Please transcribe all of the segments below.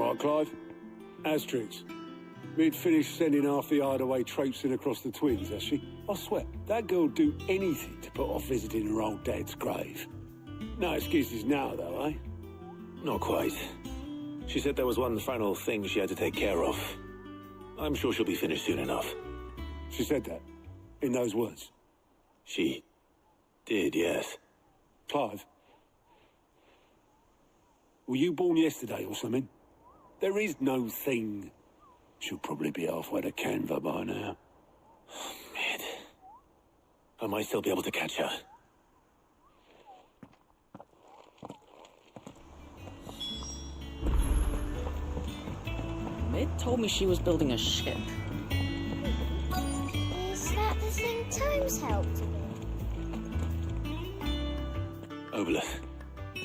All right, Clive. Asterix. Mid finished sending half the hideaway traipsing across the twins, has she? I swear, that girl'd do anything to put off visiting her old dad's grave. No excuses now, though, eh? Not quite. She said there was one final thing she had to take care of. I'm sure she'll be finished soon enough. She said that? In those words? She did, yes. Clive? Were you born yesterday or something? There is no thing. She'll probably be halfway to Canva by now. Mid. I might still be able to catch her. Mid told me she was building a ship. Is that the thing Times helped with? Obelith,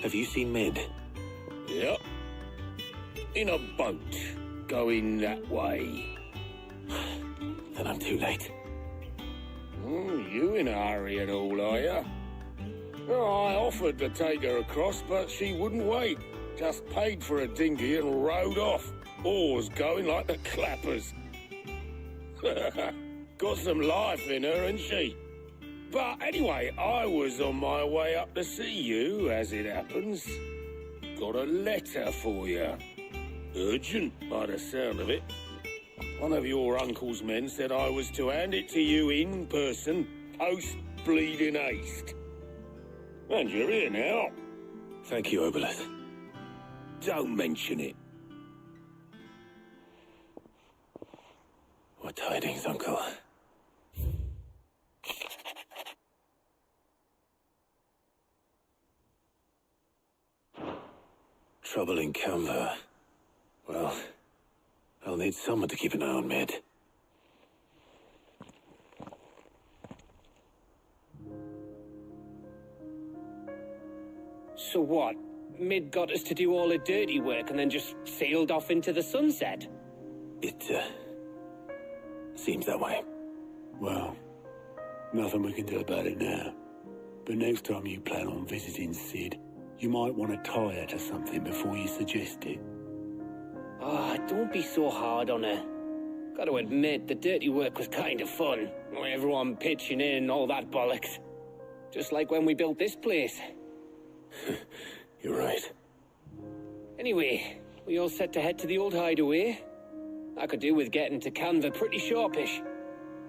have you seen Mid? Yep. In a boat, going that way. Then I'm too late. You in a hurry and all, are you? Oh, I offered to take her across, but she wouldn't wait. Just paid for a dinghy and rowed off. Oars going like the clappers. Got some life in her, ain't she? But anyway, I was on my way up to see you, as it happens. Got a letter for you. Urgent, by the sound of it. One of your uncle's men said I was to hand it to you in person, post-bleeding haste. And you're here now. Thank you, Obelith. Don't mention it. What tidings, Uncle? Trouble in Canva. Well, I'll need someone to keep an eye on Mid. So what? Mid got us to do all the dirty work and then just sailed off into the sunset? It, seems that way. Well, nothing we can do about it now. But next time you plan on visiting Sid, you might want to tie her to something before you suggest it. Ah, don't be so hard on her. Got to admit, the dirty work was kind of fun. Everyone pitching in and all that bollocks. Just like when we built this place. You're right. Anyway, we all set to head to the old hideaway. I could do with getting to Canva pretty sharpish.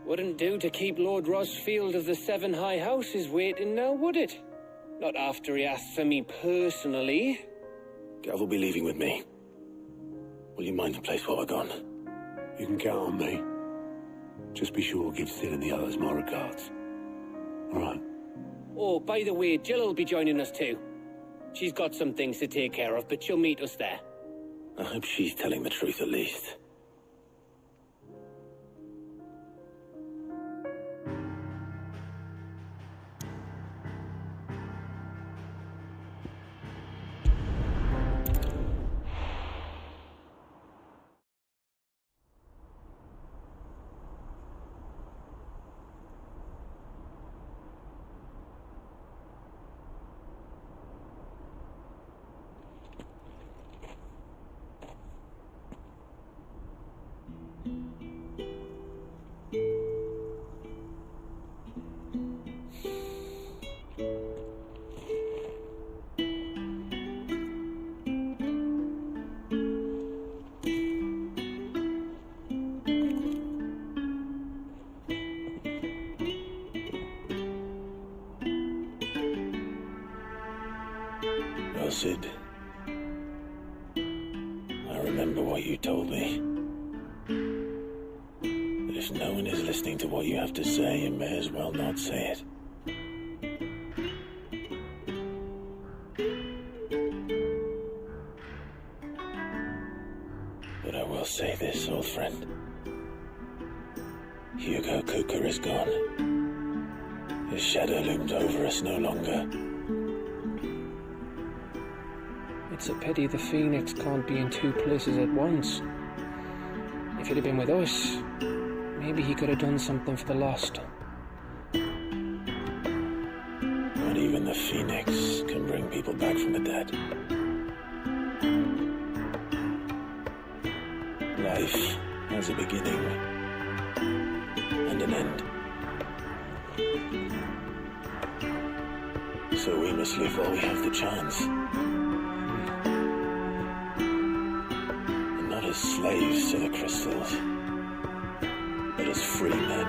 Wouldn't do to keep Lord Rosfield of the Seven High Houses waiting now, would it? Not after he asked for me personally. Gav will be leaving with me. Will you mind the place while we're gone? You can count on me. Just be sure to give Sid and the others my regards. All right. Oh, by the way, Jill will be joining us too. She's got some things to take care of, but she'll meet us there. I hope she's telling the truth at least. Well, Sid, I remember what you told me. That if no one is listening to what you have to say, you may as well not say it. But I will say this, old friend. Hugo Cooker is gone. His shadow looms over us no longer. It's a pity the Phoenix can't be in two places at once. If he'd have been with us, maybe he could have done something for the lost. Not even the Phoenix can bring people back from the dead. Life has a beginning and an end. So we must live while we have the chance. And not as slaves to the crystals, but as free men.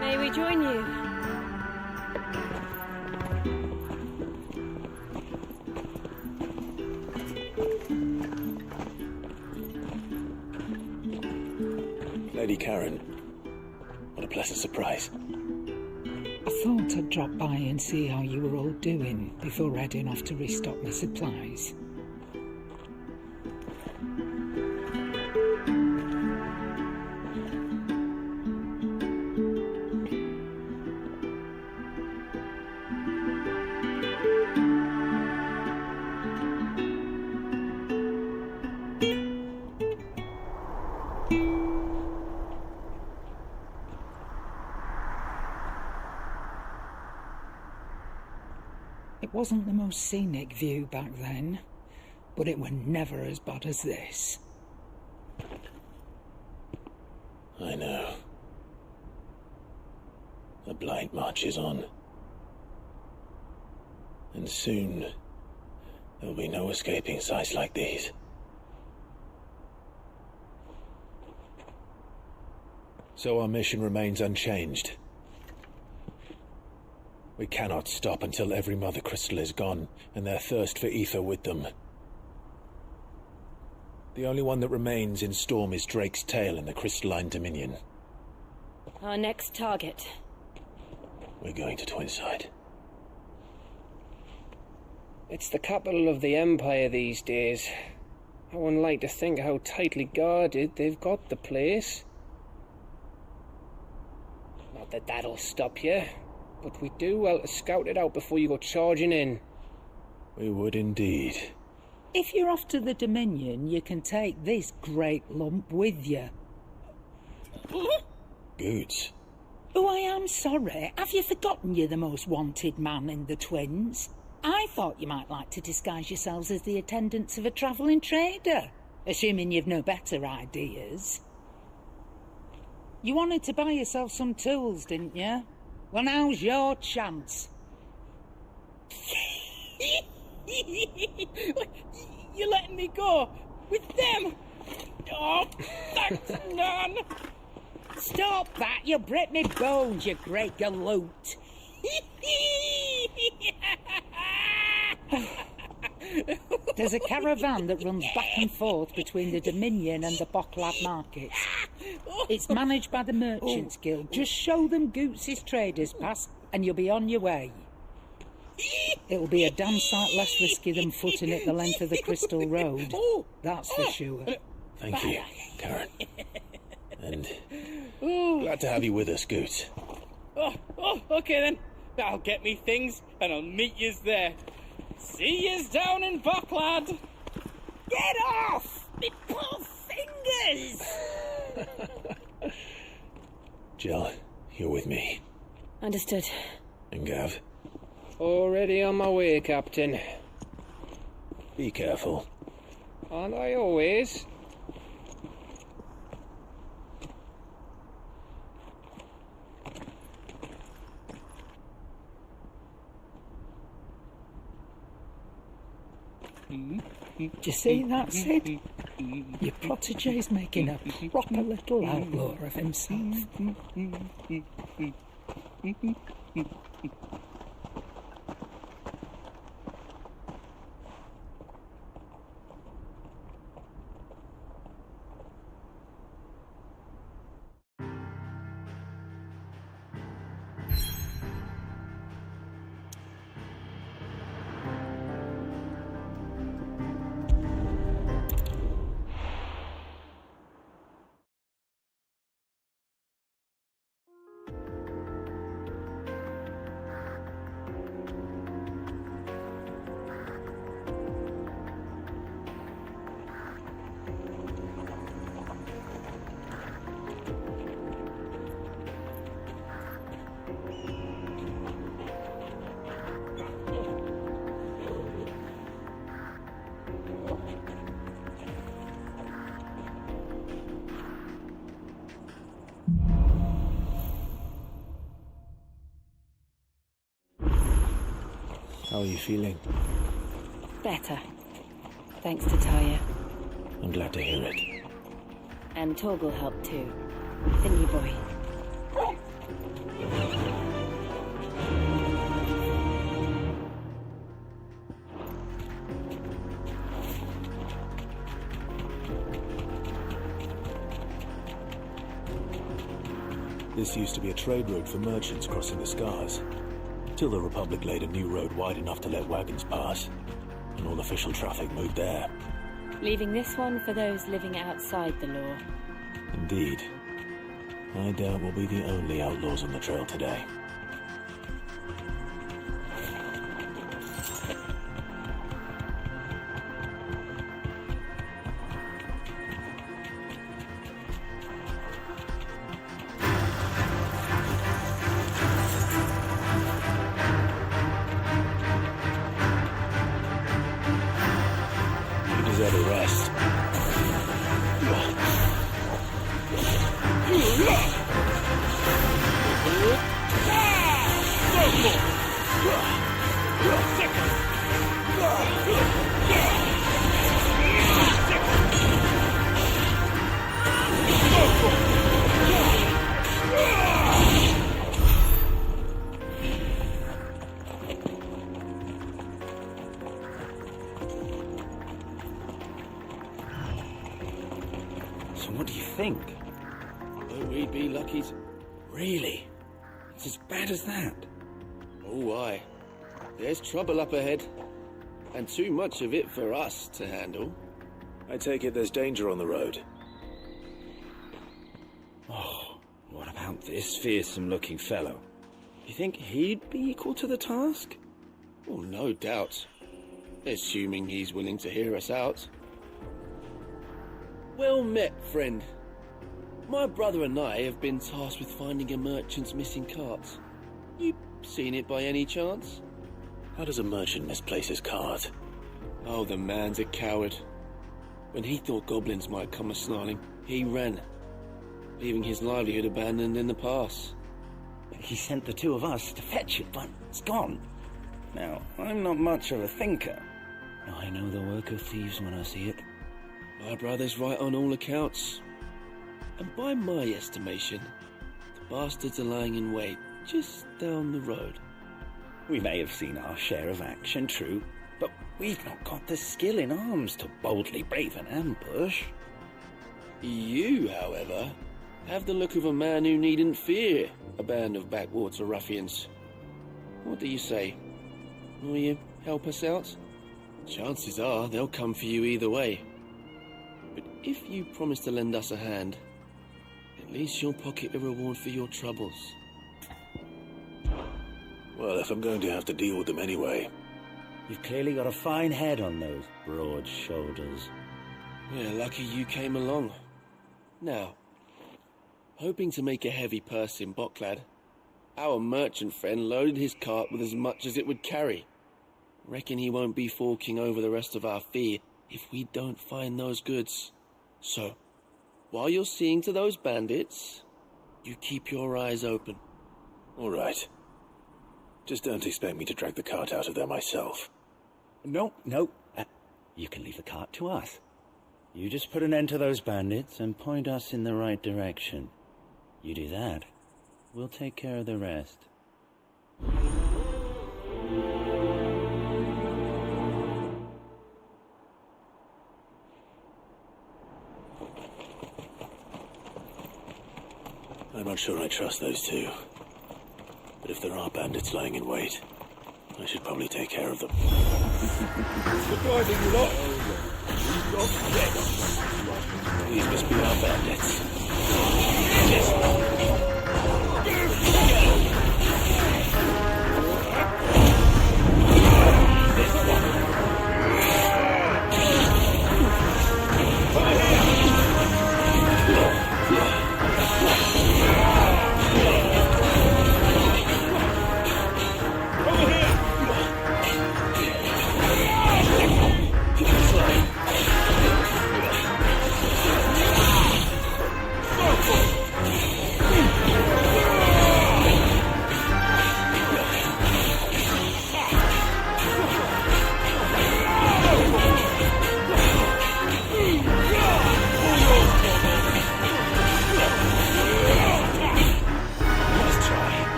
May we join you? Lady Karen, what a pleasant surprise. I thought I'd drop by and see how you were all doing before heading off to restock my supplies. It wasn't the most scenic view back then, but it were never as bad as this. I know. The blight marches on. And soon, there'll be no escaping sights like these. So our mission remains unchanged. We cannot stop until every Mother Crystal is gone, and their thirst for ether with them. The only one that remains in Storm is Drake's tail in the Crystalline Dominion. Our next target. We're going to Twinside. It's the capital of the Empire these days. I wouldn't like to think how tightly guarded they've got the place. Not that that'll stop you, but we do well to scout it out before you go charging in. We would indeed. If you're off to the Dominion, you can take this great lump with you. Goods. Oh, I am sorry. Have you forgotten you're the most wanted man in the Twins? I thought you might like to disguise yourselves as the attendants of a travelling trader, assuming you've no better ideas. You wanted to buy yourself some tools, didn't you? Well, now's your chance. You're letting me go with them? Oh, thanks, Nan. Stop that! You'll break me bones, you great galoot. There's a caravan that runs back and forth between the Dominion and the Bocklad markets. It's managed by the Merchants Guild. Just show them Goots' traders pass and you'll be on your way. It'll be a damn sight less risky than footing it the length of the Crystal Road. That's for sure. Thank you, Karen. And glad to have you with us, Goots. Okay then. I'll get me things and I'll meet yous there. See yous down in Bocklad. Get off! Me poor fingers! Jill, you're with me. Understood. And Gav, Already on my way, Captain. be careful. Aren't I always? Do you see that, Sid? Your protégé's making a proper little outlaw of himself. How are you feeling? Better. Thanks to Taya. I'm glad to hear it. And Torgal helped too. Didn't you, boy? This used to be a trade route for merchants crossing the Scars, till the Republic laid a new road wide enough to let wagons pass, and all official traffic moved there. Leaving this one for those living outside the law. Indeed. I doubt we'll be the only outlaws on the trail today. You deserve a rest. So what do you think? Oh, we'd be lucky to... Really? It's as bad as that? Oh, aye. There's trouble up ahead. And too much of it for us to handle. I take it there's danger on the road. Oh, what about this fearsome-looking fellow? You think he'd be equal to the task? Oh, no doubt. Assuming he's willing to hear us out. Well met, friend. My brother and I have been tasked with finding a merchant's missing cart. You seen it by any chance? How does a merchant misplace his cart? Oh, the man's a coward. When he thought goblins might come a-snarling, he ran, leaving his livelihood abandoned in the pass. He sent the two of us to fetch it, but it's gone. Now, I'm not much of a thinker. I know the work of thieves when I see it. My brother's right on all accounts. And by my estimation, the bastards are lying in wait just down the road. We may have seen our share of action, true, but we've not got the skill in arms to boldly brave an ambush. You, however, have the look of a man who needn't fear a band of backwater ruffians. What do you say? Will you help us out? Chances are they'll come for you either way. But if you promise to lend us a hand, at least you'll pocket a reward for your troubles. Well, if I'm going to have to deal with them anyway. You've clearly got a fine head on those broad shoulders. We're lucky you came along. Now, hoping to make a heavy purse in Boklad, our merchant friend loaded his cart with as much as it would carry. Reckon he won't be forking over the rest of our fee if we don't find those goods. So, while you're seeing to those bandits, you keep your eyes open. All right. Just don't expect me to drag the cart out of there myself. No. You can leave the cart to us. You just put an end to those bandits and point us in the right direction. You do that, we'll take care of the rest. I'm not sure I trust those two. But if there are bandits lying in wait, I should probably take care of them. Surprising you lot. These must be our bandits.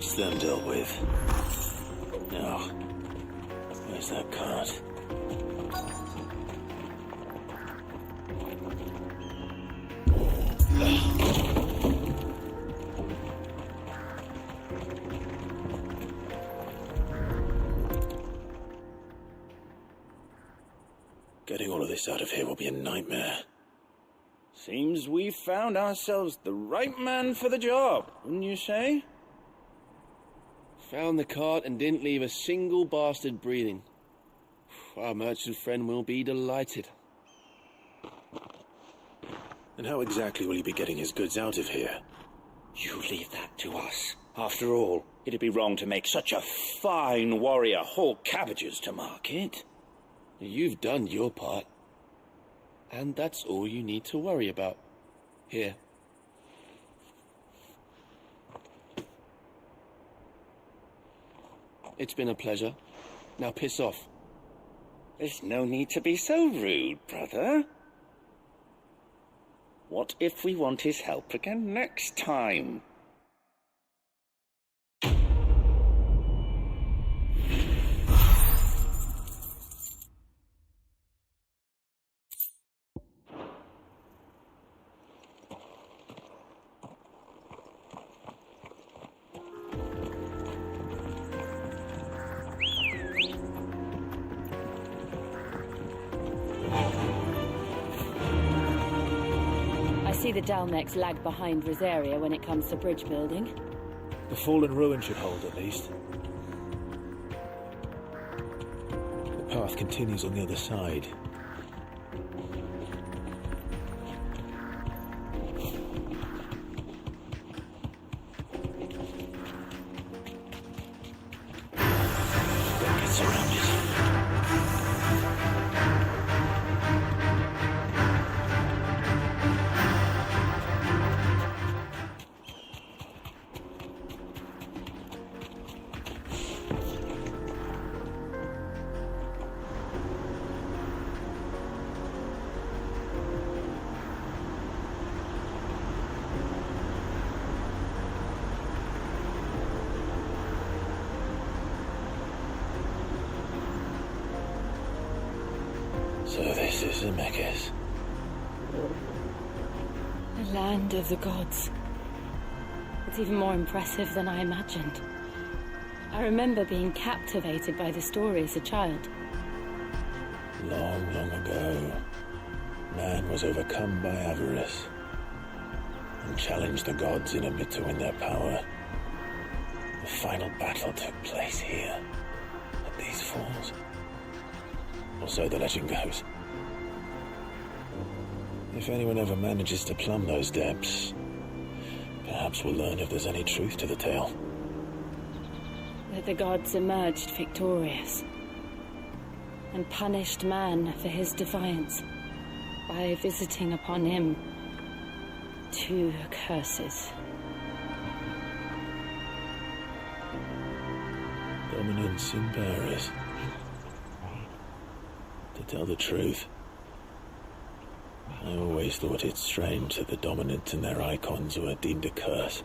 That's them dealt with. Now, where's that cart? Getting all of this out of here will be a nightmare. Seems we've found ourselves the right man for the job, wouldn't you say? Found the cart and didn't leave a single bastard breathing. Our merchant friend will be delighted. And how exactly will he be getting his goods out of here? You leave that to us. After all, it'd be wrong to make such a fine warrior haul cabbages to market. You've done your part. And that's all you need to worry about. Here. It's been a pleasure. Now piss off. There's no need to be so rude, brother. What if we want his help again next time? I see the Dalmex lag behind Rosaria when it comes to bridge building. The fallen ruin should hold, at least. The path continues on the other side. Don't get surrounded. So this is Zemeckis. The land of the gods. It's even more impressive than I imagined. I remember being captivated by the story as a child. Long, long ago, man was overcome by avarice and challenged the gods in a bid to win their power. The final battle took place here, at these falls. Or so the legend goes. If anyone ever manages to plumb those depths, perhaps we'll learn if there's any truth to the tale. That the gods emerged victorious and punished man for his defiance by visiting upon him 2 curses. Dominance in Paris. To tell the truth, I always thought it strange that the dominant and their icons were deemed a curse.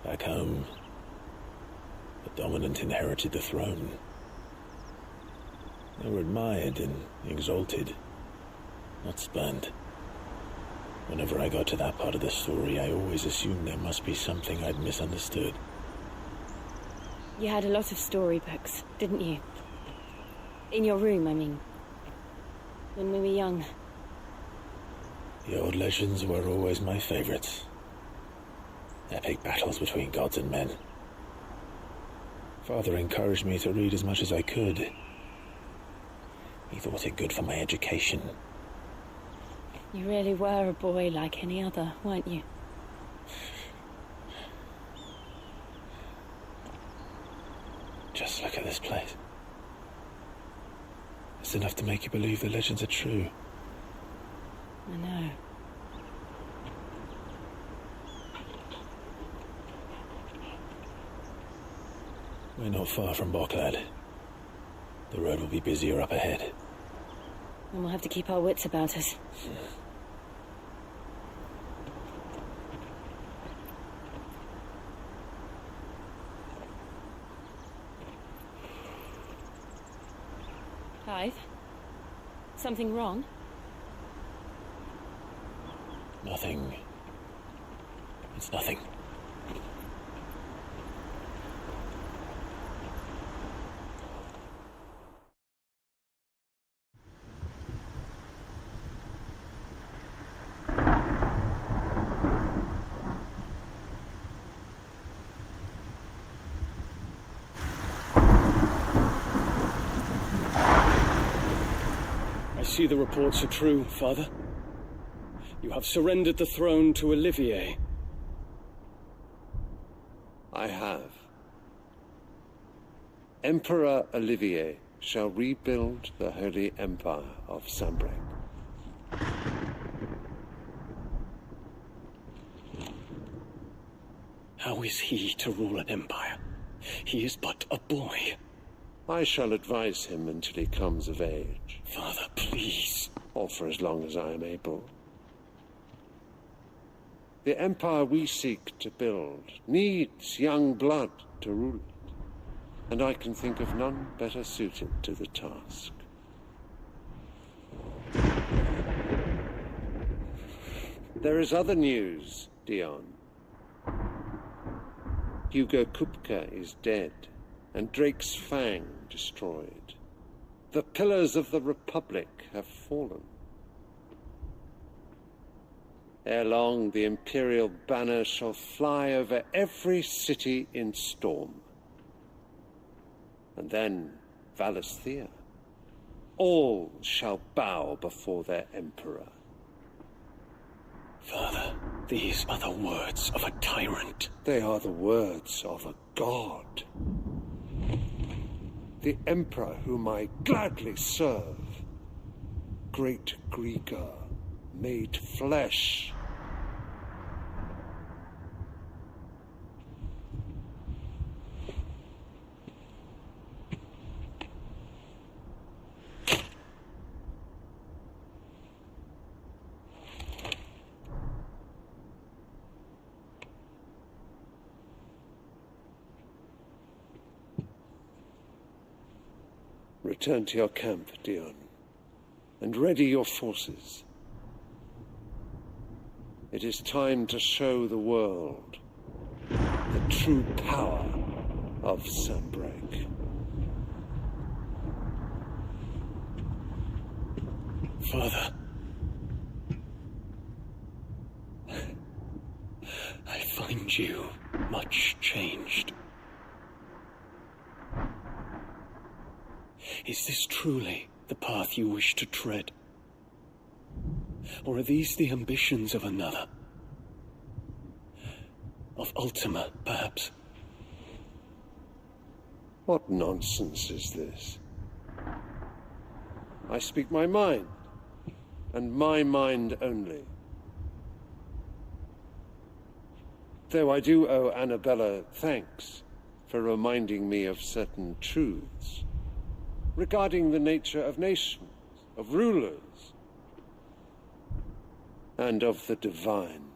Back home, the dominant inherited the throne. They were admired and exalted, not spurned. Whenever I got to that part of the story, I always assumed there must be something I'd misunderstood. You had a lot of storybooks, didn't you? In your room, I mean. When we were young. The old legends were always my favorites. Epic battles between gods and men. Father encouraged me to read as much as I could. He thought it good for my education. You really were a boy like any other, weren't you? Just look at this place. It's enough to make you believe the legends are true. I know. We're not far from Bocklad. The road will be busier up ahead. And we'll have to keep our wits about us. alive? Something wrong? Nothing. It's nothing. I see the reports are true, Father. You have surrendered the throne to Olivier. I have. Emperor Olivier shall rebuild the Holy Empire of Sambrec. How is he to rule an empire? He is but a boy. I shall advise him until he comes of age. Father, please. Or for as long as I am able. The empire we seek to build needs young blood to rule it, and I can think of none better suited to the task. There is other news, Dion. Hugo Kupka is dead, and Drake's Fang destroyed. The pillars of the Republic have fallen. Ere long, the Imperial banner shall fly over every city in storm. And then, Valisthea. All shall bow before their Emperor. Father, these are the words of a tyrant. They are the words of a god. The Emperor whom I gladly serve. Great Grieger, made flesh. Return to your camp, Dion, and ready your forces. It is time to show the world the true power of Sambrec. Father, I find you much changed. Is this truly the path you wish to tread? Or are these the ambitions of another? Of Ultima, perhaps? What nonsense is this? I speak my mind, and my mind only. Though I do owe Annabella thanks for reminding me of certain truths regarding the nature of nations, of rulers, and of the divine.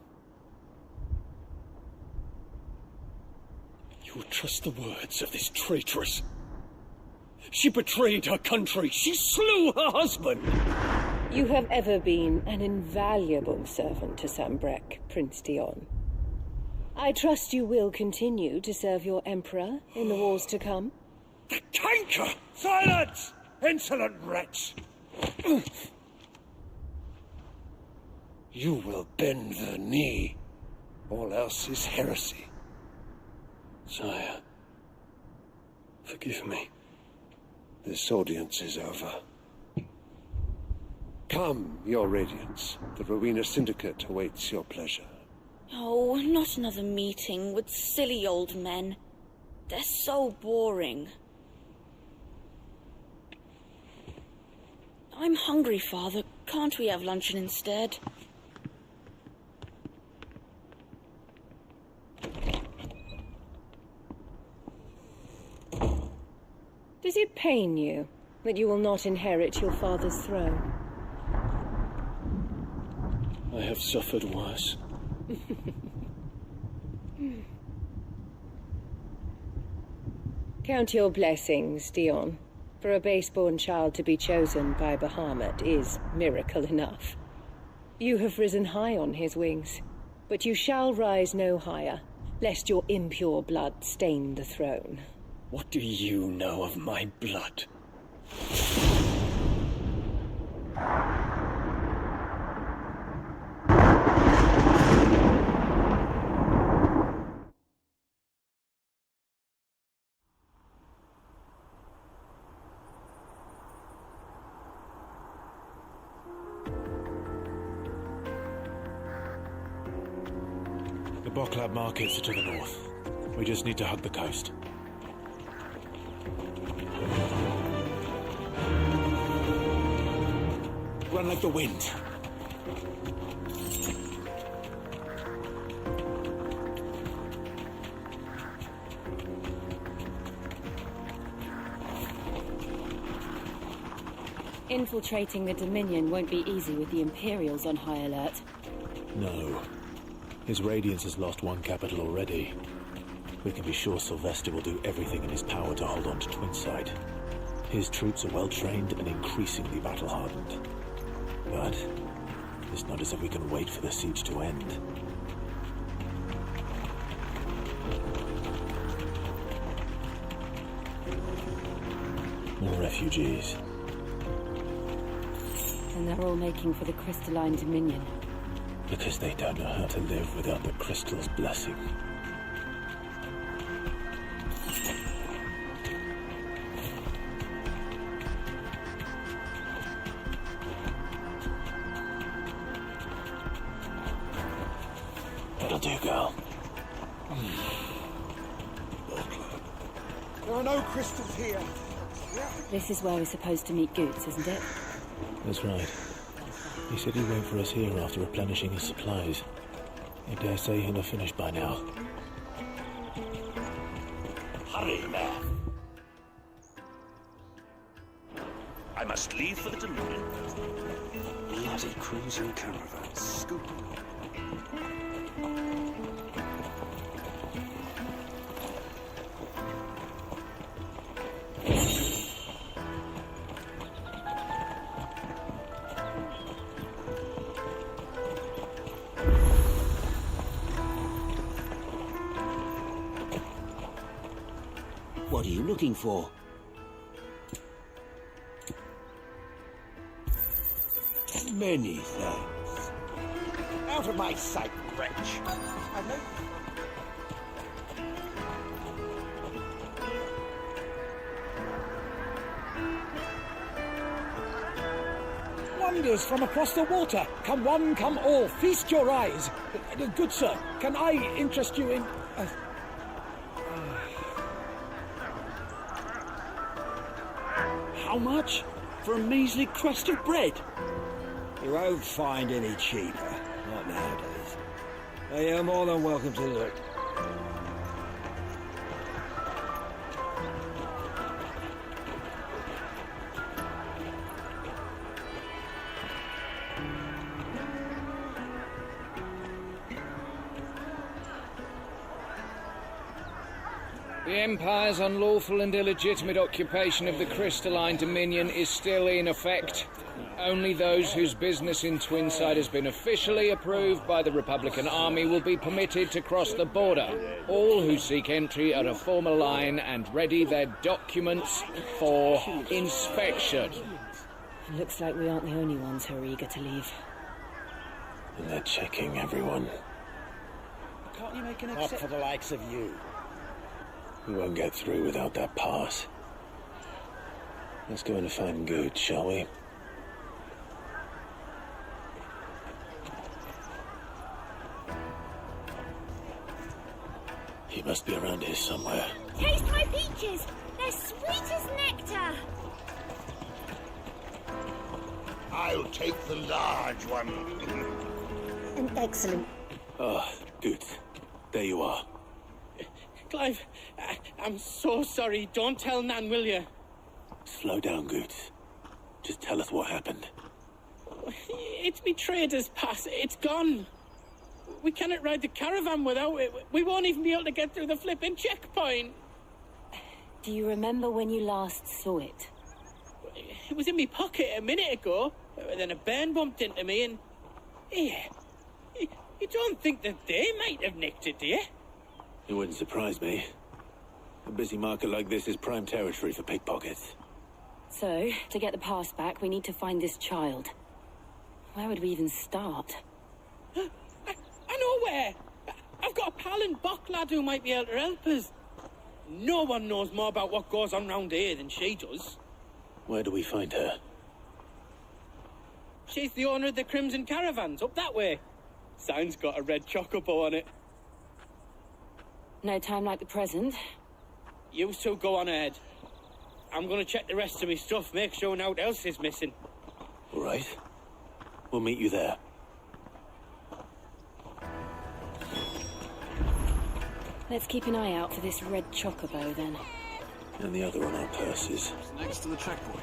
You would trust the words of this traitress? She betrayed her country. She slew her husband. You have ever been an invaluable servant to Sambrec, Prince Dion. I trust you will continue to serve your Emperor in the wars to come. The canker! Silence! Insolent wretch! You will bend the knee. All else is heresy. Sire, forgive me. This audience is over. Come, your Radiance. The Rowena Syndicate awaits your pleasure. Oh, not another meeting with silly old men. They're so boring. I'm hungry, Father. Can't we have luncheon instead? Does it pain you that you will not inherit your father's throne? I have suffered worse. Count your blessings, Dion. For a base-born child to be chosen by Bahamut is miracle enough. You have risen high on his wings, but you shall rise no higher, lest your impure blood stain the throne. What do you know of my blood? The Boklab markets are to the north. We just need to hug the coast. Run like the wind. Infiltrating the Dominion won't be easy with the Imperials on high alert. No. His Radiance has lost one capital already. We can be sure Sylvester will do everything in his power to hold on to Twinside. His troops are well-trained and increasingly battle-hardened. But it's not as if we can wait for the siege to end. More refugees. And they're all making for the Crystalline Dominion. Because they don't know how to live without the crystal's blessing. That'll do, girl. There are no crystals here. This is where we're supposed to meet Goots, isn't it? That's right. He said he'd wait for us here after replenishing his supplies. I dare say he'll have finished by now. Hurry, man. I must leave for the Dominion. Bloody crimson caravan. Scoop. What are you looking for? Many thanks. Out of my sight, wretch. I know. Wonders from across the water. Come one, come all. Feast your eyes. Good sir, can I interest you in... How much? For a measly crust of bread? You won't find any cheaper. Not nowadays. But you're more than welcome to look. The Empire's unlawful and illegitimate occupation of the Crystalline Dominion is still in effect. Only those whose business in Twinside has been officially approved by the Republican Army will be permitted to cross the border. All who seek entry are to form a line and ready their documents for inspection. Looks like we aren't the only ones who are eager to leave. And they're checking everyone. Can't you make an Not for the likes of you. We won't get through without that pass. Let's go and find Good, shall we? He must be around here somewhere. Taste my peaches! They're sweet as nectar! I'll take the large one. An excellent. Ah, Good. There you are. Clive, I'm so sorry. Don't tell Nan, will you? Slow down, Good. Just tell us what happened. It's me trader's pass. It's gone. We cannot ride the caravan without it. We won't even be able to get through the flipping checkpoint. Do you remember when you last saw it? It was in me pocket a minute ago. Then a bairn bumped into me and... Here. You don't think that they might have nicked it, do you? It wouldn't surprise me. A busy market like this is prime territory for pickpockets. So, to get the pass back, we need to find this child. Where would we even start? I know where! I've got a pal in Bocklad who might be able to help us. No one knows more about what goes on round here than she does. Where do we find her? She's the owner of the Crimson Caravans, up that way. Sign's got a red chocobo on it. No time like the present. You two go on ahead. I'm gonna check the rest of my stuff, make sure nought else is missing. All right. We'll meet you there. Let's keep an eye out for this red chocobo, then. And the other on our purses. Next to the checkpoint.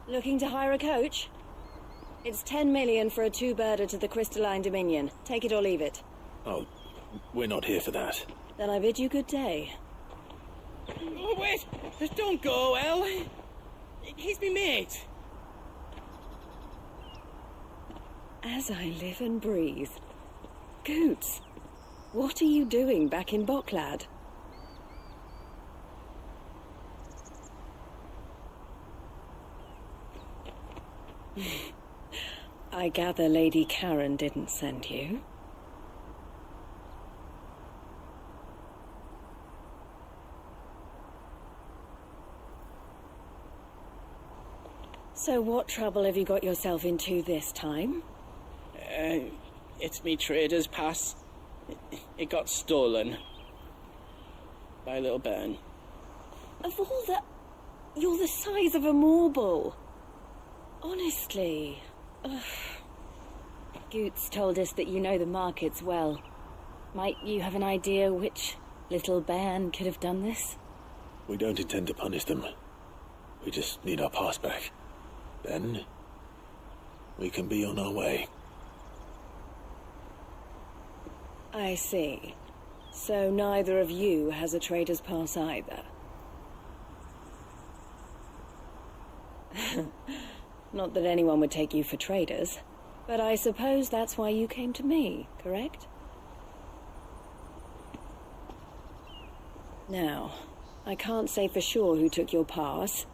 Looking to hire a coach? It's 10 million for a two-birder to the Crystalline Dominion. Take it or leave it. Oh, we're not here for that. Then I bid you good day. Oh, wait! Don't go, El. He's me mate. As I live and breathe. Goots, what are you doing back in Bocklad? I gather Lady Karen didn't send you. So what trouble have you got yourself into this time? It's me trader's pass. It got stolen. By a little bairn. Of all the... You're the size of a marble. Honestly. Ugh. Goots told us that you know the markets well. Might you have an idea which little bairn could have done this? We don't intend to punish them. We just need our pass back. Then, we can be on our way. I see. So neither of you has a trader's pass either. Not that anyone would take you for traders, but I suppose that's why you came to me, correct? Now, I can't say for sure who took your pass,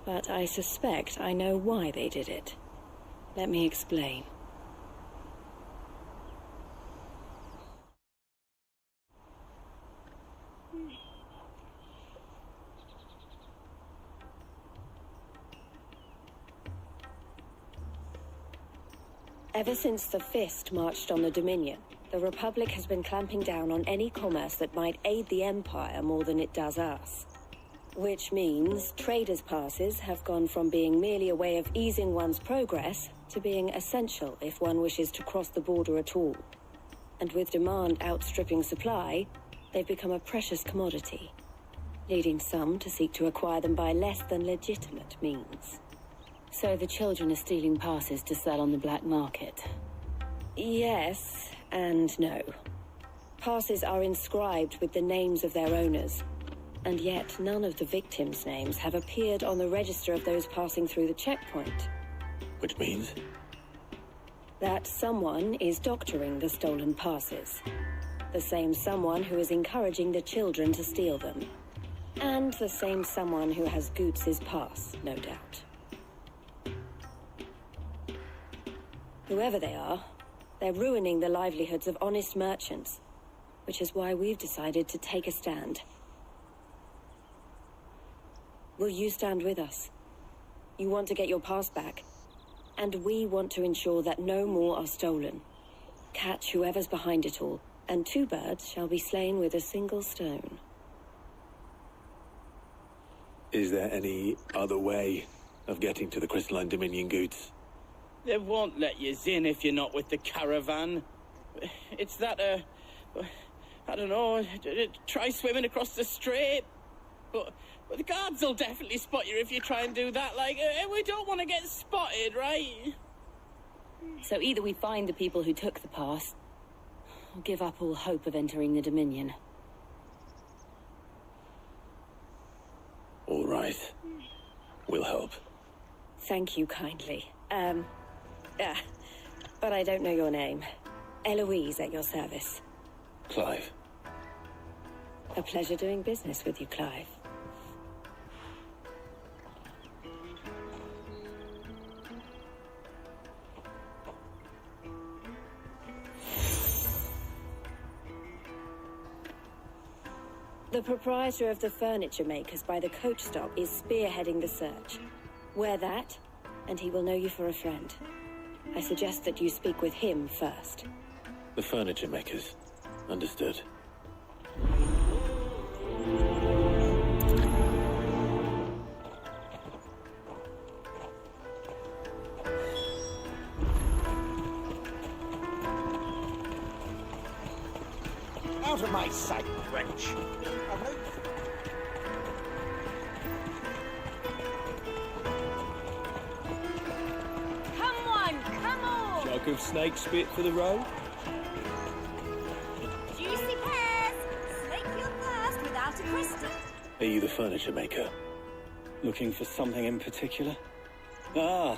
but I suspect I know why they did it. Let me explain. Ever since the Fist marched on the Dominion, the Republic has been clamping down on any commerce that might aid the Empire more than it does us. Which means traders' passes have gone from being merely a way of easing one's progress to being essential if one wishes to cross the border at all. And with demand outstripping supply, they've become a precious commodity, leading some to seek to acquire them by less than legitimate means. So the children are stealing passes to sell on the black market? Yes, and no. Passes are inscribed with the names of their owners, and yet none of the victims' names have appeared on the register of those passing through the checkpoint. Which means? That someone is doctoring the stolen passes. The same someone who is encouraging the children to steal them. And the same someone who has Goots' pass, no doubt. Whoever they are, they're ruining the livelihoods of honest merchants, which is why we've decided to take a stand. Will you stand with us? You want to get your pass back, and we want to ensure that no more are stolen. Catch whoever's behind it all, and two birds shall be slain with a single stone. Is there any other way of getting to the Crystalline Dominion, Goots? They won't let you in if you're not with the caravan. It's that, I don't know, try swimming across the strait. but the guards will definitely spot you if you try and do that. Like, we don't want to get spotted, right? So either we find the people who took the pass, or give up all hope of entering the Dominion. All right. We'll help. Thank you kindly. But I don't know your name. Eloise at your service. Clive. A pleasure doing business with you, Clive. The proprietor of the furniture makers by the coach stop is spearheading the search. Wear that, and he will know you for a friend. I suggest that you speak with him first. The furniture makers. Understood. Out of my sight, wench! Come on! Jug of snake spit for the road? Juicy pears! Slake your thirst without a crystal. Are you the furniture maker? Looking for something in particular? Ah,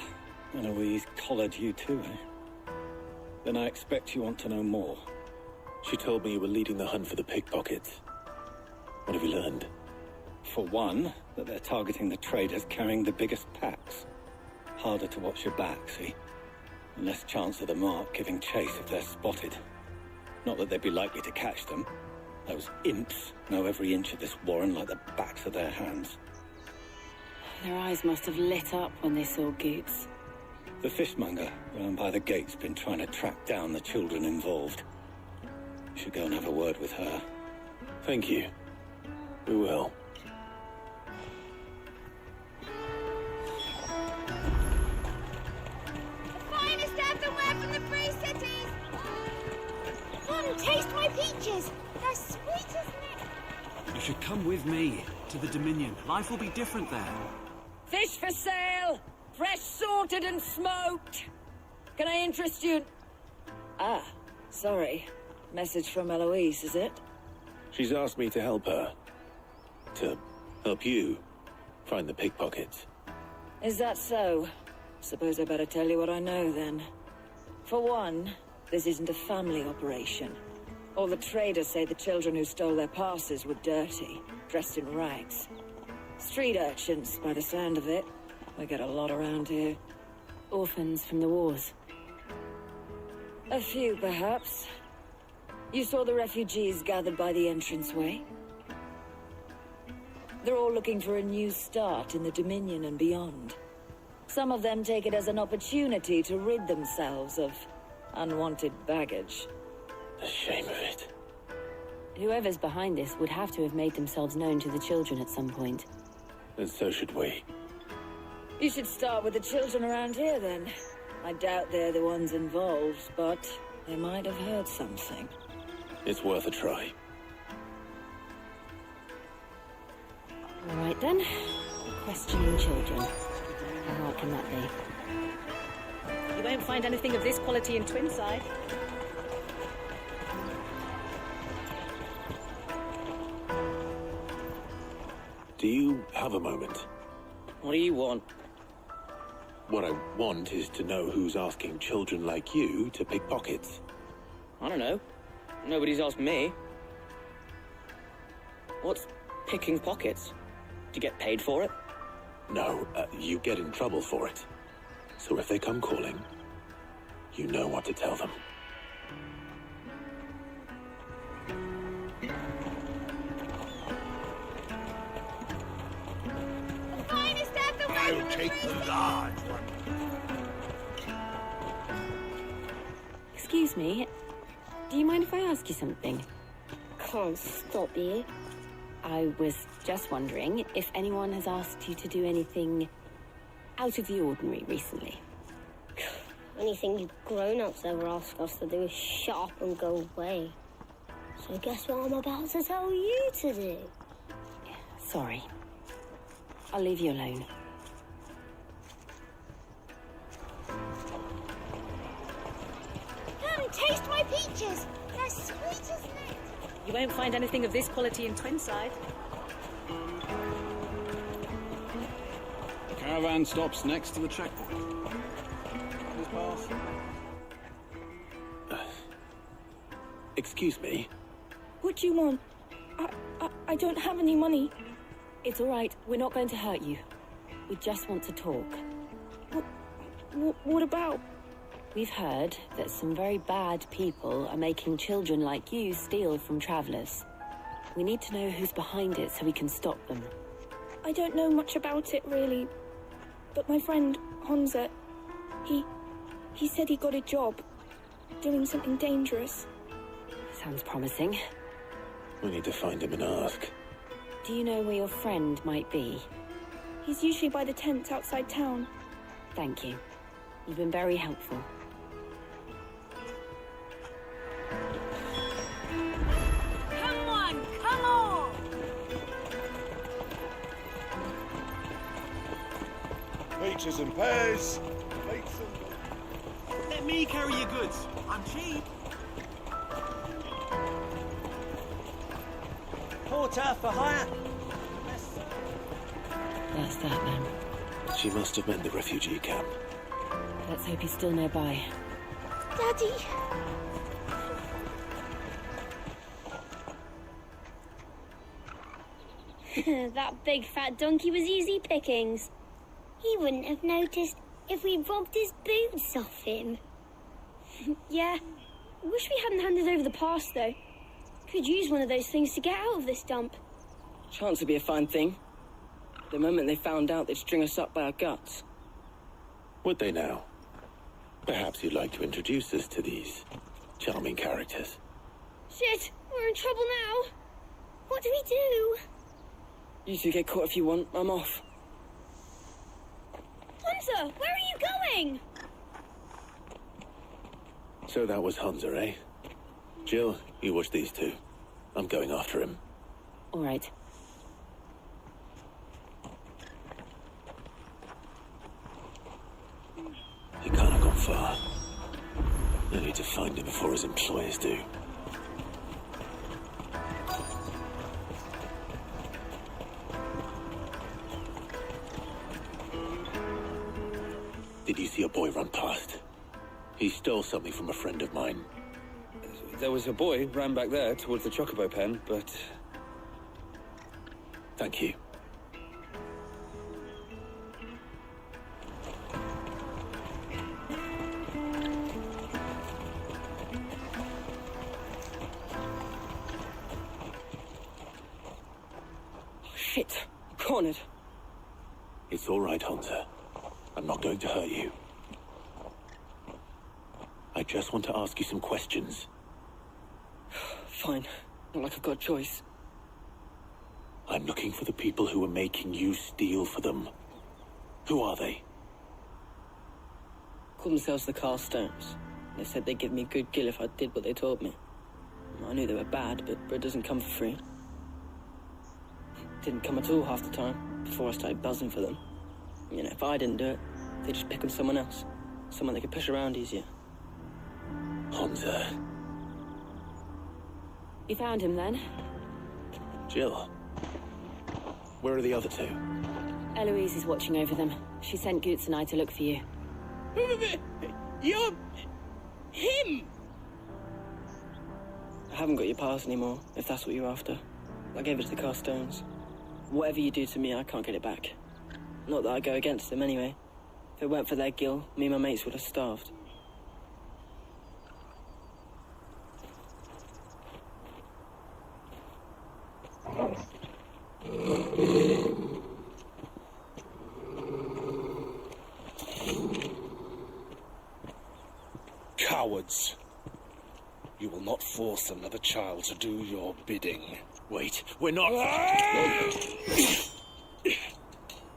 Eloise collared you too, eh? Then I expect you want to know more. She told me you were leading the hunt for the pickpockets. What have you learned? For one, that they're targeting the traders carrying the biggest packs. Harder to watch your back, see? And less chance of the mark giving chase if they're spotted. Not that they'd be likely to catch them. Those imps know every inch of this warren like the backs of their hands. Their eyes must have lit up when they saw Goots. The fishmonger round by the gate's been trying to track down the children involved. You should go and have a word with her. Thank you. We will. Finest earthenware from the Free Cities! Come, taste my peaches! They're sweet as nectar. You should come with me to the Dominion. Life will be different there. Fish for sale! Fresh sorted and smoked! Can I interest you? Ah, sorry. Message from Eloise, is it? She's asked me to help her. To help you find the pickpockets. Is that so? Suppose I better tell you what I know, then. For one, this isn't a family operation. All the traders say the children who stole their passes were dirty, dressed in rags. Street urchins, by the sound of it. We get a lot around here. Orphans from the wars. A few, perhaps. You saw the refugees gathered by the entranceway? They're all looking for a new start in the Dominion and beyond. Some of them take it as an opportunity to rid themselves of unwanted baggage. The shame of it. Whoever's behind this would have to have made themselves known to the children at some point. And so should we. You should start with the children around here, then. I doubt they're the ones involved, but they might have heard something. It's worth a try. All right, then. Questioning children. What can that be? You won't find anything of this quality in Twinside. Do you have a moment? What do you want? What I want is to know who's asking children like you to pick pockets. I don't know. Nobody's asked me. What's picking pockets? Do you get paid for it? No, you get in trouble for it. So if they come calling, you know what to tell them. I'll take the large one. Excuse me. Do you mind if I ask you something? Can't stop you. I was just wondering if anyone has asked you to do anything out of the ordinary recently. Anything you grown-ups ever ask us to do is shut up and go away. So guess what I'm about to tell you to do? Sorry. I'll leave you alone. Come, taste my peaches. They're sweet as nectar. You won't find anything of this quality in Twinside. The caravan stops next to the checkpoint. Please pass. Excuse me. What do you want? I don't have any money. It's all right. We're not going to hurt you. We just want to talk. What about? We've heard that some very bad people are making children like you steal from travelers. We need to know who's behind it so we can stop them. I don't know much about it, really. But my friend, Honza, he said he got a job doing something dangerous. Sounds promising. We need to find him and ask. Do you know where your friend might be? He's usually by the tents outside town. Thank you. You've been very helpful. Come on, come on! Peaches and pears. Plates and... Let me carry your goods. I'm cheap. Porter for hire. That's that then. She must have meant the refugee camp. Let's hope he's still nearby. Daddy. That big fat donkey was easy pickings. He wouldn't have noticed if we robbed his boots off him. Yeah. Wish we hadn't handed over the pass, though. Could use one of those things to get out of this dump. Chance would be a fine thing. The moment they found out, they'd string us up by our guts. Would they now? Perhaps you'd like to introduce us to these charming characters. Shit, we're in trouble now. What do we do? You two get caught if you want. I'm off. Hunter, where are you going? So that was Hunza, eh? Jill, you watch these two. I'm going after him. All right. He can't have gone far. I need to find him before his employers do. Did you see a boy run past? He stole something from a friend of mine. There was a boy ran back there towards the chocobo pen, but... Thank you. Shit, cornered. It's all right, Hunter. I'm not going to hurt you. I just want to ask you some questions. Fine. Not like I've got a choice. I'm looking for the people who are making you steal for them. Who are they? Called themselves the Carstones. They said they'd give me a good gill if I did what they told me. I knew they were bad, but bread doesn't come for free. Didn't come at all half the time, before I started buzzing for them. You know, if I didn't do it, they'd just pick on someone else. Someone they could push around easier. Hunter. You found him then? Jill. Where are the other two? Eloise is watching over them. She sent Goots and I to look for you. You're... him! I haven't got your pass anymore, if that's what you're after. I gave it to the Carstones. Whatever you do to me, I can't get it back. Not that I go against them anyway. If it weren't for their gill, me and my mates would have starved. Cowards. You will not force another child to do your bidding. Wait, we're not...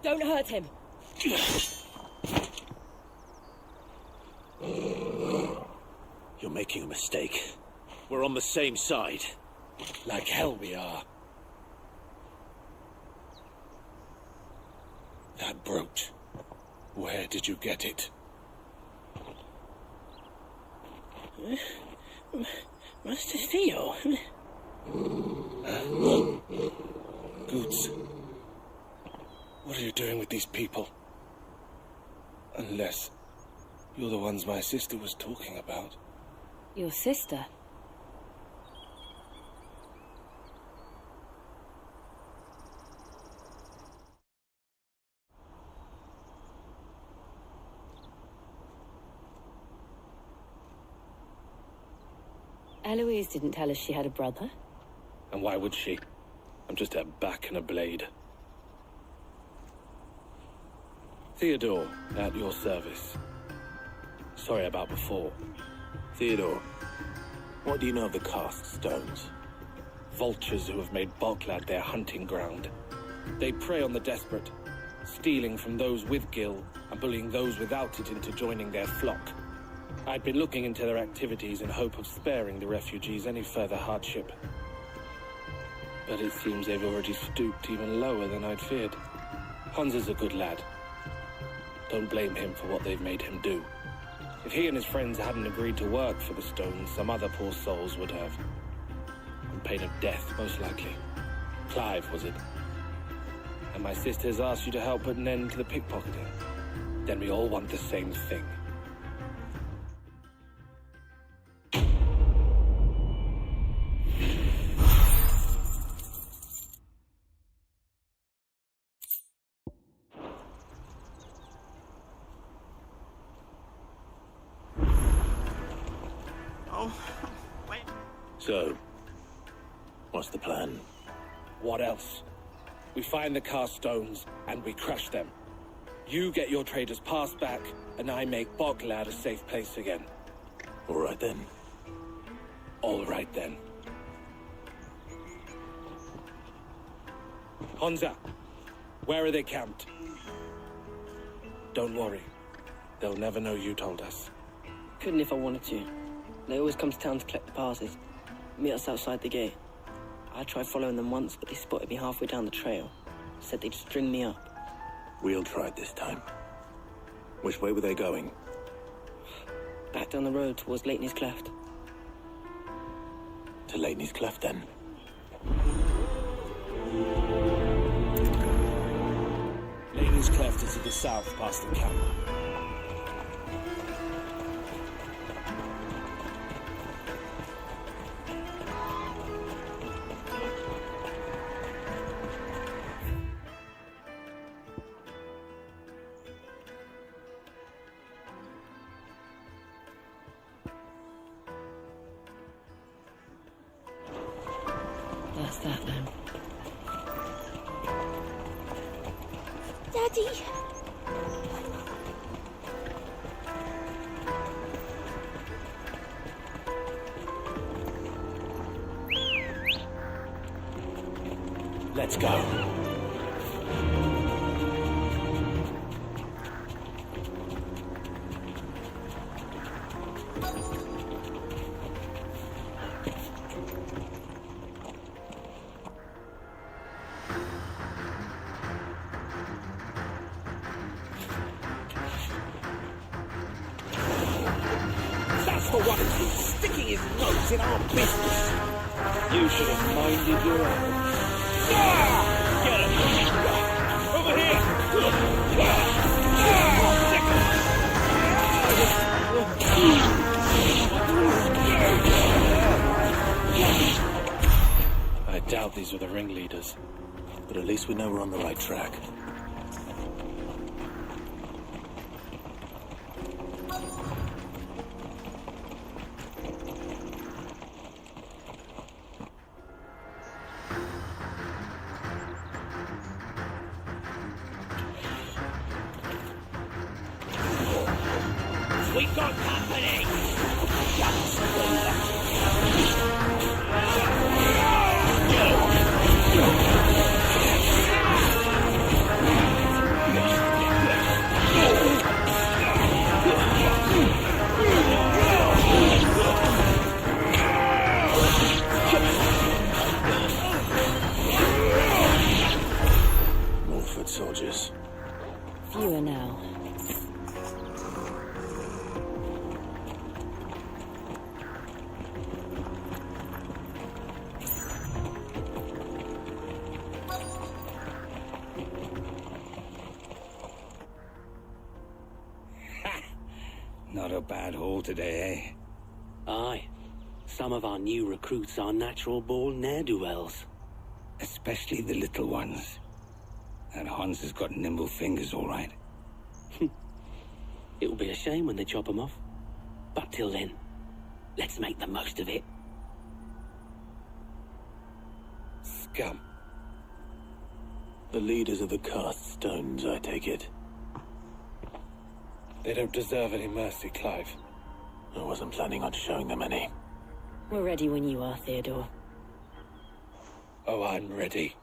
Don't hurt him. You're making a mistake. We're on the same side. Like hell we are. That brooch. Where did you get it? Master Theo? Goots. What are you doing with these people? Unless you're the ones my sister was talking about. Your sister? Eloise didn't tell us she had a brother. And why would she? I'm just her back and a blade. Theodore, at your service. Sorry about before. Theodore, what do you know of the cast stones? Vultures who have made Boklad their hunting ground. They prey on the desperate, stealing from those with gil and bullying those without it into joining their flock. I'd been looking into their activities in hope of sparing the refugees any further hardship. But it seems they've already stooped even lower than I'd feared. Hans is a good lad. Don't blame him for what they've made him do. If he and his friends hadn't agreed to work for the stones, some other poor souls would have. On pain of death, most likely. Clive, was it? And my sisters asked you to help put an end to the pickpocketing. Then we all want the same thing. So, what's the plan? What else? We find the cast stones, and we crush them. You get your traders passed back, and I make Boklad a safe place again. All right then. All right then. Honza, where are they camped? Don't worry. They'll never know you told us. Couldn't if I wanted to. They always come to town to collect the passes. Meet us outside the gate. I tried following them once, but they spotted me halfway down the trail. Said they'd string me up. We'll try it this time. Which way were they going? Back down the road towards Lateney's Cleft. To Lateney's Cleft, then. Lateney's Cleft is to the south, past the camp. That's that then. Daddy! Let's go. That's the one who's sticking his nose in our business. You should have minded your own. Get him! Over here! I doubt these were the ringleaders. But at least we know we're on the right track. We got company! More foot soldiers. Fewer now. Not a bad haul today, eh? Aye. Some of our new recruits are natural-born ne'er-do-wells. Especially the little ones. That Hans has got nimble fingers, all right. It'll be a shame when they chop them off. But till then, let's make the most of it. Scum. The leaders of the cast stones, I take it. They don't deserve any mercy, Clive. I wasn't planning on showing them any. We're ready when you are, Theodore. Oh, I'm ready.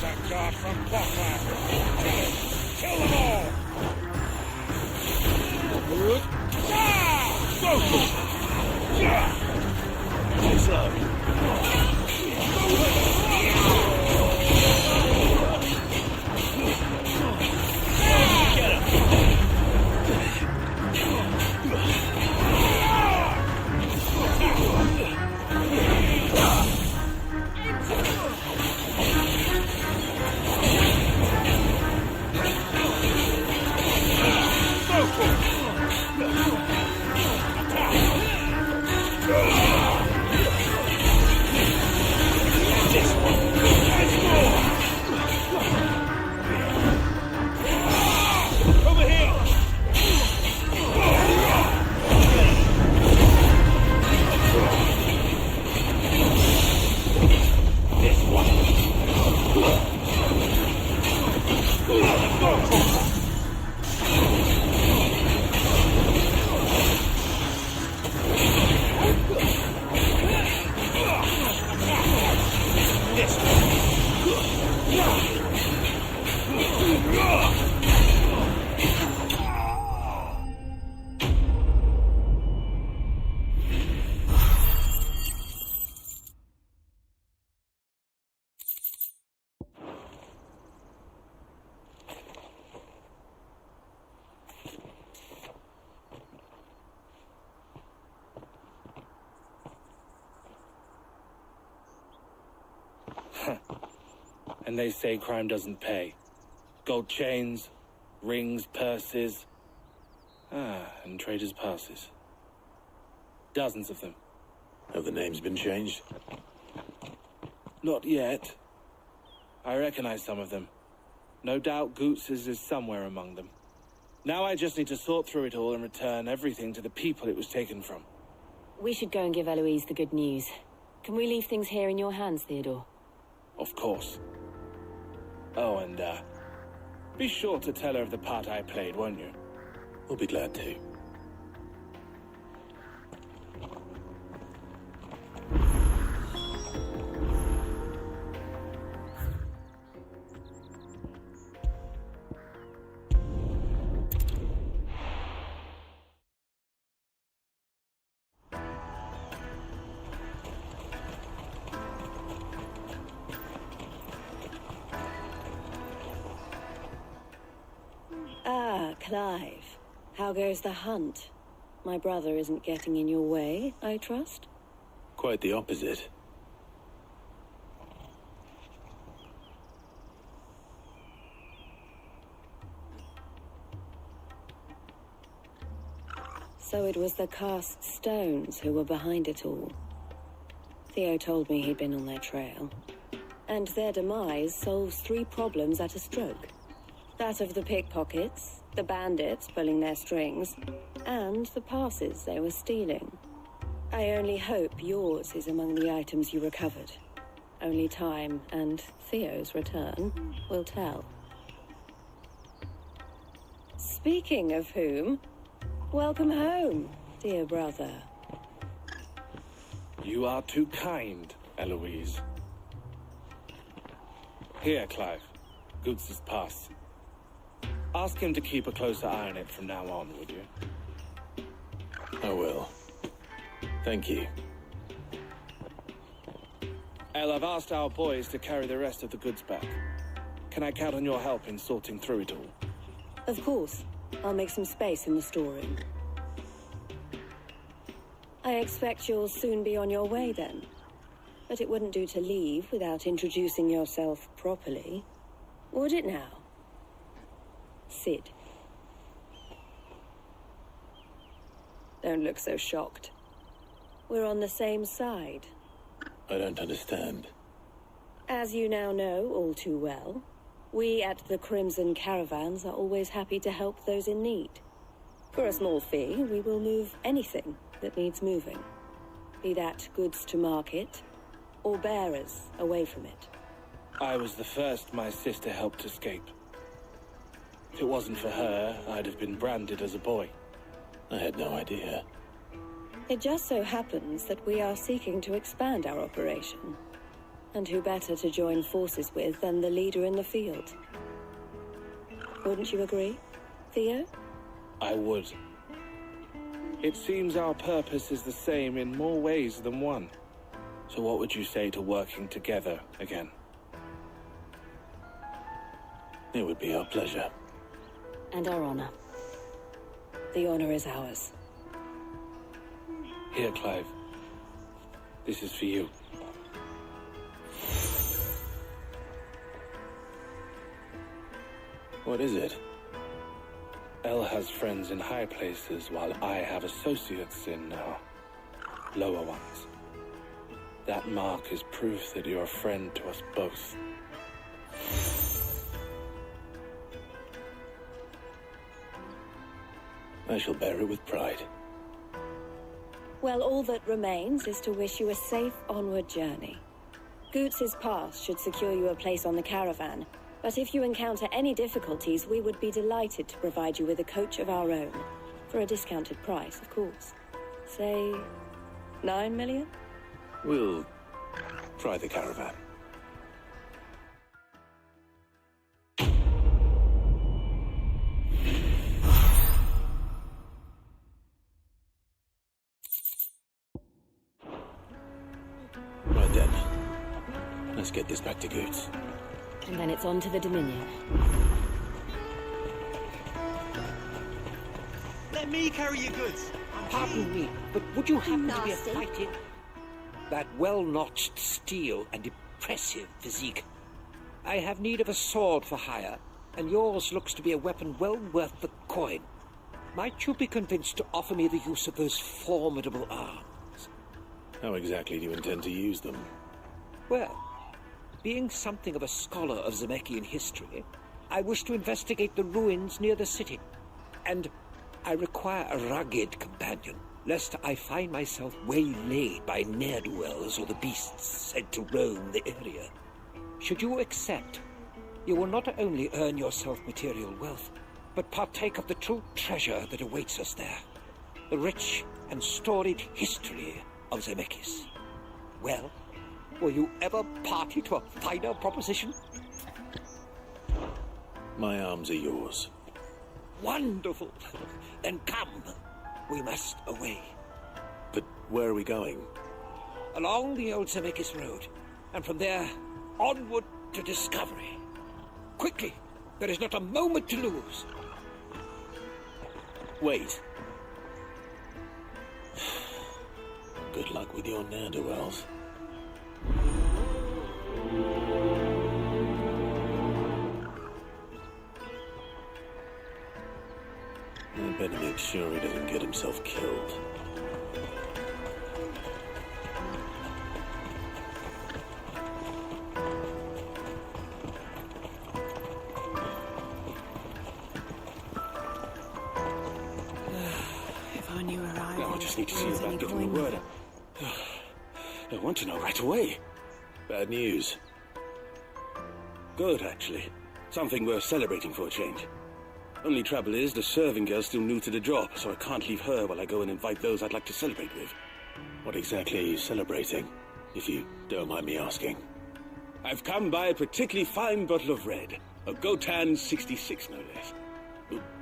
That guard from Botland! Kill them all! And they say crime doesn't pay. Gold chains, rings, purses. And traders' passes. Dozens of them. Have the names been changed? Not yet. I recognize some of them. No doubt Goots's is somewhere among them. Now I just need to sort through it all and return everything to the people it was taken from. We should go and give Eloise the good news. Can we leave things here in your hands, Theodore? Of course. Oh, and, be sure to tell her of the part I played, won't you? We'll be glad to. Clive, how goes the hunt? My brother isn't getting in your way, I trust? Quite the opposite. So it was the cast stones who were behind it all. Theo told me he'd been on their trail. And their demise solves 3 problems at a stroke. That of the pickpockets, the bandits pulling their strings, and the passes they were stealing. I only hope yours is among the items you recovered. Only time and Theo's return will tell. Speaking of whom, welcome home, dear brother. You are too kind, Eloise. Here, Clive. Goots's pass. Ask him to keep a closer eye on it from now on, would you? I will. Thank you. El, I've asked our boys to carry the rest of the goods back. Can I count on your help in sorting through it all? Of course. I'll make some space in the storeroom. I expect you'll soon be on your way then. But it wouldn't do to leave without introducing yourself properly. Would it now? Sid. Don't look so shocked. We're on the same side. I don't understand. As you now know all too well, we at the Crimson Caravans are always happy to help those in need. For a small fee, we will move anything that needs moving. Be that goods to market, or bearers away from it. I was the first my sister helped escape. If it wasn't for her, I'd have been branded as a boy. I had no idea. It just so happens that we are seeking to expand our operation. And who better to join forces with than the leader in the field? Wouldn't you agree, Theo? I would. It seems our purpose is the same in more ways than one. So what would you say to working together again? It would be our pleasure. And our honor. The honor is ours. Here, Clive. This is for you. What is it? El has friends in high places, while I have associates in lower ones. That mark is proof that you're a friend to us both. I shall bear it with pride. Well, all that remains is to wish you a safe onward journey. Goots's pass should secure you a place on the caravan, but if you encounter any difficulties, we would be delighted to provide you with a coach of our own. For a discounted price, of course. Say, 9 million? We'll try the caravan. Right then. Let's get this back to Goots. And then it's on to the Dominion. Let me carry your goods. Pardon me, but would you happen to be a fighting? That well-notched steel and impressive physique. I have need of a sword for hire, and yours looks to be a weapon well worth the coin. Might you be convinced to offer me the use of those formidable arms? How exactly do you intend to use them? Well, being something of a scholar of Zemeckis history, I wish to investigate the ruins near the city. And I require a rugged companion, lest I find myself waylaid by ne'er-do-wells or the beasts said to roam the area. Should you accept, you will not only earn yourself material wealth, but partake of the true treasure that awaits us there. The rich and storied history of Zemeckis. Well, were you ever party to a finer proposition? My arms are yours. Wonderful. Then come. We must away. But where are we going? Along the old Zemeckis Road, and from there, onward to discovery. Quickly! There is not a moment to lose. Wait. Good luck with your ne'er-do-wells. I better make sure he doesn't get himself killed. If I knew where I No, I just need to see about getting the word out. I want to know right away. Bad news. Good, actually. Something worth celebrating for a change. Only trouble is, the serving girl's still new to the job, so I can't leave her while I go and invite those I'd like to celebrate with. What exactly are you celebrating, if you don't mind me asking? I've come by a particularly fine bottle of red. A Gotan 66, no less.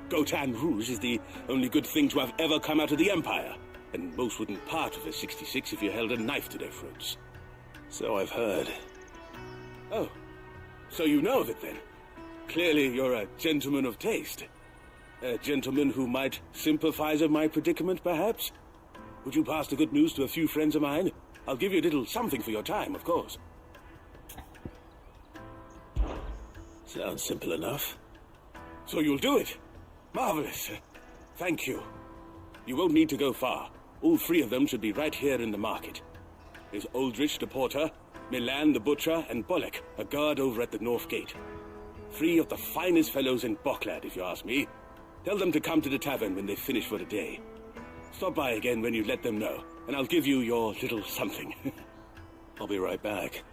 Gotan Rouge is the only good thing to have ever come out of the Empire, and most wouldn't part with a 66 if you held a knife to their throats. So I've heard. Oh, so you know of it then? Clearly you're a gentleman of taste. A gentleman who might sympathize with my predicament, perhaps? Would you pass the good news to a few friends of mine? I'll give you a little something for your time, of course. Sounds simple enough. So you'll do it? Marvelous. Thank you. You won't need to go far. All three of them should be right here in the market. There's Aldrich the porter, Milan the butcher, and Bullock, a guard over at the north gate. 3 of the finest fellows in Bocklad, if you ask me. Tell them to come to the tavern when they finish for the day. Stop by again when you let them know, and I'll give you your little something. I'll be right back.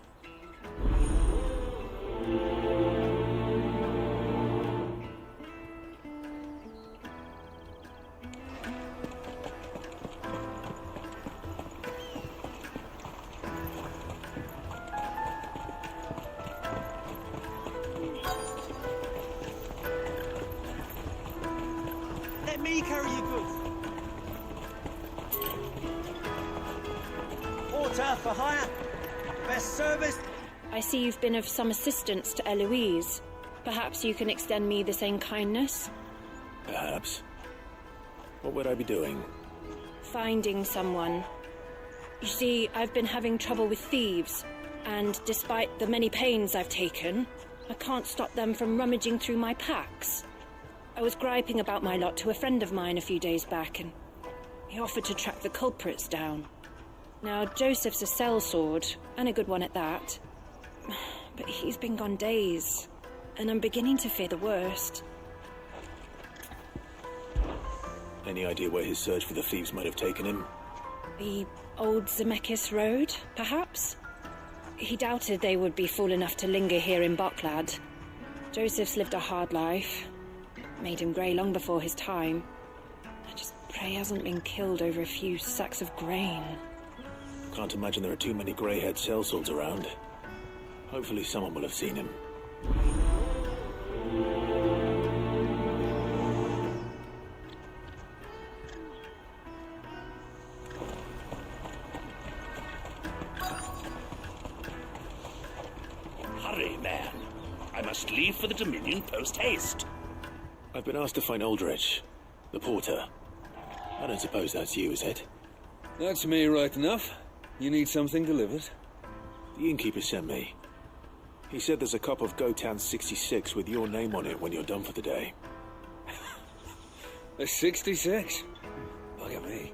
Let me carry your goods. Porter for hire. Best service. I see you've been of some assistance to Eloise. Perhaps you can extend me the same kindness? Perhaps. What would I be doing? Finding someone. You see, I've been having trouble with thieves, and despite the many pains I've taken, I can't stop them from rummaging through my packs. I was griping about my lot to a friend of mine a few days back, and he offered to track the culprits down. Now, Joseph's a sellsword, and a good one at that. But he's been gone days, and I'm beginning to fear the worst. Any idea where his search for the thieves might have taken him? The old Zemeckis Road, perhaps? He doubted they would be fool enough to linger here in Bocklad. Joseph's lived a hard life. Made him grey long before his time. I just pray he hasn't been killed over a few sacks of grain. Can't imagine there are too many grey-haired sellswords around. Hopefully someone will have seen him. Hurry, man. I must leave for the Dominion post-haste. I've been asked to find Aldrich, the porter. I don't suppose that's you, is it? That's me, right enough. You need something delivered? The innkeeper sent me. He said there's a cup of Gotown 66 with your name on it when you're done for the day. A 66? Look at me.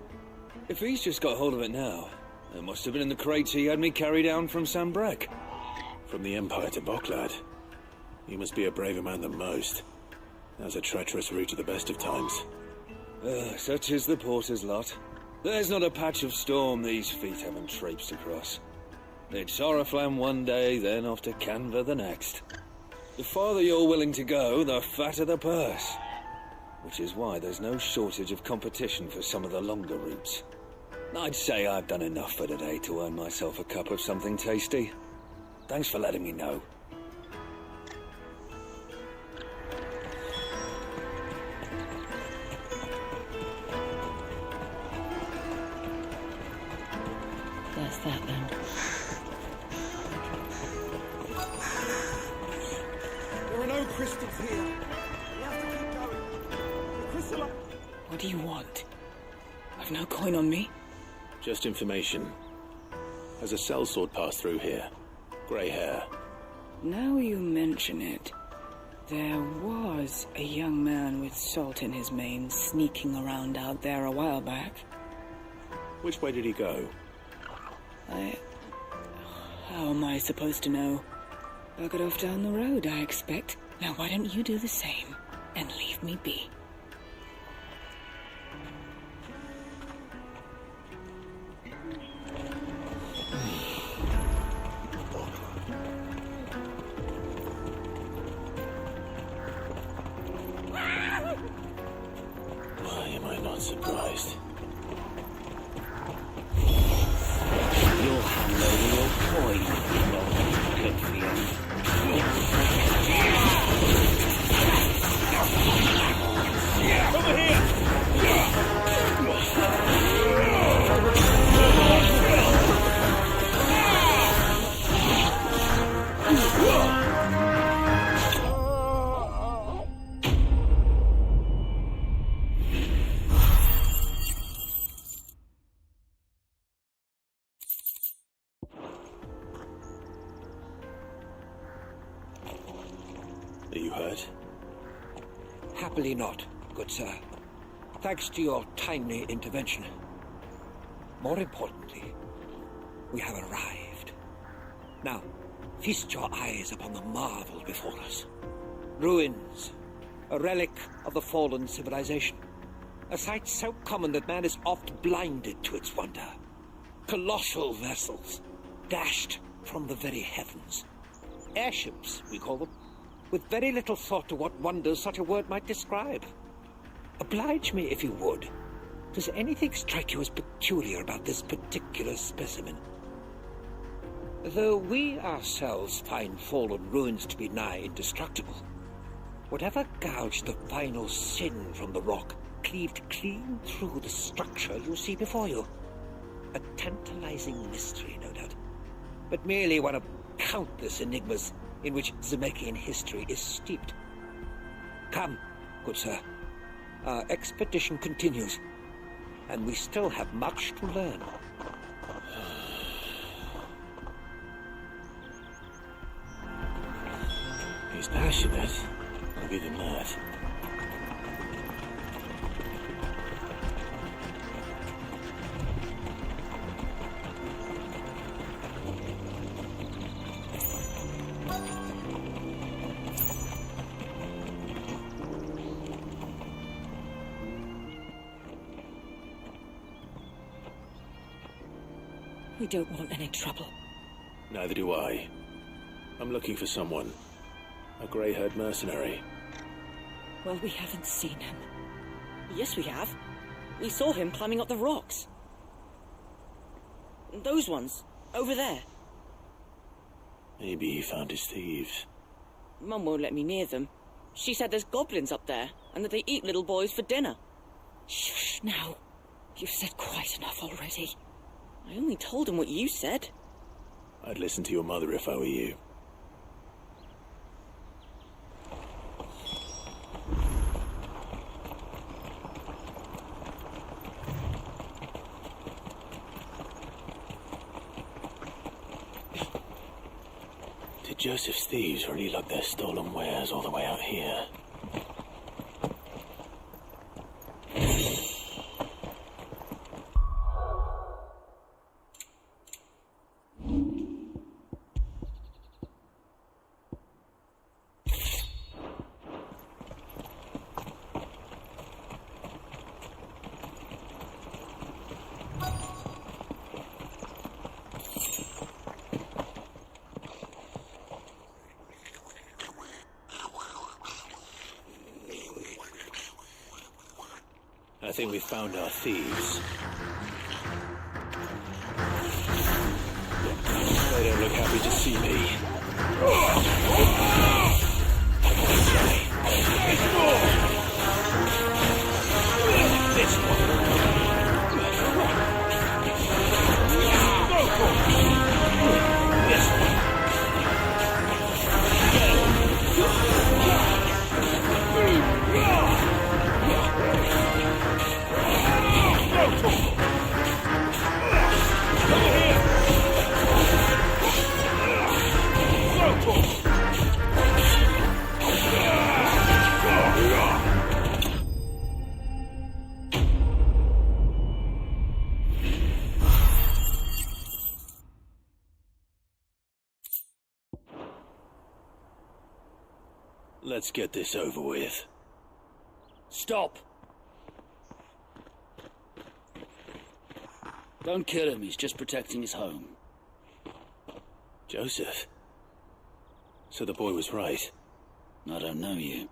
If he's just got hold of it now, it must have been in the crates he had me carry down from Sambrek. From the Empire to Bocklad. You must be a braver man than most. That was a treacherous route at the best of times. Such is the porter's lot. There's not a patch of storm these feet haven't traipsed across. It's Oriflamme one day, then off to Canva the next. The farther you're willing to go, the fatter the purse. Which is why there's no shortage of competition for some of the longer routes. I'd say I've done enough for today to earn myself a cup of something tasty. Thanks for letting me know. That's that then. There are no crystals here. We have to keep going. The crystal... What do you want? I've no coin on me. Just information. Has a sellsword passed through here? Grey hair. Now you mention it, there was a young man with salt in his mane sneaking around out there a while back. Which way did he go? How am I supposed to know? Buggered off down the road, I expect. Now why don't you do the same and leave me be? Why am I not surprised? You'll hand over your coin, good for you. Are you hurt? Happily not, good sir. Thanks to your timely intervention. More importantly, we have arrived. Now, feast your eyes upon the marvel before us. Ruins, a relic of the fallen civilization. A sight so common that man is oft blinded to its wonder. Colossal vessels, dashed from the very heavens. Airships, we call them, with very little thought to what wonders such a word might describe. Oblige me, if you would. Does anything strike you as peculiar about this particular specimen? Though we ourselves find fallen ruins to be nigh indestructible, whatever gouged the final sin from the rock cleaved clean through the structure you see before you. A tantalizing mystery, no doubt, but merely one of countless enigmas in which Zemeckien history is steeped. Come, good sir. Our expedition continues, and we still have much to learn. He's passionate. I'll give him that. We don't want any trouble. Neither do I. I'm looking for someone. A grey-haired mercenary. Well, we haven't seen him. Yes, we have. We saw him climbing up the rocks. Those ones, over there. Maybe he found his thieves. Mum won't let me near them. She said there's goblins up there, and that they eat little boys for dinner. Shush, now. You've said quite enough already. I only told him what you said. I'd listen to your mother if I were you. Did Joseph's thieves really lug their stolen wares all the way out here? I think we found our thieves. They don't look happy to see me. This one. Let's get this over with. Stop! Don't kill him, he's just protecting his home. Joseph? So the boy was right. I don't know you.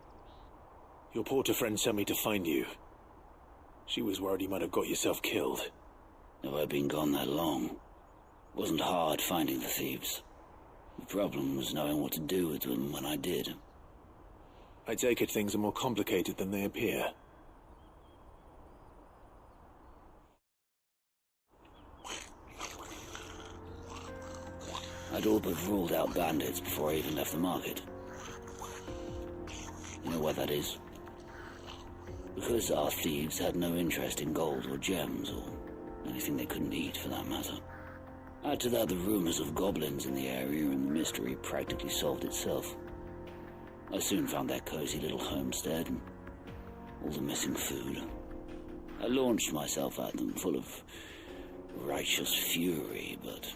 Your porter friend sent me to find you. She was worried you might have got yourself killed. If I'd been gone that long, it wasn't hard finding the thieves. The problem was knowing what to do with them when I did. I take it things are more complicated than they appear. I'd all but ruled out bandits before I even left the market. You know why that is? Because our thieves had no interest in gold or gems, or anything they couldn't eat for that matter. Add to that the rumors of goblins in the area, and the mystery practically solved itself. I soon found their cozy little homestead and all the missing food. I launched myself at them full of righteous fury, but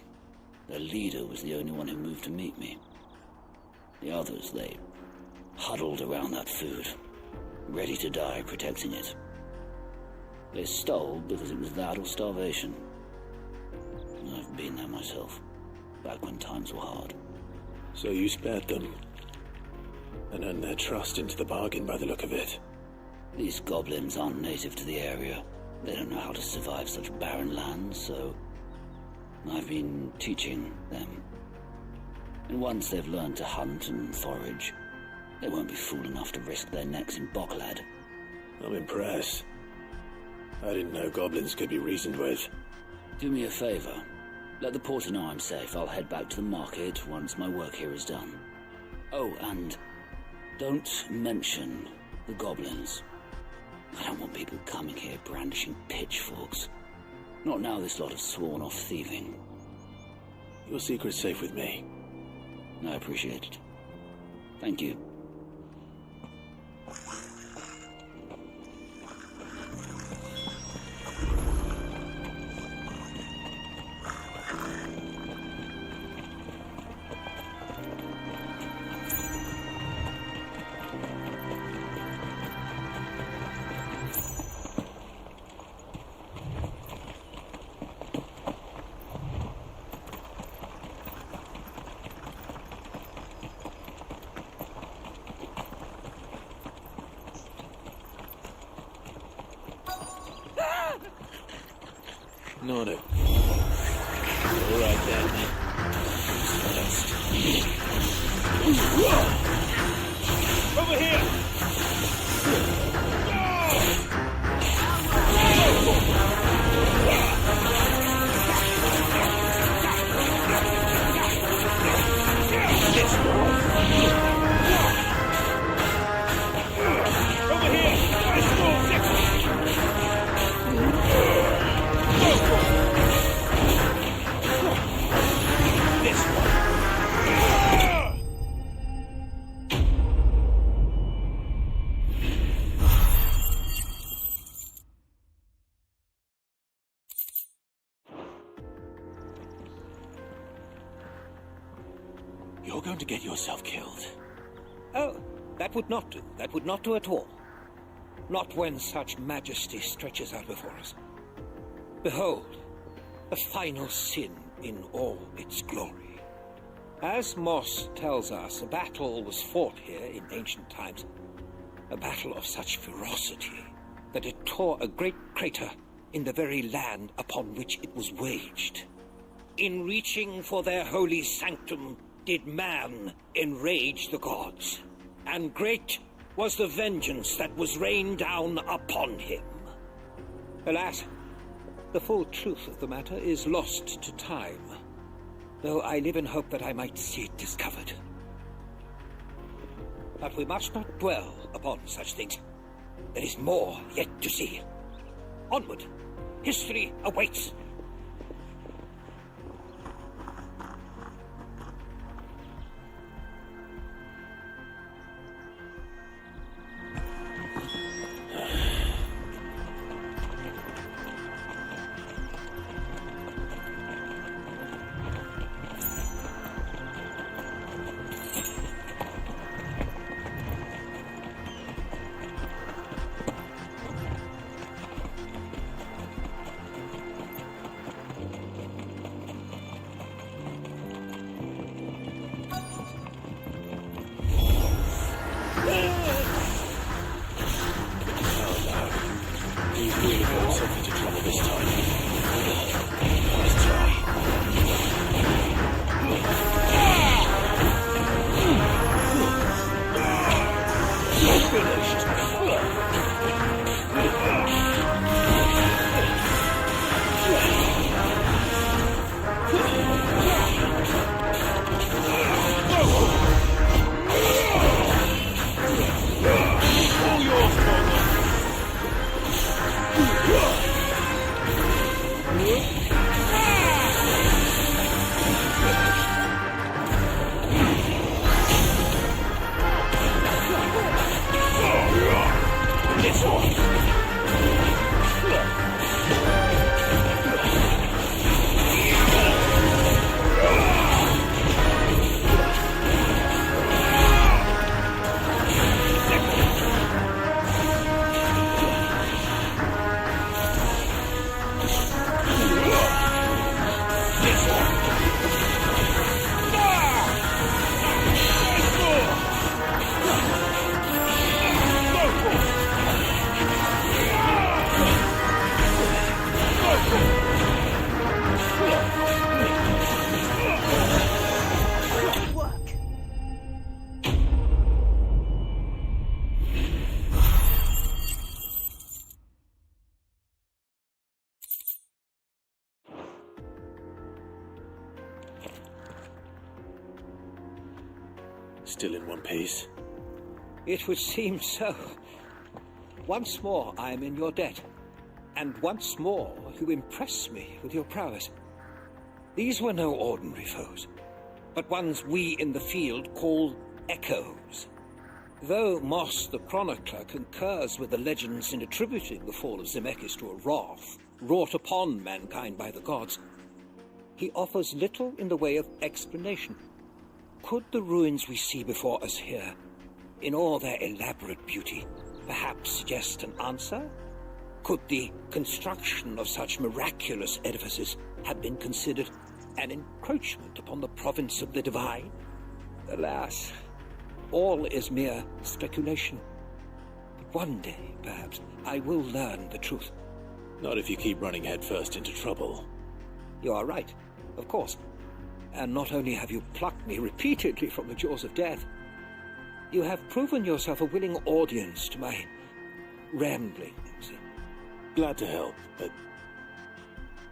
their leader was the only one who moved to meet me. The others, they huddled around that food, ready to die protecting it. They stole because it was that or starvation. I've been there myself, back when times were hard. So you spared them, and earned their trust into the bargain by the look of it. These goblins aren't native to the area. They don't know how to survive such barren lands, so I've been teaching them. And once they've learned to hunt and forage, they won't be fool enough to risk their necks in Bocklad. I'm impressed. I didn't know goblins could be reasoned with. Do me a favor. Let the porter know I'm safe. I'll head back to the market once my work here is done. Oh, and don't mention the goblins. I don't want people coming here brandishing pitchforks. Not now this lot have sworn off thieving. Your secret's safe with me. I appreciate it. Thank you. Not it. All right then. First. Over here! Over here! You're going to get yourself killed. Oh, that would not do. That would not do at all. Not when such majesty stretches out before us. Behold, the final sin in all its glory. As Moss tells us, a battle was fought here in ancient times. A battle of such ferocity that it tore a great crater in the very land upon which it was waged. In reaching for their holy sanctum, did man enrage the gods, and great was the vengeance that was rained down upon him. Alas, the full truth of the matter is lost to time, though I live in hope that I might see it discovered. But we must not dwell upon such things. There is more yet to see. Onward! History awaits! Still in one piece? It would seem so. Once more I am in your debt. And once more you impress me with your prowess. These were no ordinary foes, but ones we in the field call echoes. Though Moss the chronicler concurs with the legends in attributing the fall of Zemeckis to a wrath wrought upon mankind by the gods, he offers little in the way of explanation. Could the ruins we see before us here, in all their elaborate beauty, perhaps suggest an answer? Could the construction of such miraculous edifices have been considered an encroachment upon the province of the divine? Alas, all is mere speculation. But one day, perhaps, I will learn the truth. Not if you keep running headfirst into trouble. You are right, of course. And not only have you plucked me repeatedly from the jaws of death, you have proven yourself a willing audience to my ramblings. Glad to help, but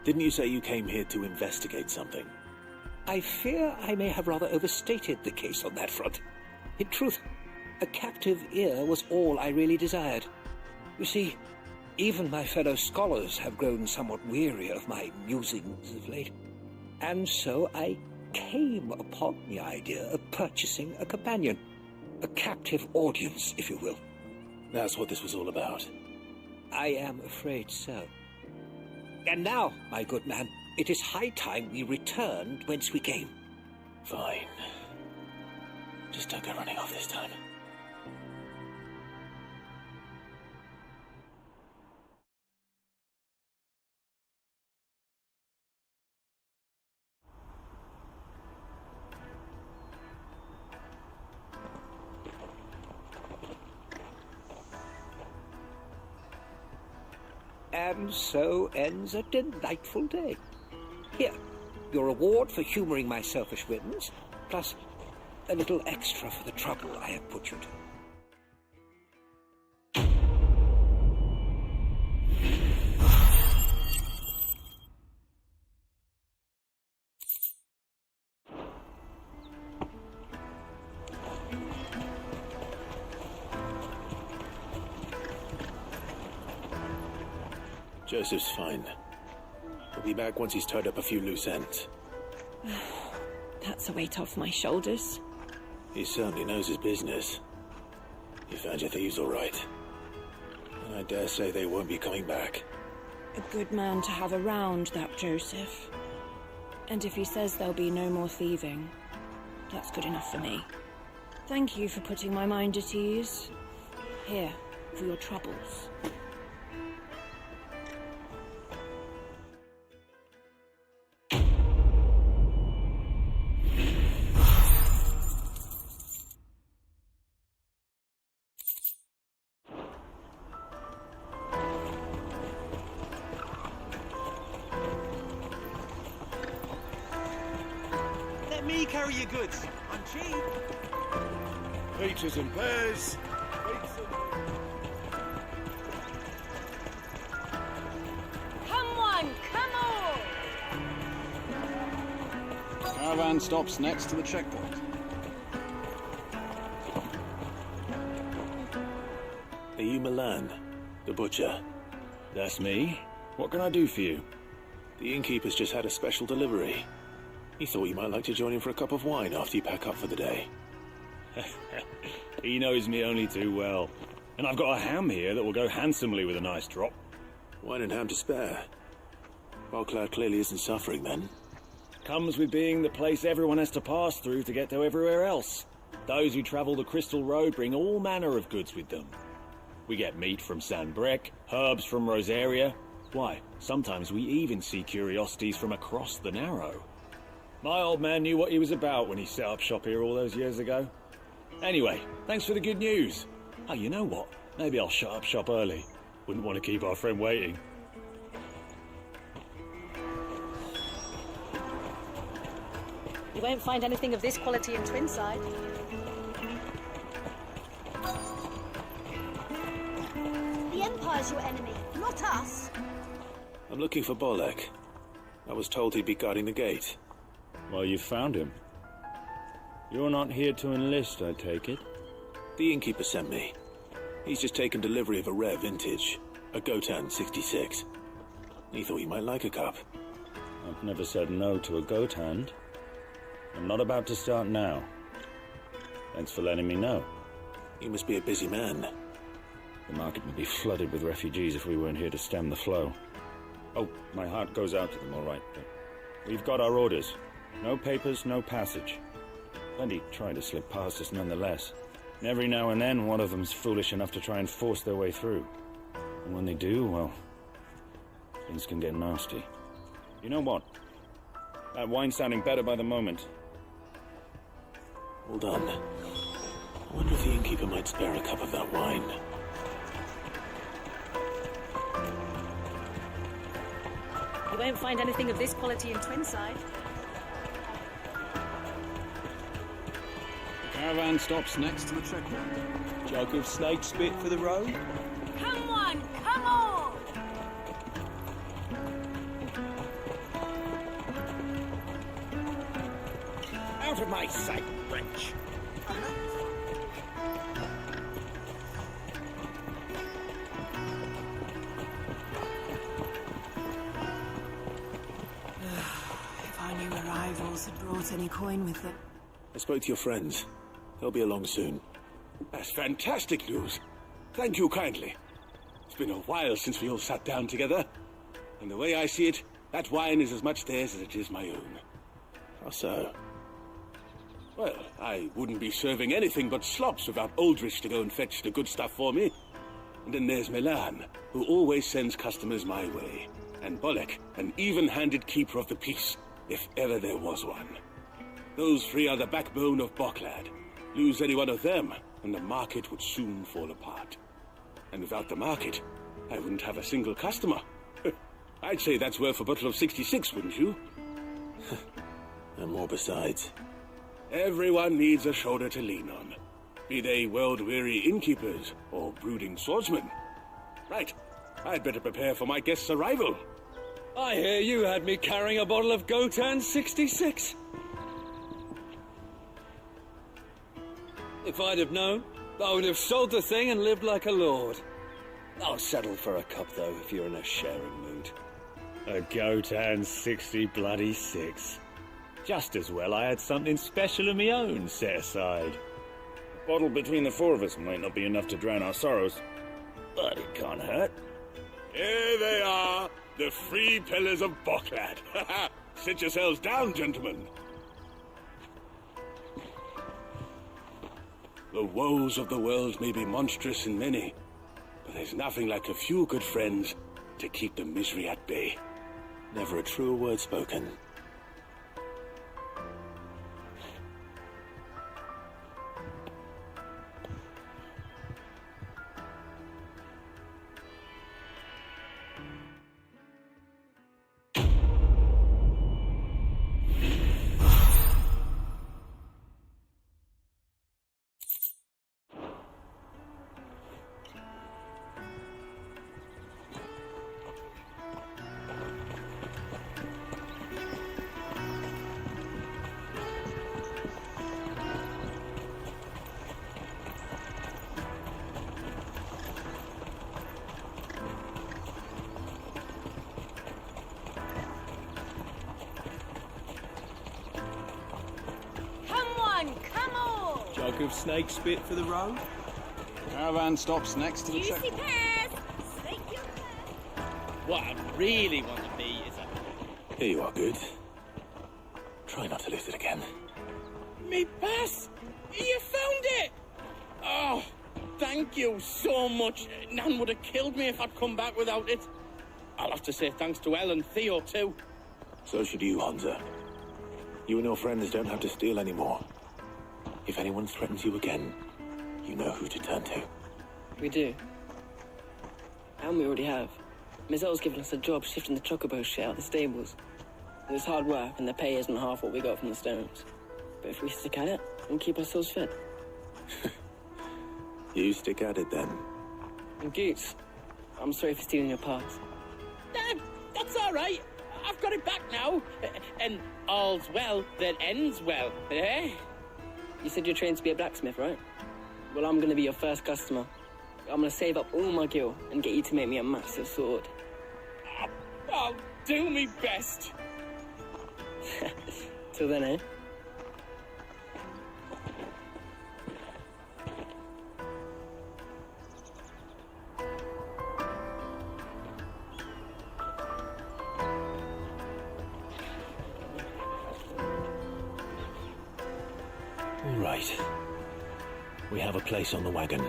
didn't you say you came here to investigate something? I fear I may have rather overstated the case on that front. In truth, a captive ear was all I really desired. You see, even my fellow scholars have grown somewhat weary of my musings of late. And so I came upon the idea of purchasing a companion. A captive audience, if you will. That's what this was all about. I am afraid so. And now, my good man, it is high time we returned whence we came. Fine. Just don't go running off this time. And so ends a delightful day. Here, your reward for humoring my selfish whims, plus a little extra for the trouble I have put you to. Joseph's fine. He'll be back once he's tied up a few loose ends. That's a weight off my shoulders. He certainly knows his business. You found your thieves all right. And I dare say they won't be coming back. A good man to have around, that Joseph. And if he says there'll be no more thieving, that's good enough for me. Thank you for putting my mind at ease. Here, for your troubles. Let me carry your goods. I'm cheap. Peaches and pears. Come on, come on! Caravan stops next to the checkpoint. Are you Milan, the butcher? That's me. What can I do for you? The innkeeper's just had a special delivery. He thought you might like to join him for a cup of wine after you pack up for the day. He knows me only too well. And I've got a ham here that will go handsomely with a nice drop. Wine and ham to spare. Bogcloud clearly isn't suffering then. Comes with being the place everyone has to pass through to get to everywhere else. Those who travel the Crystal Road bring all manner of goods with them. We get meat from Sanbrec, herbs from Rosaria. Why, sometimes we even see curiosities from across the Narrow. My old man knew what he was about when he set up shop here all those years ago. Anyway, thanks for the good news. Oh, you know what? Maybe I'll shut up shop early. Wouldn't want to keep our friend waiting. You won't find anything of this quality in Twinside. The Empire's your enemy, not us. I'm looking for Bolek. I was told he'd be guarding the gate. Well, you found him. You're not here to enlist, I take it? The innkeeper sent me. He's just taken delivery of a rare vintage, a Gotan 66. He thought you might like a cup. I've never said no to a goat hand. I'm not about to start now. Thanks for letting me know. You must be a busy man. The market would be flooded with refugees if we weren't here to stem the flow. Oh, my heart goes out to them, all right, but we've got our orders. No papers, no passage. Plenty try to slip past us nonetheless. And every now and then, one of them's foolish enough to try and force their way through. And when they do, well, things can get nasty. You know what? That wine's sounding better by the moment. Hold on. I wonder if the innkeeper might spare a cup of that wine. You won't find anything of this quality in Twinside. The caravan stops next to the trek road. Jug of snake spit for the road. Come on, come on! Out of my sight, wench! If I knew arrivals had brought any coin with them. I spoke to your friends. They'll be along soon. That's fantastic news. Thank you kindly. It's been a while since we all sat down together. And the way I see it, that wine is as much theirs as it is my own. How so? Well, I wouldn't be serving anything but slops without Aldrich to go and fetch the good stuff for me. And then there's Milan, who always sends customers my way. And Bolek, an even-handed keeper of the peace, if ever there was one. Those three are the backbone of Boklad. Lose any one of them, and the market would soon fall apart. And without the market, I wouldn't have a single customer. I'd say that's worth a bottle of 66, wouldn't you? And more besides. Everyone needs a shoulder to lean on. Be they world-weary innkeepers or brooding swordsmen. Right, I'd better prepare for my guest's arrival. I hear you had me carrying a bottle of Gotan 66. If I'd have known, I would have sold the thing and lived like a lord. I'll settle for a cup, though, if you're in a sharing mood. A Gotan 66. Just as well I had something special of my own set aside. A bottle between the four of us might not be enough to drown our sorrows, but it can't hurt. Here they are, the three pillars of Boklad. Sit yourselves down, gentlemen. The woes of the world may be monstrous in many, but there's nothing like a few good friends to keep the misery at bay. Never a truer word spoken. Jug of snake spit for the road. Caravan stops next to the Juicy trek. pears! Snake your pears! What I really want to be is a... Here you are, good. Try not to lose it again. Me pass! You found it! Oh, thank you so much. Nan would have killed me if I'd come back without it. I'll have to say thanks to Elle and Theo, too. So should you, Hansa. You and your friends don't have to steal anymore. If anyone threatens you again, you know who to turn to. We do. And we already have. Mizelle's given us a job shifting the chocobo shit out of the stables. It was hard work, and the pay isn't half what we got from the stones. But if we stick at it, we'll keep ourselves fed. You stick at it, then. And Goots, I'm sorry for stealing your parts. That's all right. I've got it back now. And all's well that ends well, eh? You said you're trained to be a blacksmith, right? Well, I'm gonna be your first customer. I'm gonna save up all my gil and get you to make me a massive sword. I'll do me best. Till then, eh? All right. We have a place on the wagon.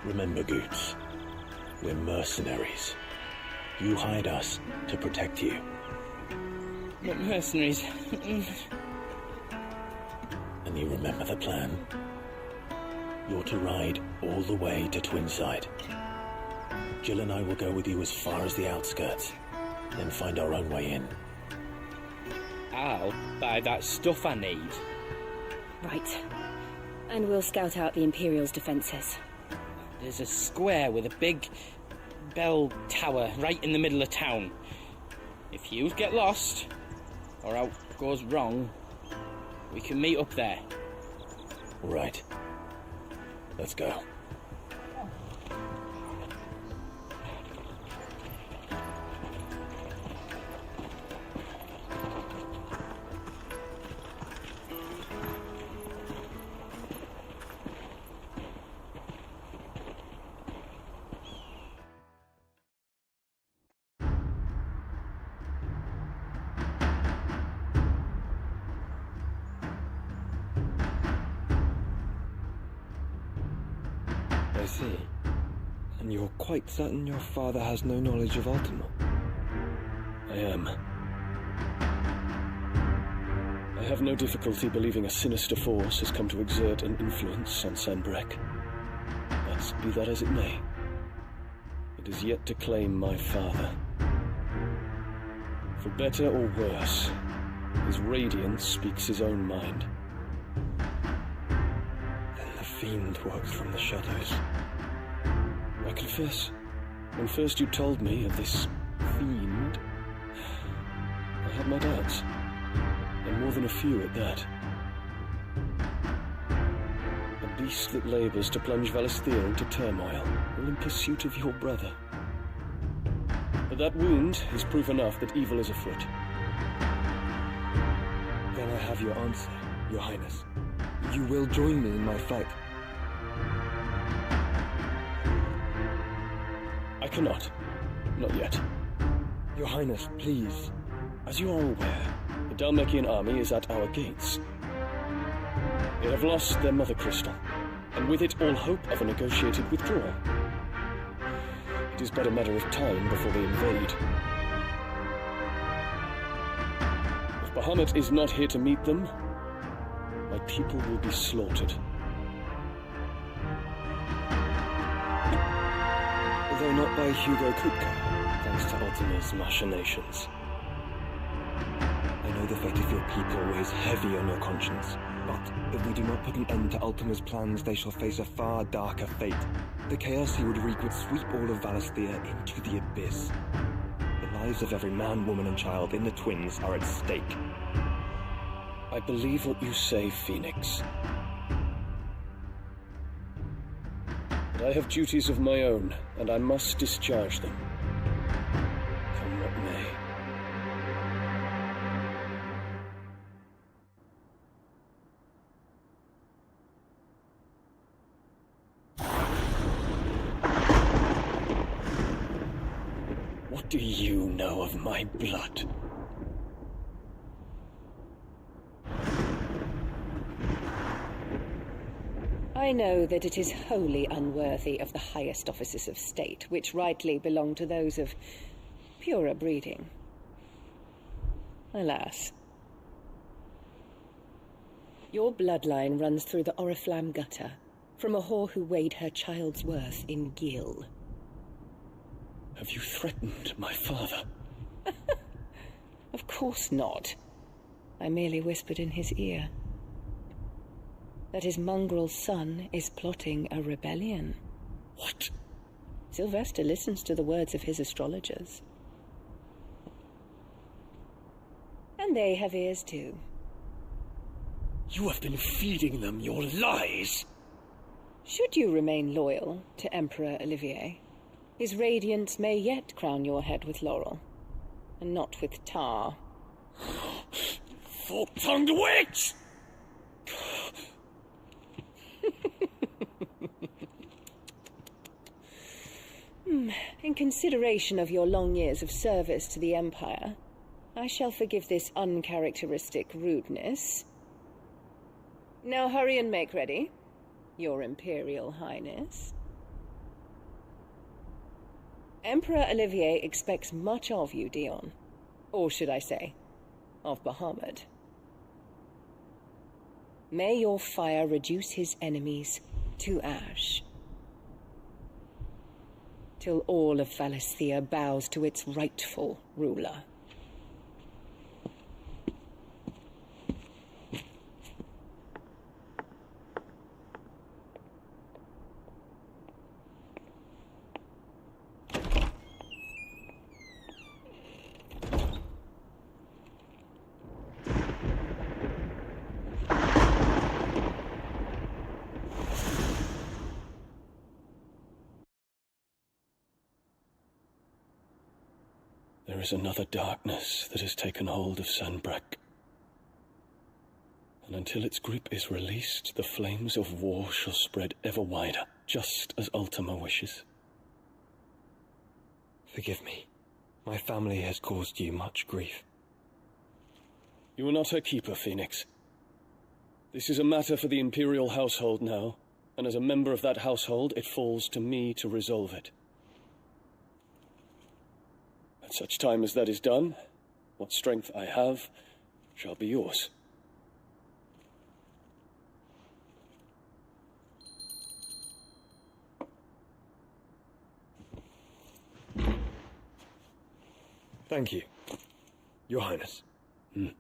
Remember, Goots, we're mercenaries. You hired us to protect you. What mercenaries? And you remember the plan? You're to ride all the way to Twinside. Jill and I will go with you as far as the outskirts, then find our own way in. I'll buy that stuff I need. Right. And we'll scout out the Imperial's defences. There's a square with a big bell tower right in the middle of town. If you get lost, or out goes wrong, we can meet up there. All right. Let's go. I see. And you're quite certain your father has no knowledge of Ultima? I am. I have no difficulty believing a sinister force has come to exert an influence on Sanbrek. But be that as it may, it is yet to claim my father. For better or worse, his radiance speaks his own mind. Fiend works from the shadows. I confess, when first you told me of this fiend, I had my doubts, and more than a few at that. A beast that labours to plunge Valisthea into turmoil, all in pursuit of your brother. But that wound is proof enough that evil is afoot. Then I have your answer, Your Highness. You will join me in my fight. I cannot. Not yet. Your Highness, please. As you are aware, the Dhalmekian army is at our gates. They have lost their mother crystal, and with it all hope of a negotiated withdrawal. It is but a matter of time before they invade. If Bahamut is not here to meet them, my people will be slaughtered. Though not by Hugo Kupka, thanks to Ultima's machinations. I know the fate of your people weighs heavy on your conscience, but if we do not put an end to Ultima's plans, they shall face a far darker fate. The chaos he would wreak would sweep all of Valisthea into the abyss. The lives of every man, woman, and child in the Twins are at stake. I believe what you say, Phoenix. But I have duties of my own, and I must discharge them. Come what may. What do you know of my blood? I know that it is wholly unworthy of the highest offices of state, which rightly belong to those of purer breeding. Alas. Your bloodline runs through the Oriflamme gutter, from a whore who weighed her child's worth in gil. Have you threatened my father? Of course not. I merely whispered in his ear that his mongrel son is plotting a rebellion. What? Sylvester listens to the words of his astrologers. And they have ears too. You have been feeding them your lies! Should you remain loyal to Emperor Olivier, his radiance may yet crown your head with laurel, and not with tar. Fork-tongued witch! In consideration of your long years of service to the Empire, I shall forgive this uncharacteristic rudeness. Now hurry and make ready, Your Imperial Highness. Emperor Olivier expects much of you, Dion. Or should I say, of Bahamut. May your fire reduce his enemies to ash, till all of Valisthea bows to its rightful ruler. There is another darkness that has taken hold of Sanbreque. And until its grip is released, the flames of war shall spread ever wider, just as Ultima wishes. Forgive me. My family has caused you much grief. You are not her keeper, Phoenix. This is a matter for the Imperial household now, and as a member of that household, it falls to me to resolve it. At such time as that is done, what strength I have shall be yours. Thank you, Your Highness. Let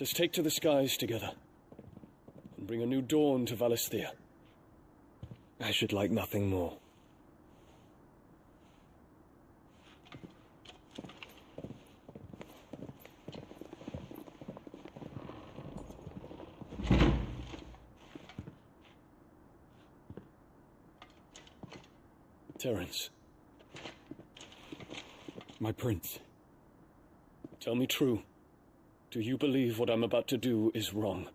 us take to the skies together, and bring a new dawn to Valisthea. I should like nothing more. Terence. My prince. Tell me true. Do you believe what I'm about to do is wrong?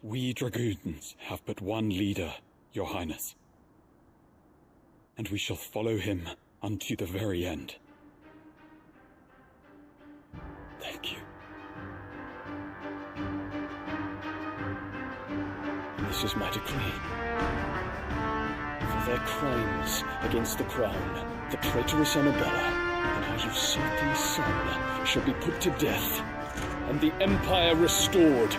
We dragoons have but one leader, Your Highness. And we shall follow him unto the very end. Thank you. This is my decree. For their crimes against the crown, the traitorous Annabella and our usurping son shall be put to death, and the Empire restored.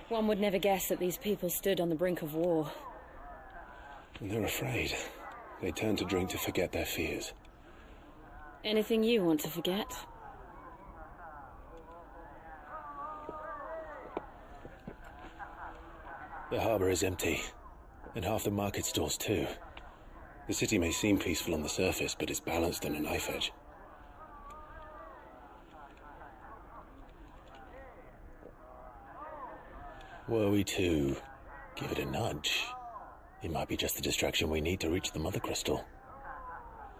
One would never guess that these people stood on the brink of war. And they're afraid. They turn to drink to forget their fears. Anything you want to forget? The harbor is empty, and half the market stalls too. The city may seem peaceful on the surface, but it's balanced on a knife edge. Were we to give it a nudge, it might be just the distraction we need to reach the Mother Crystal.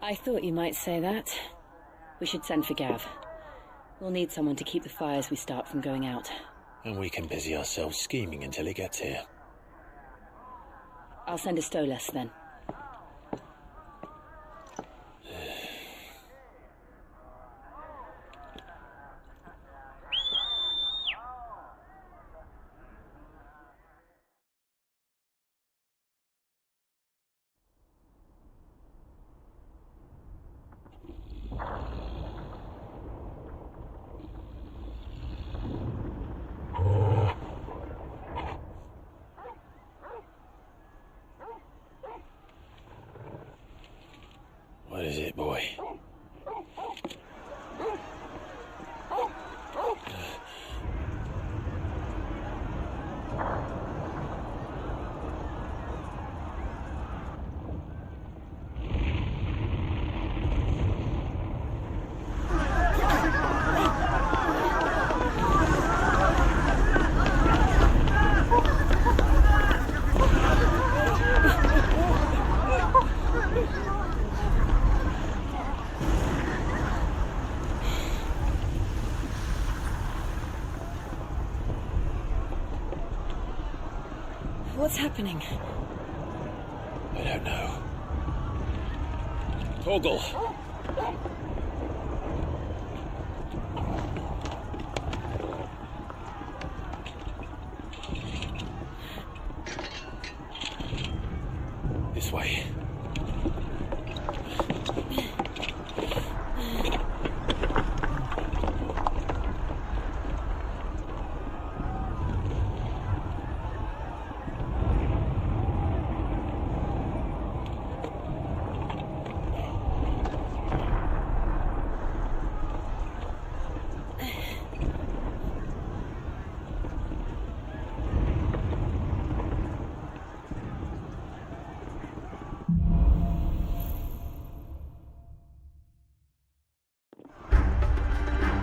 I thought you might say that. We should send for Gav. We'll need someone to keep the fires we start from going out. And we can busy ourselves scheming until he gets here. I'll send a Stolas then. What is it, boy? What's happening? I don't know. Torgal! This way.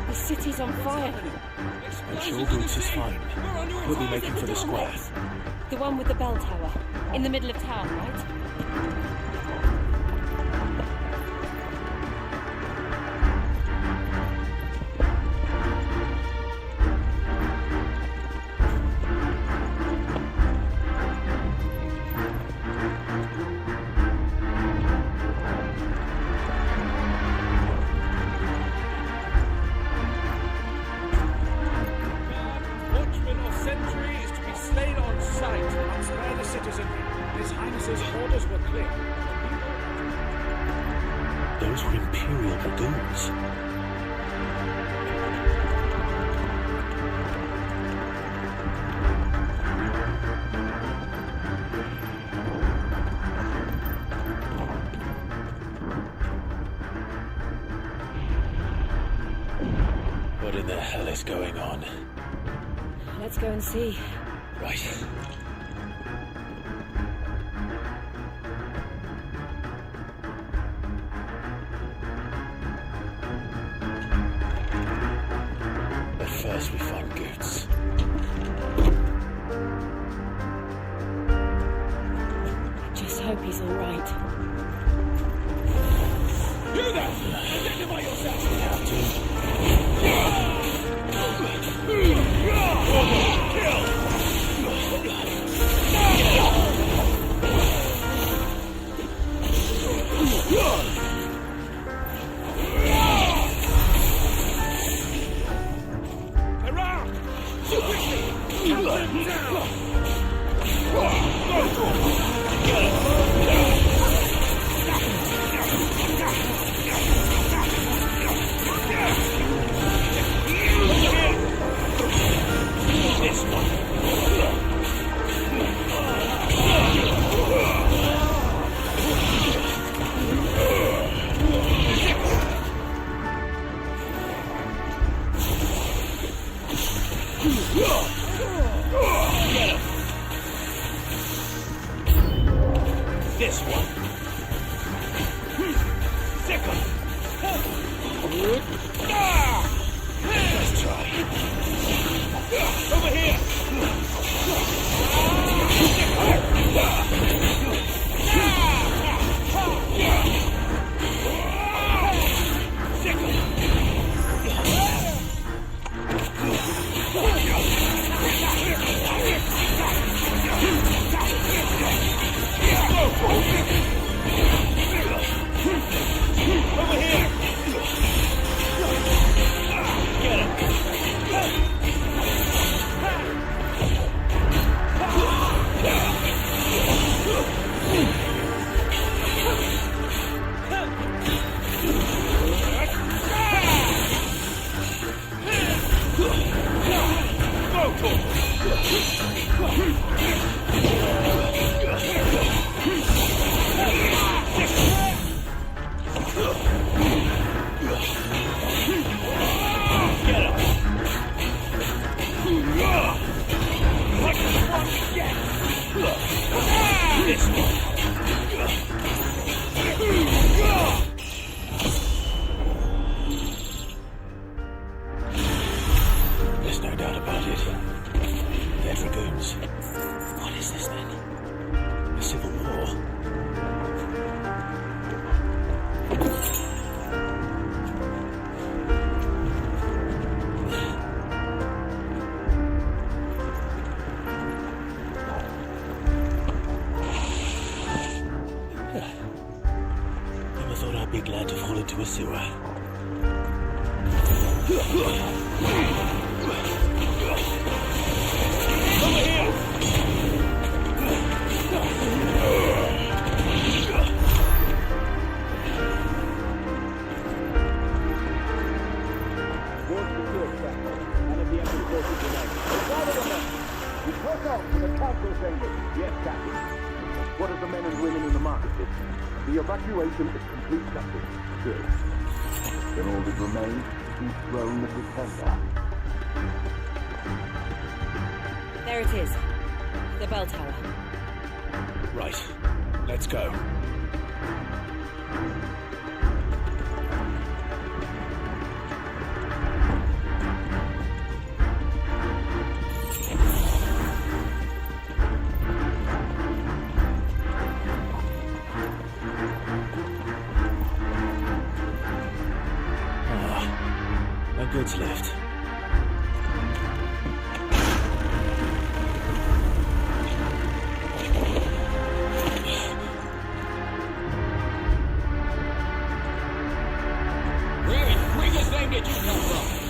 The city's on fire. I'm sure Boots is fine. We'll be making for the square. The one with the bell tower. In the middle of town, right? Watchman or sentry is to be slain on sight. And spare the citizen. His Highness's orders were clear. Those were Imperial dragoons. What in the hell is going on? Let's go and see. Right. But first we find Goots. Just hope he's all right. You there! Identify yourself! We have to. This one. Second. Let's try. Over here. Over here! Be glad to fall into a sewer. Yes, Captain. What of the men and women in the market district? The evacuation is complete, Captain. Good. Then all that remains is the throne of the Templar. There it is. The bell tower. Right. Let's go. Goods left. Where this thing did you come from?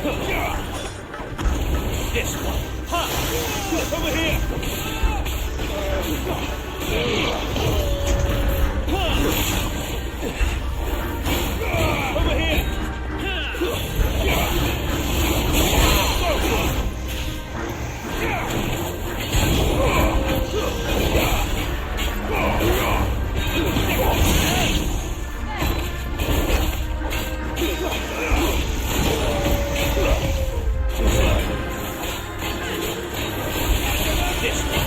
This one. Ha! Over here! Over here! This one.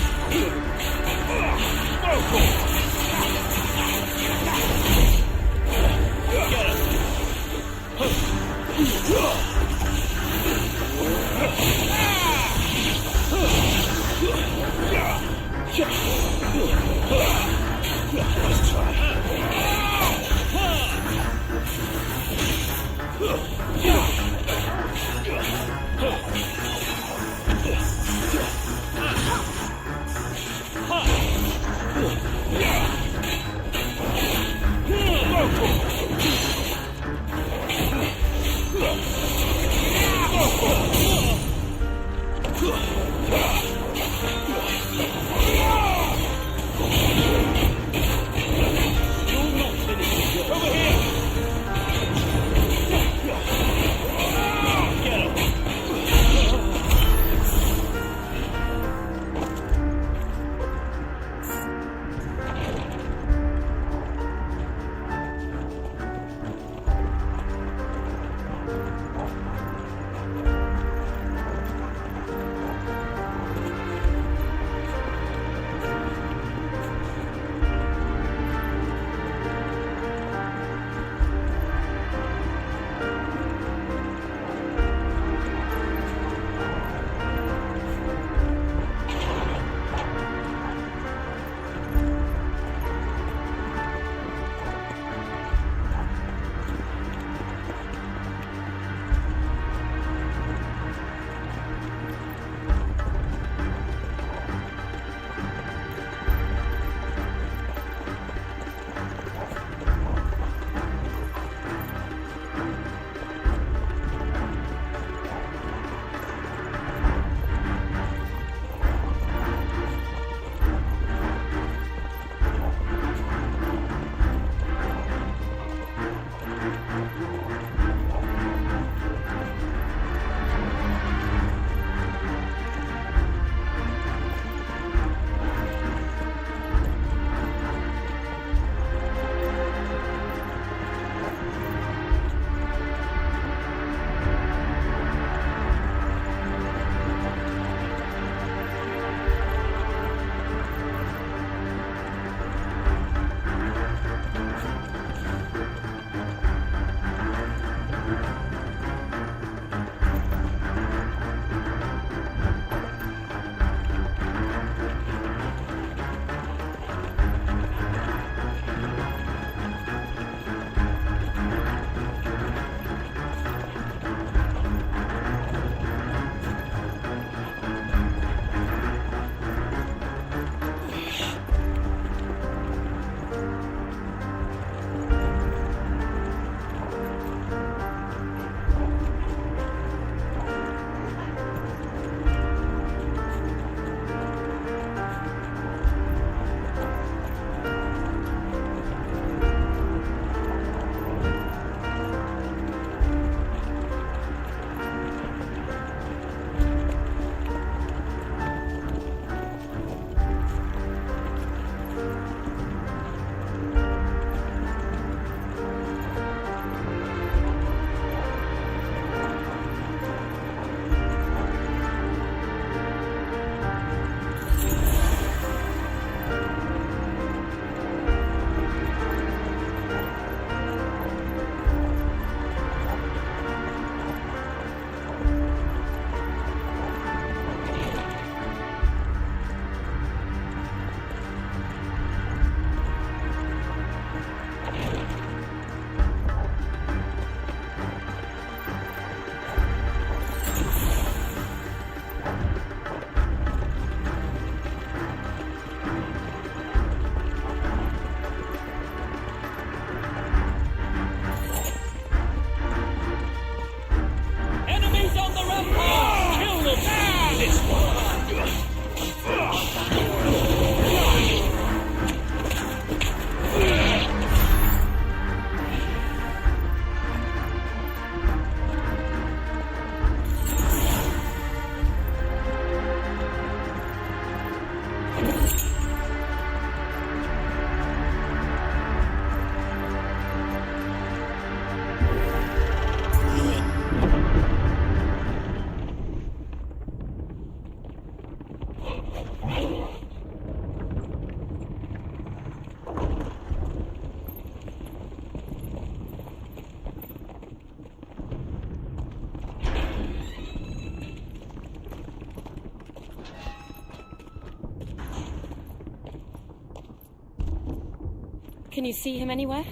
Can you see him anywhere?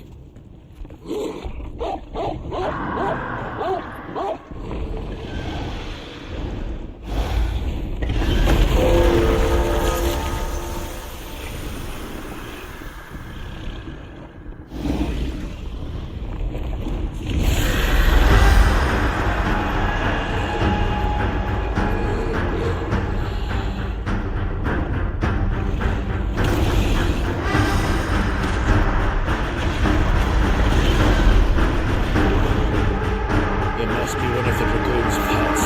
It must be one of the dragoon's pets.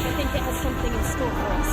I think it has something in store for us.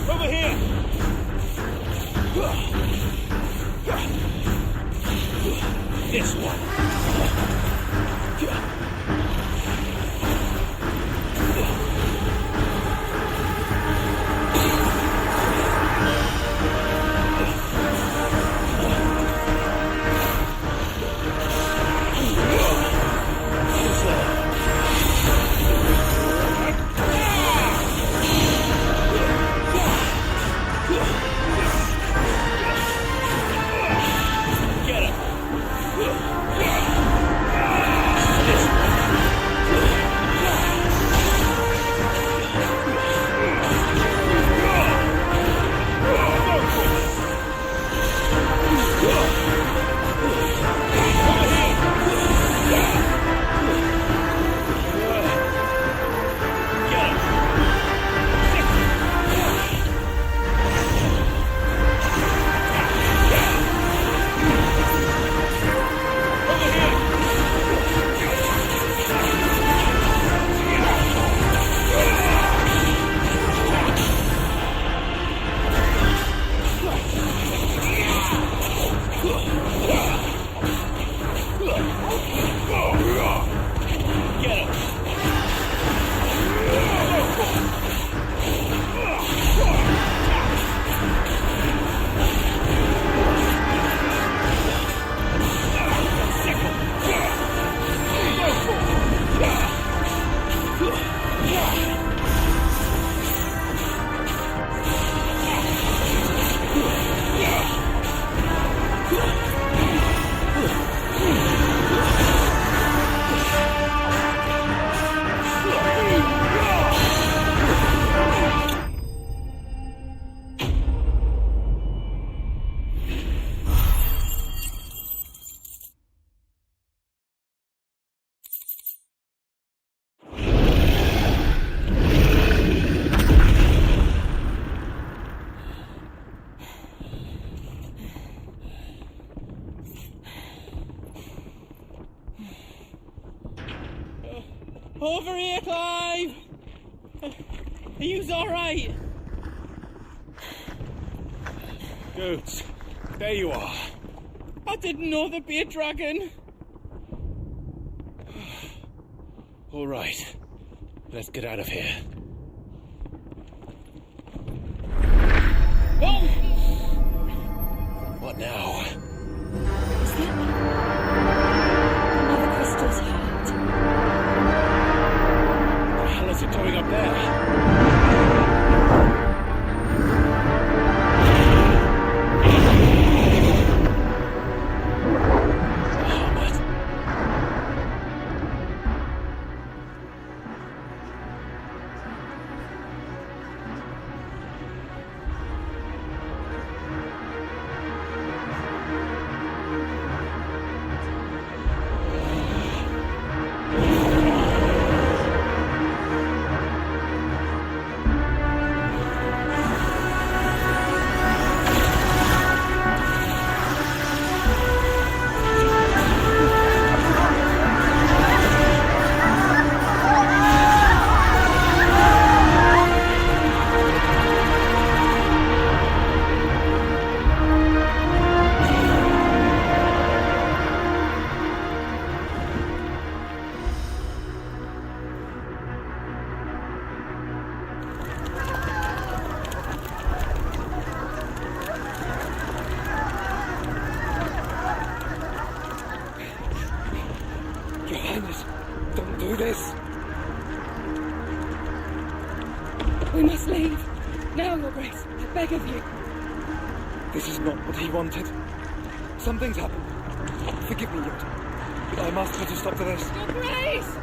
Over here! This one. Get him! Over here, Clive! Are you alright? Goods, there you are. I didn't know there'd be a dragon. All right, let's get out of here. Oh! What now? Is that another crystal's heart? What the hell is it doing up there? We must leave. Now, Your Grace. I beg of you. This is not what he wanted. Something's happened. Forgive me, yet. But I must put a stop to this. Your Grace!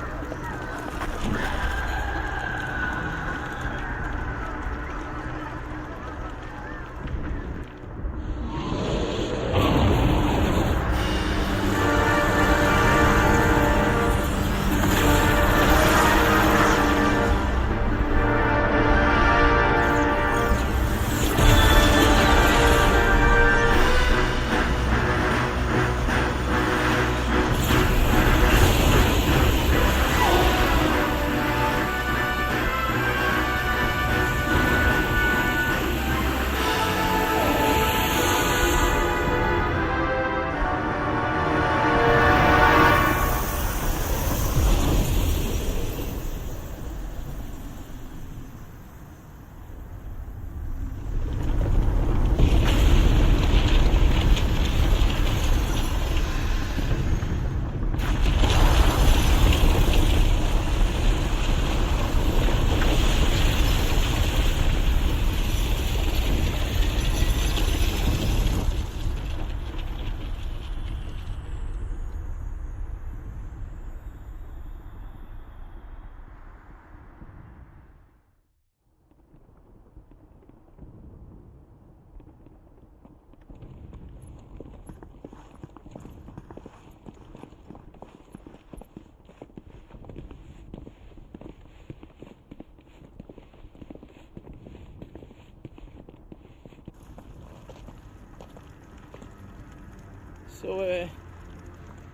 So,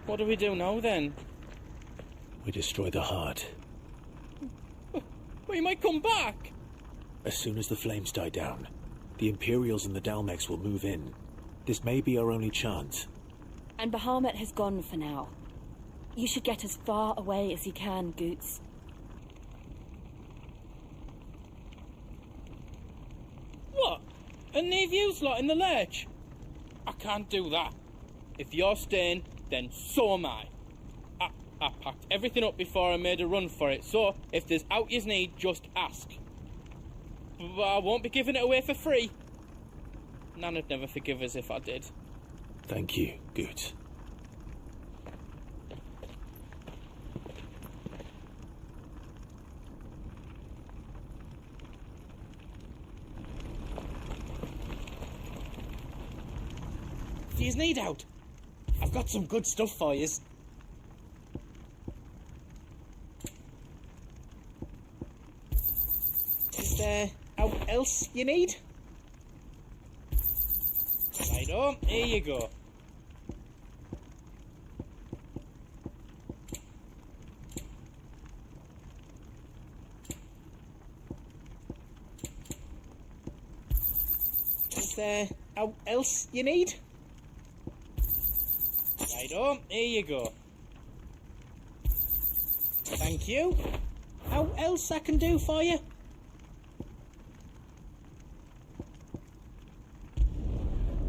what do we do now, then? We destroy the heart. We might come back! As soon as the flames die down, the Imperials and the Dalmex will move in. This may be our only chance. And Bahamut has gone for now. You should get as far away as you can, Goots. What? And leave you lot in the lurch? I can't do that. If you're staying, then so am I. I packed everything up before I made a run for it, so if there's out you need, just ask. But I won't be giving it away for free. Nan would never forgive us if I did. Thank you, Goots. If yous need out, I've got some good stuff for yous. Is there out else you need? Right on, here you go. Is there out else you need? Right on, here you go. Thank you. How else I can do for you?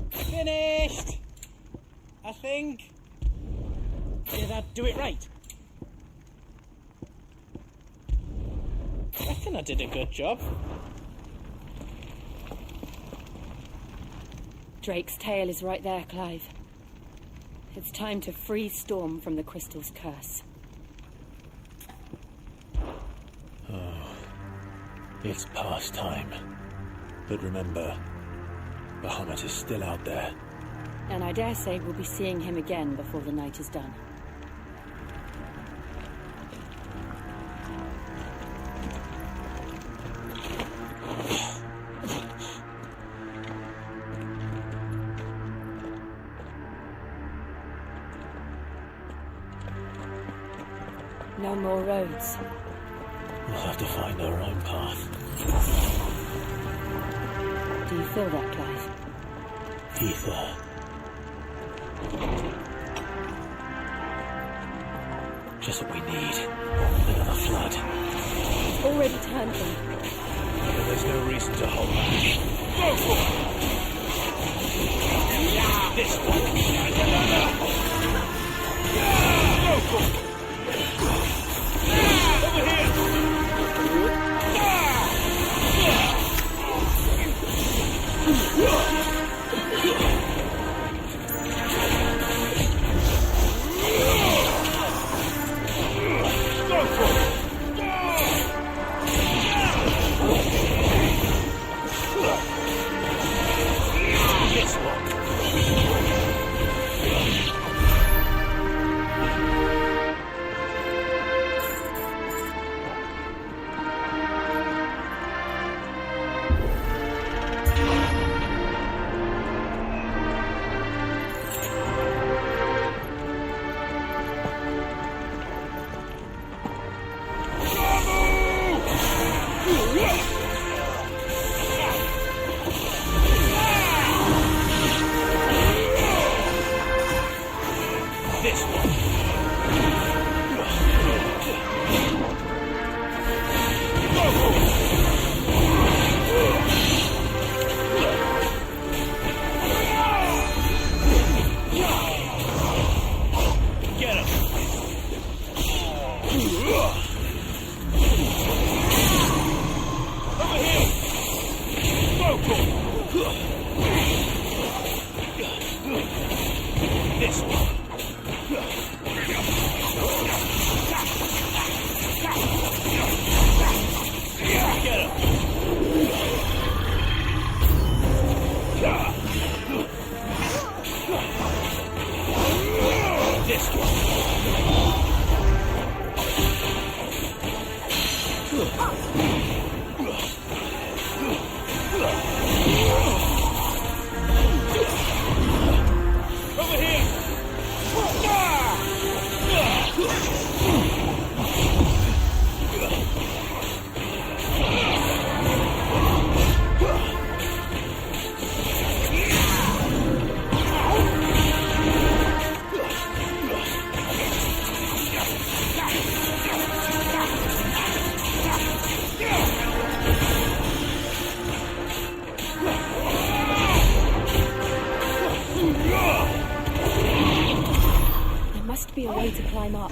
Finished! I think. Did I do it right? Reckon I did a good job. Drake's tail is right there, Clive. It's time to free Storm from the crystal's curse. It's past time. But remember, Bahamut is still out there. And I dare say we'll be seeing him again before the night is done. No more roads. We'll have to find our own path. Do you feel that, Clive? Ether. Just what we need. Another flood. Already turned them. There's no reason to hold back. Go for it! This one! Go for it! Over here! Be a way to climb up.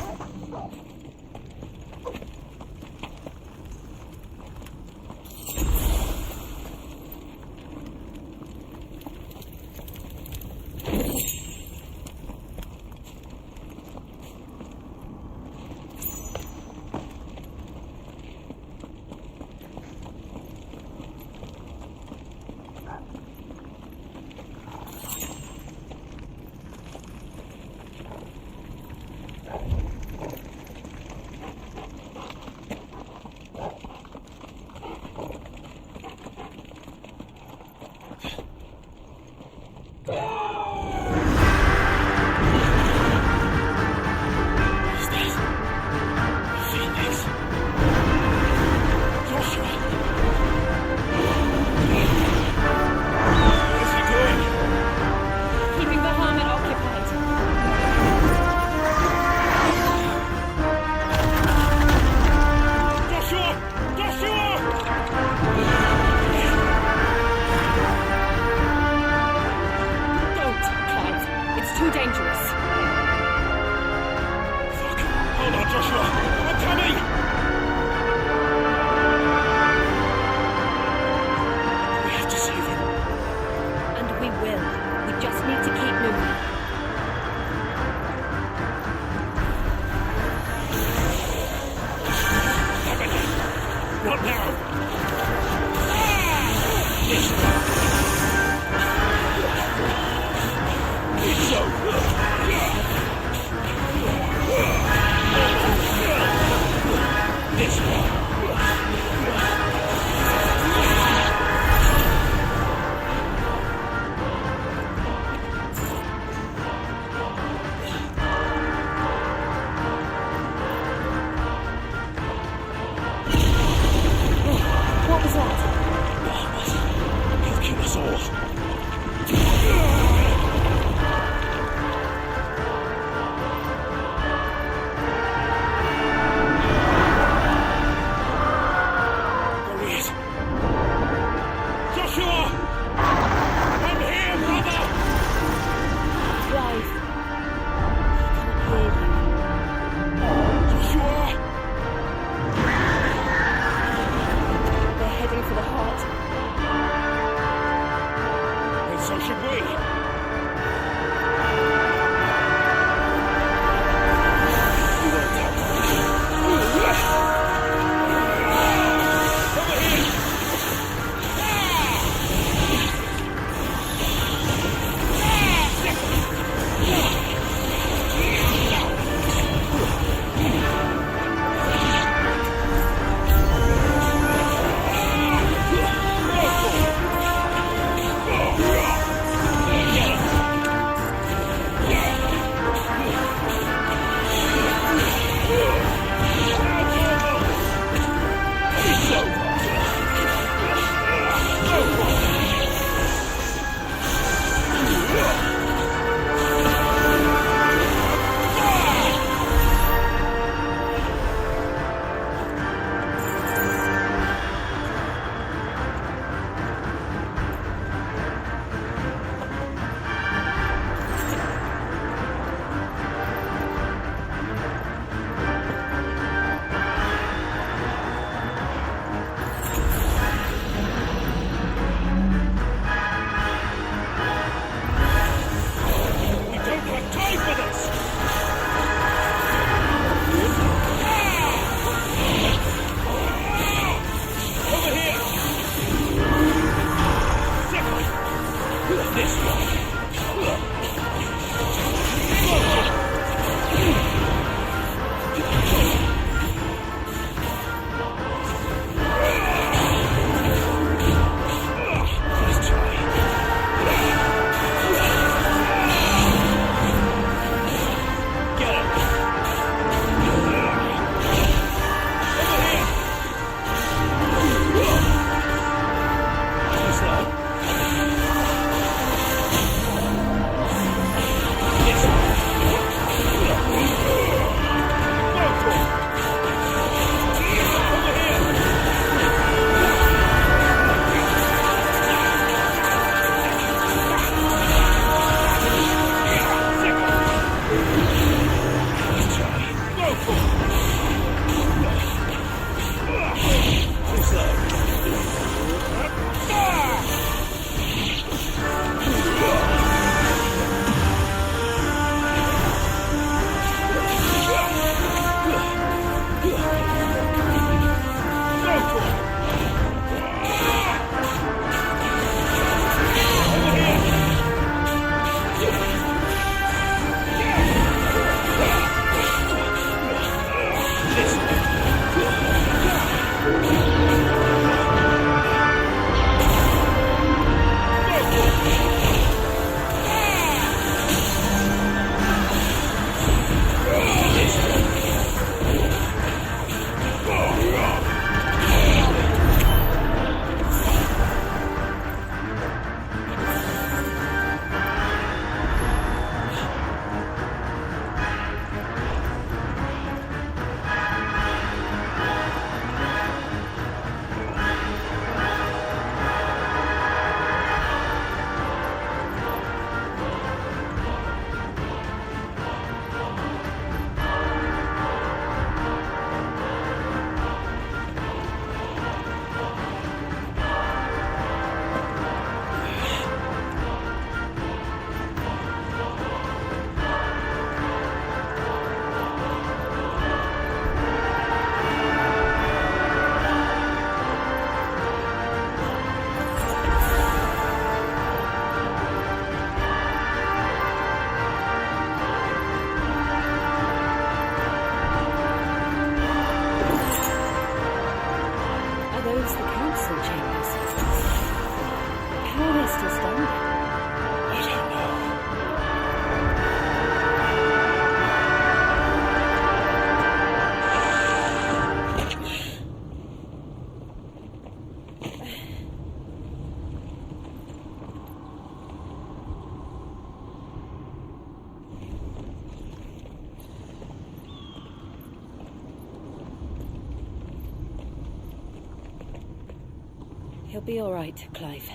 He'll be all right, Clive.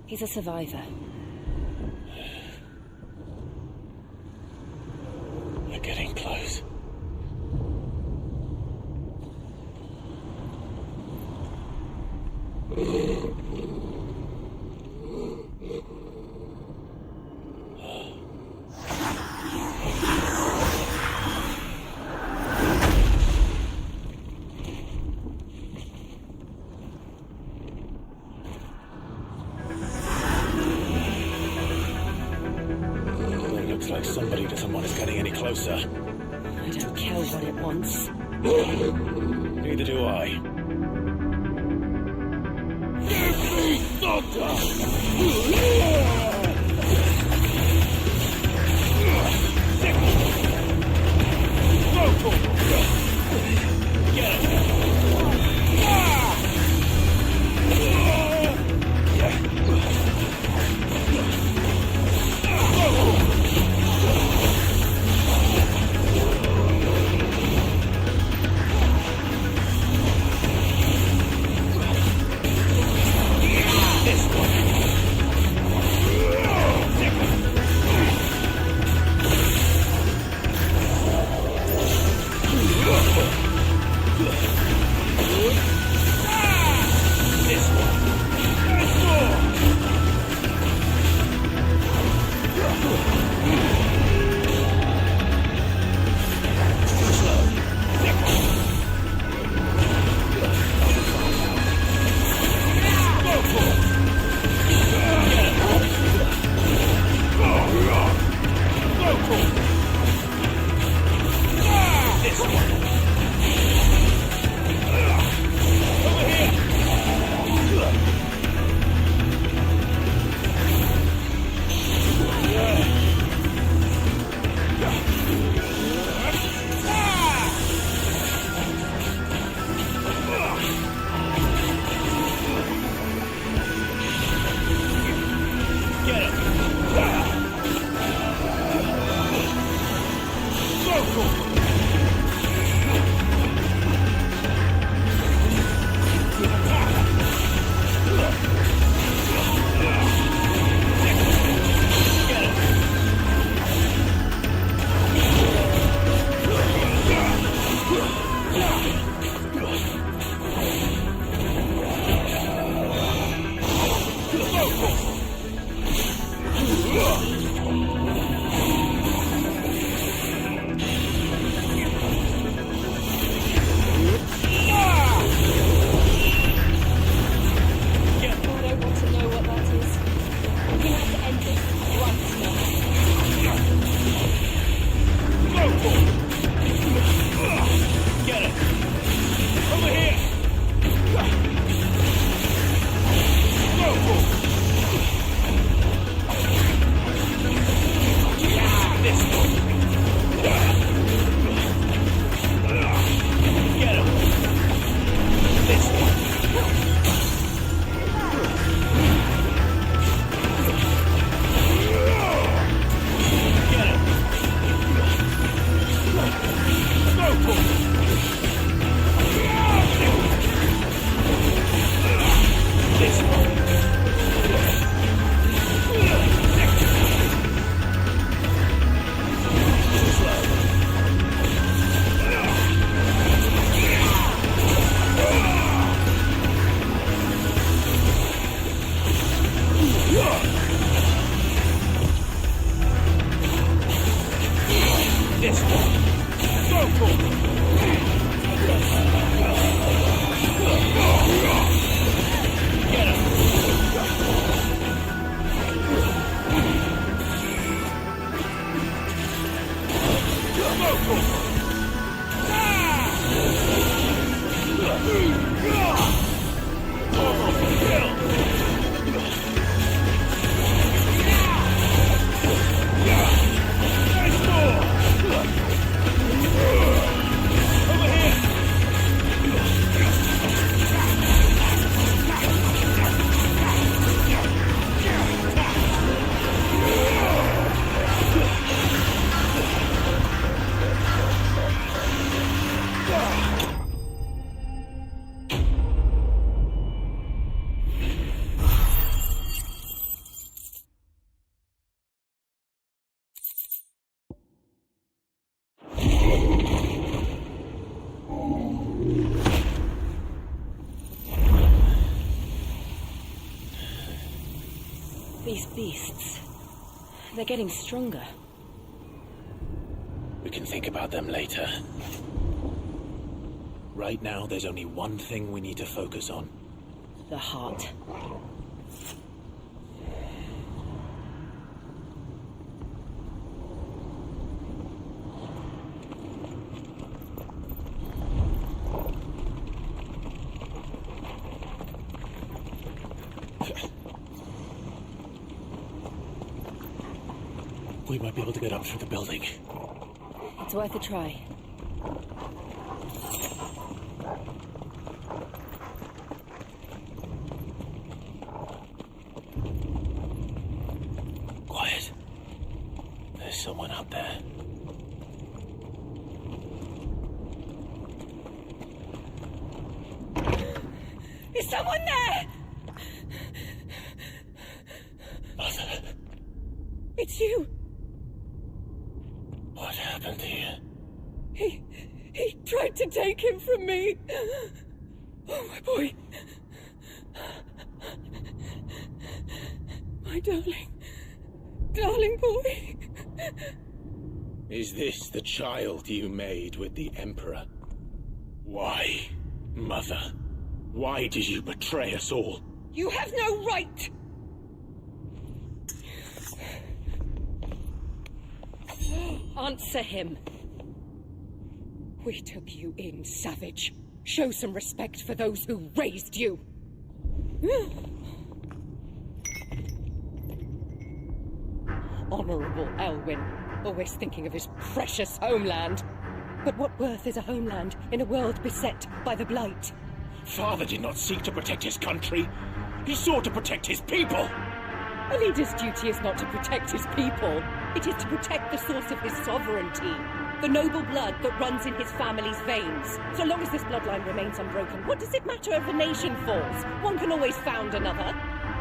He's a survivor. We're getting close. Looks like somebody doesn't want us getting any closer. I don't care what it wants. Neither do I. These beasts... they're getting stronger. We can think about them later. Right now, there's only one thing we need to focus on. The heart. We might be able to get up through the building. It's worth a try. Quiet. There's someone up there. Is someone there? Mother. It's you. What happened here? He tried to take him from me. Oh, my boy. My darling boy. Is this the child you made with the Emperor? Why, Mother? Why did you betray us all? You have no right! Answer him. We took you in, savage. Show some respect for those who raised you. Honorable Elwyn, always thinking of his precious homeland. But what worth is a homeland in a world beset by the Blight? Father did not seek to protect his country. He sought to protect his people. A leader's duty is not to protect his people. It is to protect the source of his sovereignty. The noble blood that runs in his family's veins. So long as this bloodline remains unbroken, what does it matter if a nation falls? One can always found another.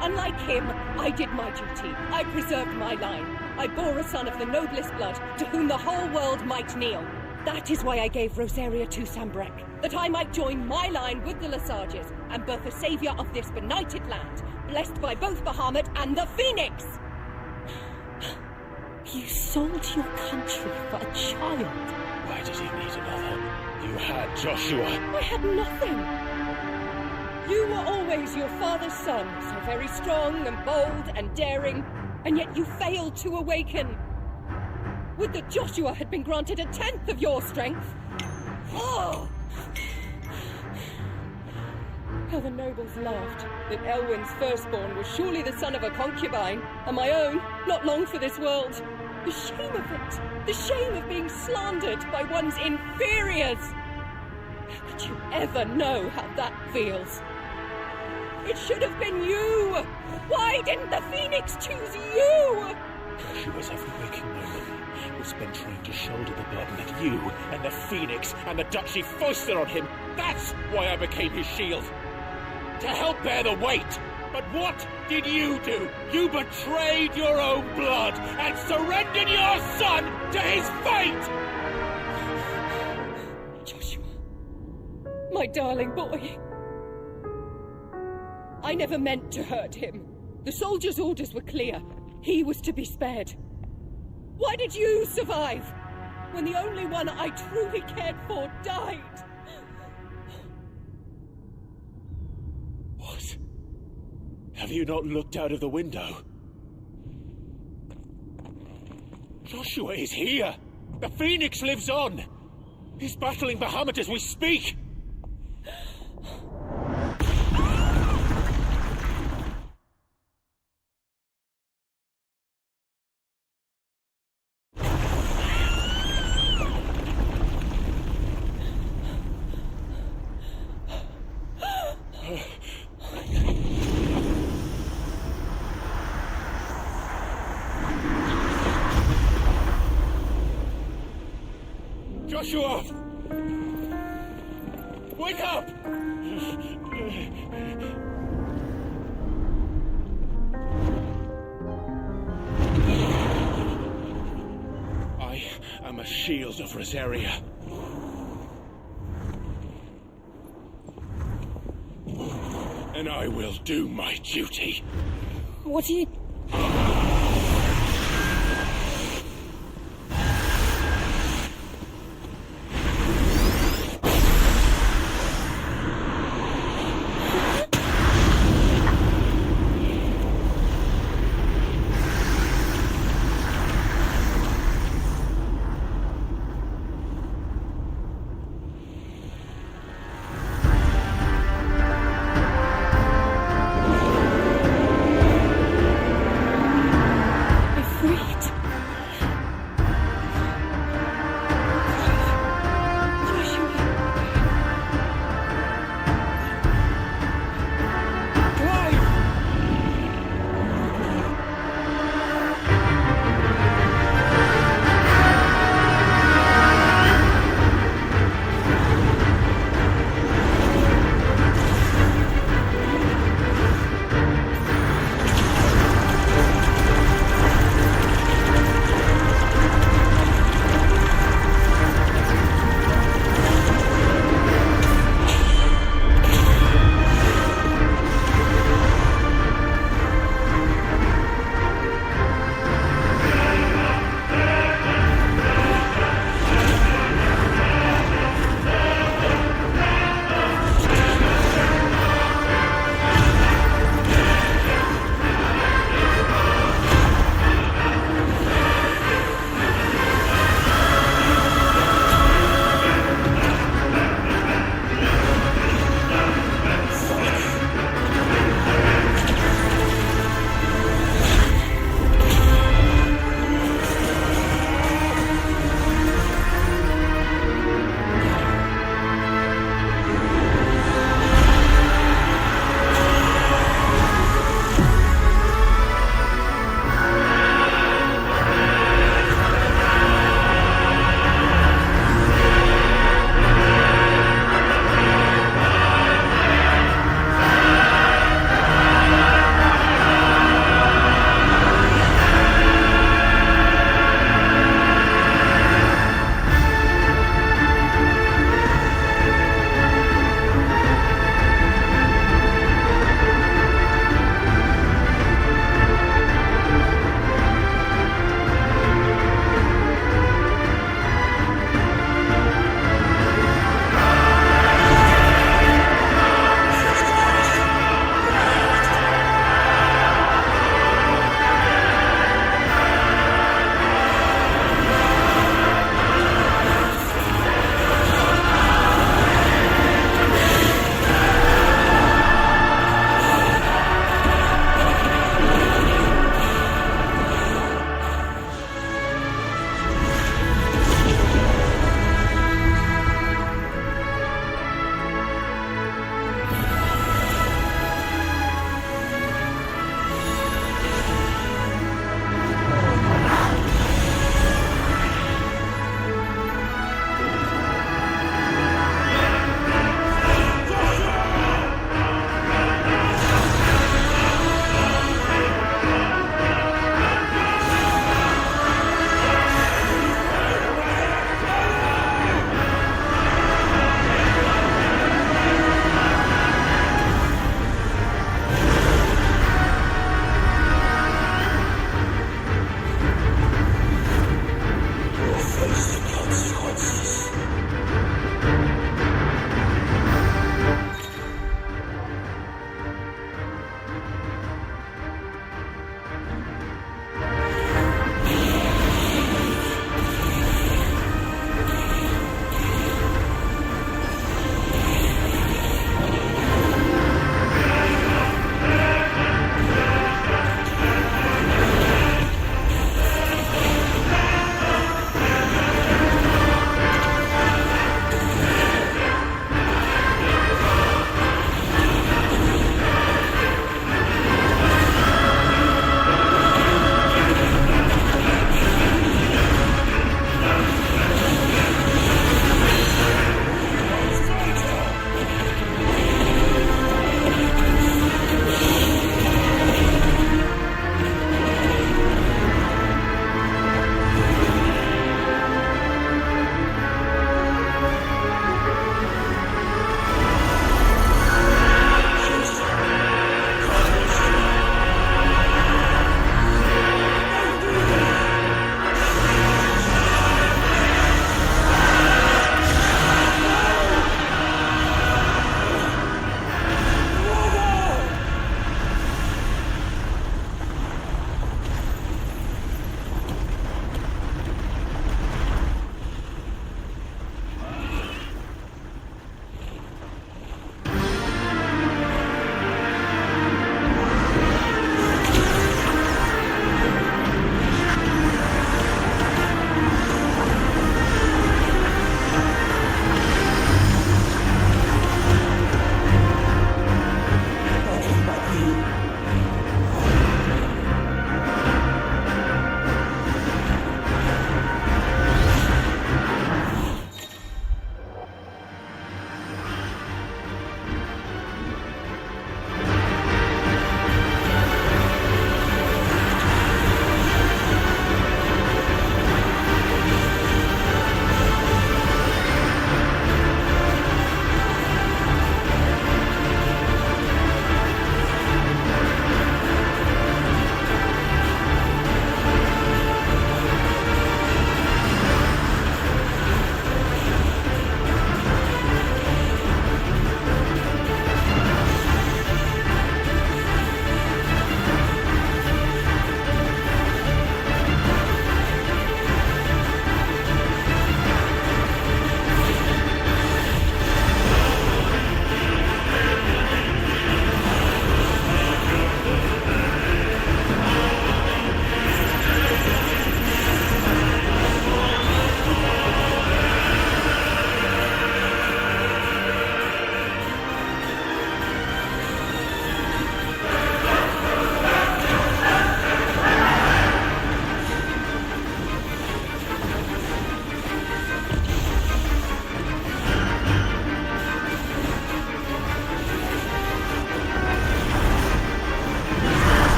Unlike him, I did my duty. I preserved my line. I bore a son of the noblest blood, to whom the whole world might kneel. That is why I gave Rosaria to Sanbreque, that I might join my line with the Lesages, and birth a savior of this benighted land, blessed by both Bahamut and the Phoenix! You sold your country for a child. Why did you need another? You had Joshua. I had nothing. You were always your father's son, so very strong and bold and daring, and yet you failed to awaken. Would that Joshua had been granted 1/10 of your strength. Oh! How the nobles laughed that Elwyn's firstborn was surely the son of a concubine, and my own, not long for this world. The shame of it! The shame of being slandered by one's inferiors! How could you ever know how that feels? It should have been you! Why didn't the Phoenix choose you? Joshua's every waking moment was spent trying to shoulder the burden that you and the Phoenix and the Duchy foisted on him. That's why I became his shield. To help bear the weight. But what did you do? You betrayed your own blood and surrendered your son to his fate! Joshua, my darling boy. I never meant to hurt him. The soldiers' orders were clear. He was to be spared. Why did you survive when the only one I truly cared for died? What? Have you not looked out of the window? Joshua is here! The Phoenix lives on! He's battling Bahamut as we speak! Joshua! Wake up! I am a shield of Rosaria. And I will do my duty. What are you...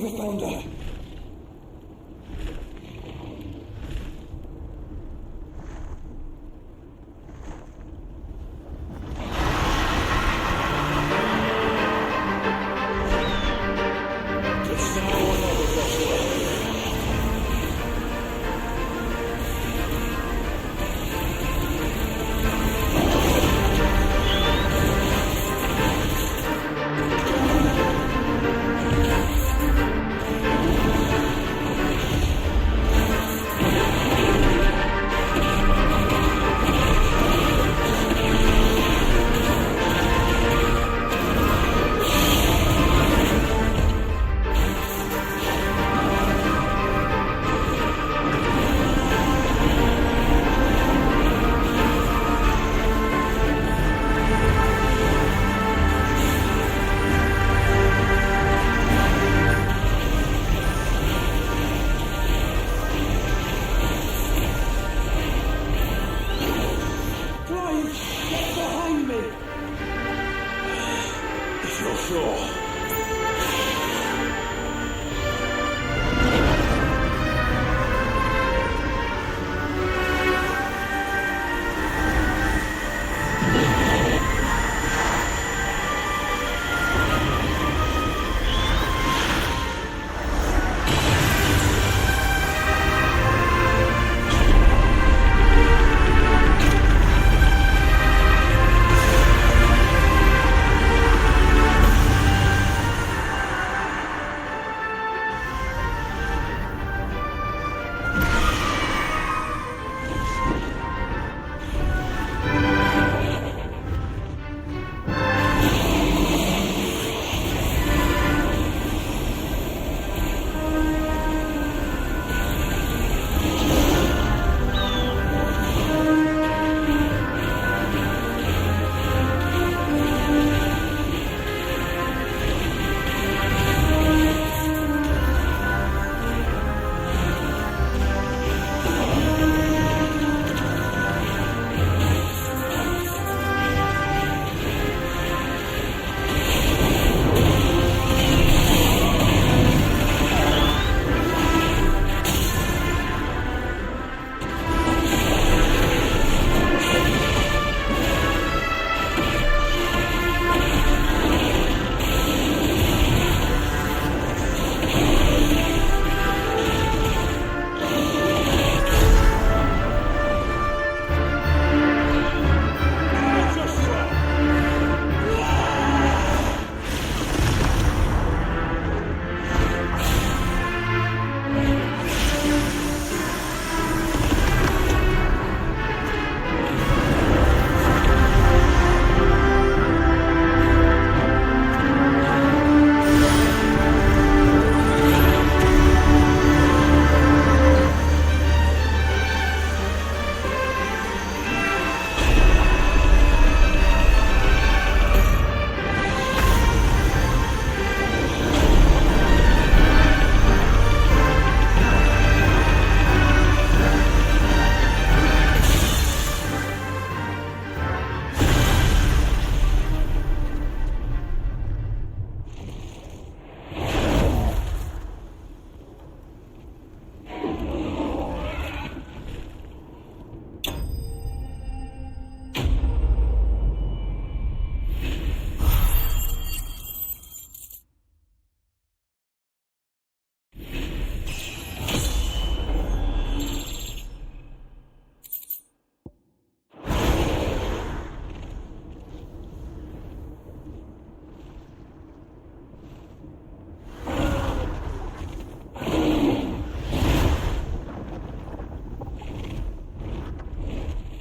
never found her.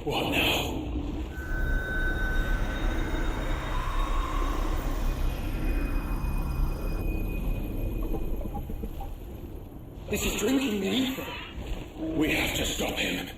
What now? This is drinking the ether. We have to stop him.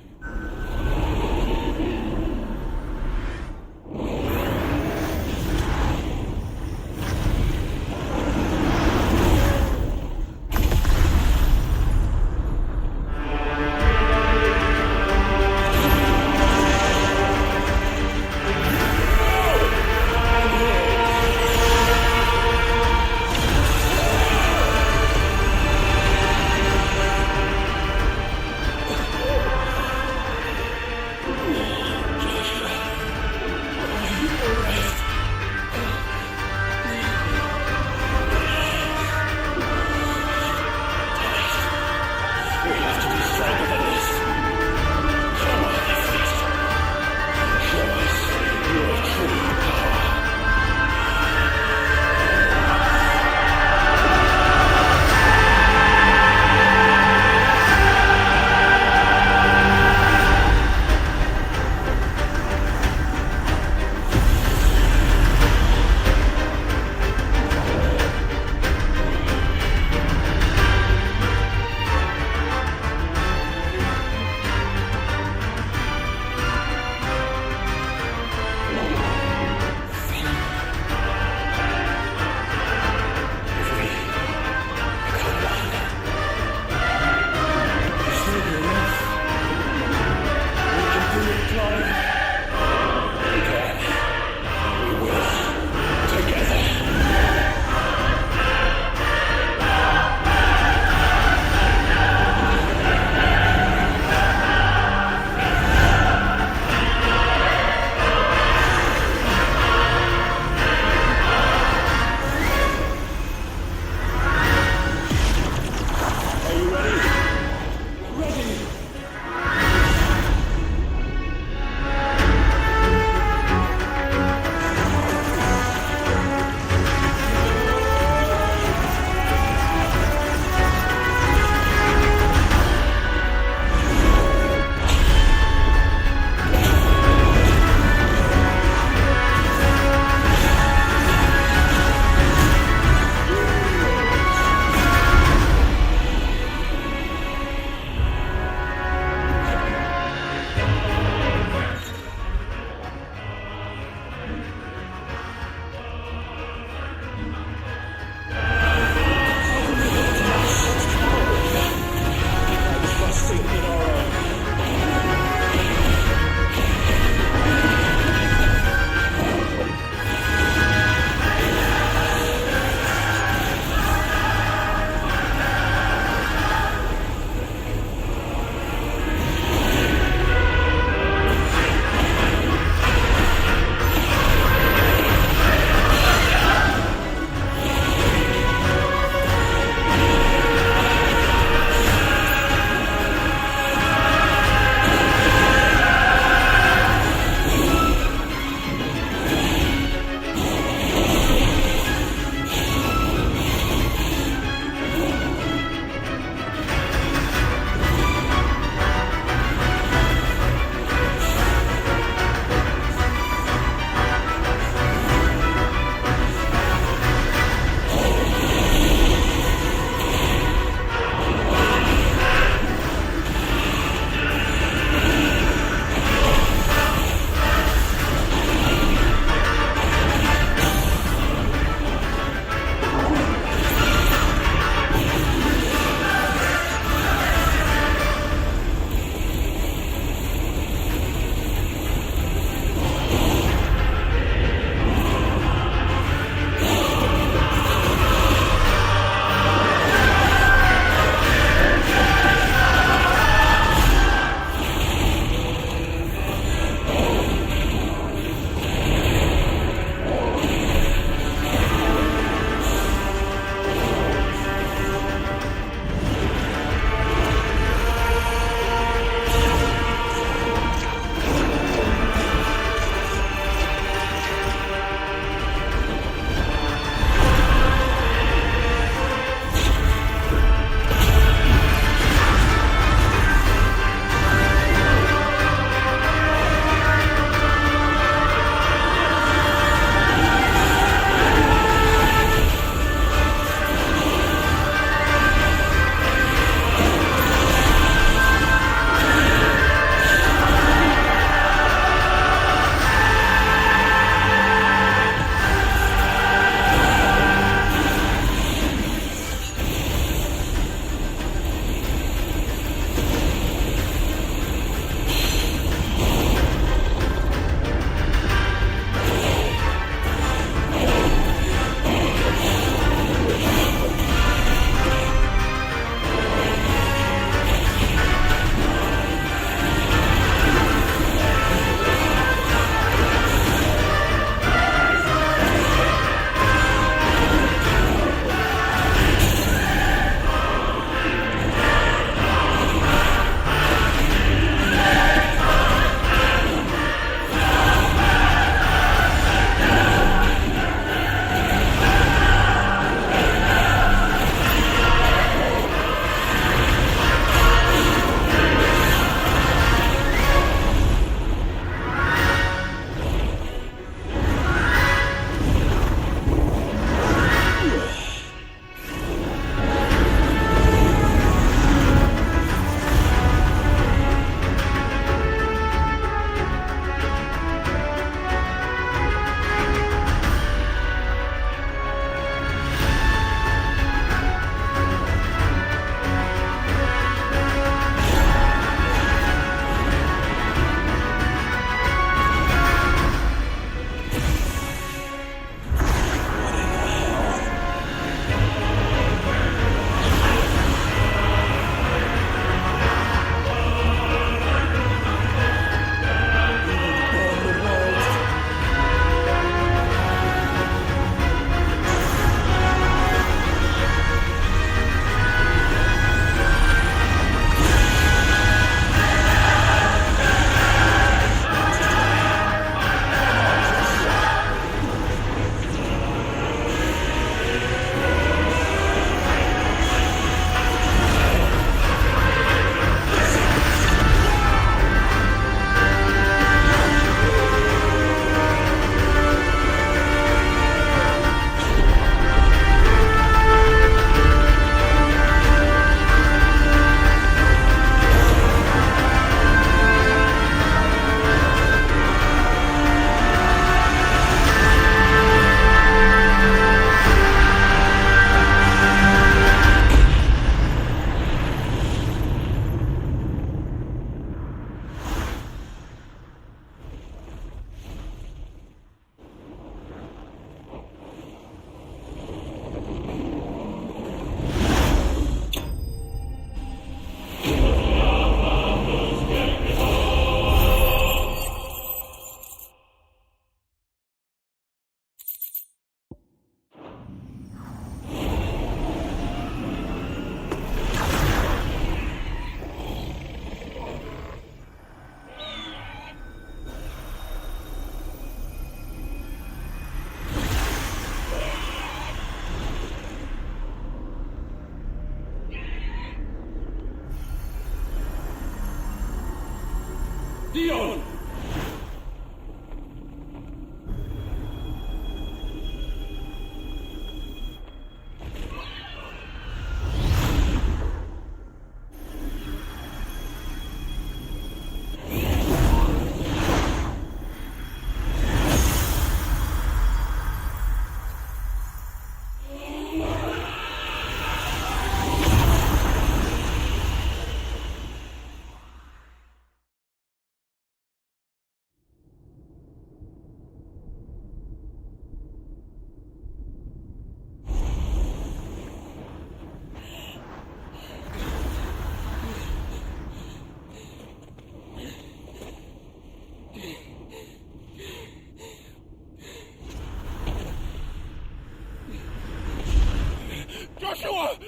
Joshua!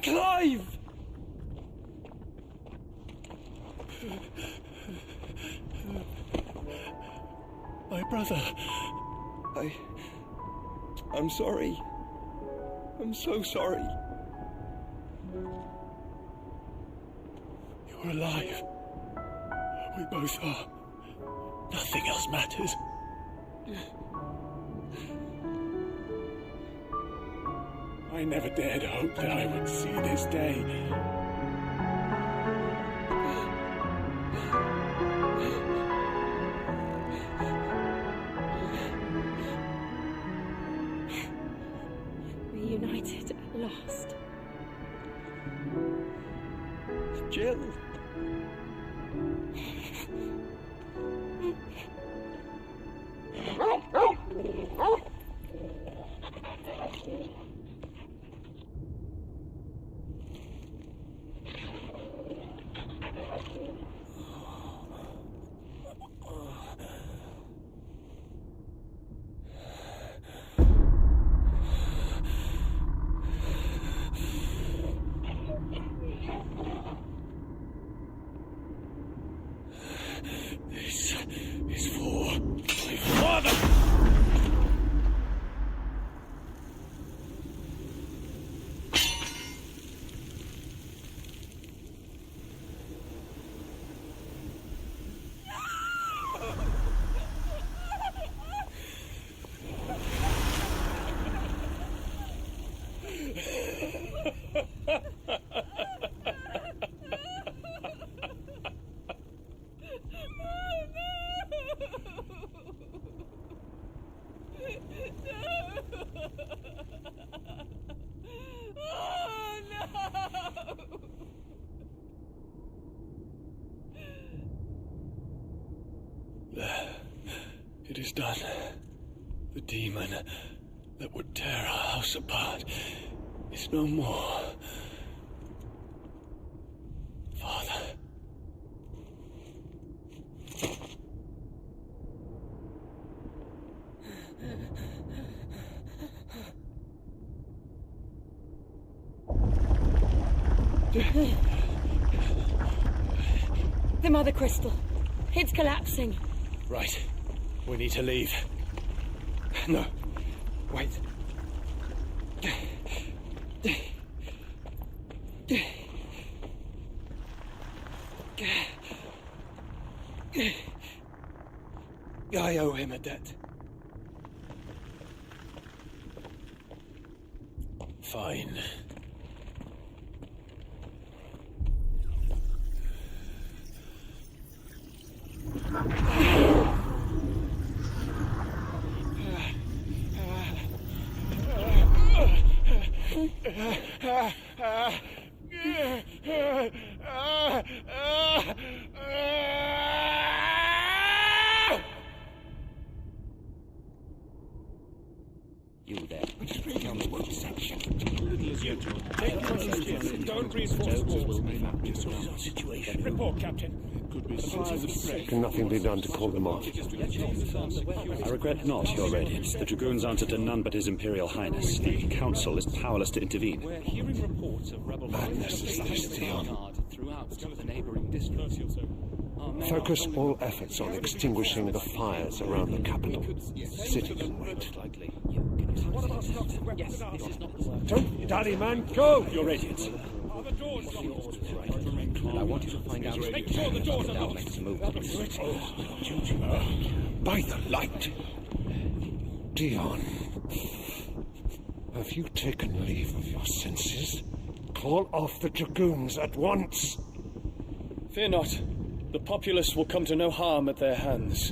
Clive! My brother. I'm sorry. I'm so sorry. You're alive. We both are. Nothing else matters. I never dared hope that I would see this day. Reunited at last. Jill. This is for my father! It is done. The demon that would tear our house apart is no more. Father. The Mother Crystal. It's collapsing. Right. We need to leave. No. Wait. I owe him a debt. Fine. You there. Tell me what section. Don't reinforce the walls. Situation. Report, Captain. Could be signs of threat. Can nothing be done to call them off? I regret not, Your Radiance. The Dragoons answer to none but His Imperial Highness. The Council is powerless to intervene. We're hearing reports of rebel Madness is this, Theon. throughout the neighboring districts. Focus all efforts on extinguishing the fires around the capital. City can wait. Don't dally, man. Go! Your Radiance. I want you to find out. Make sure the doors are locked. By the light. Dion. Have you taken leave of your senses? Call off the Dragoons at once. Fear not. The populace will come to no harm at their hands.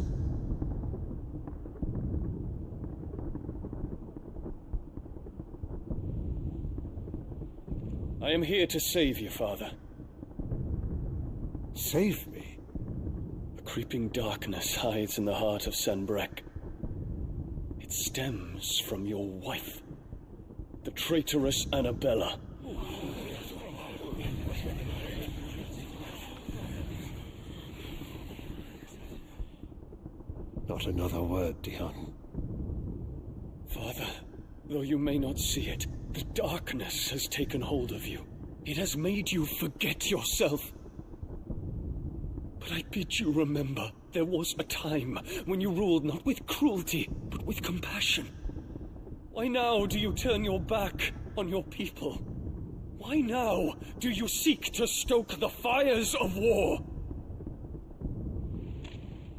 I am here to save you, Father. Save me? A creeping darkness hides in the heart of Sanbrek. It stems from your wife, the traitorous Annabella. Not another word, Dion. Father, Though you may not see it, the darkness has taken hold of you. It has made you forget yourself. But I bid you remember, there was a time when you ruled not with cruelty, but with compassion. Why now do you turn your back on your people? Why now do you seek to stoke the fires of war?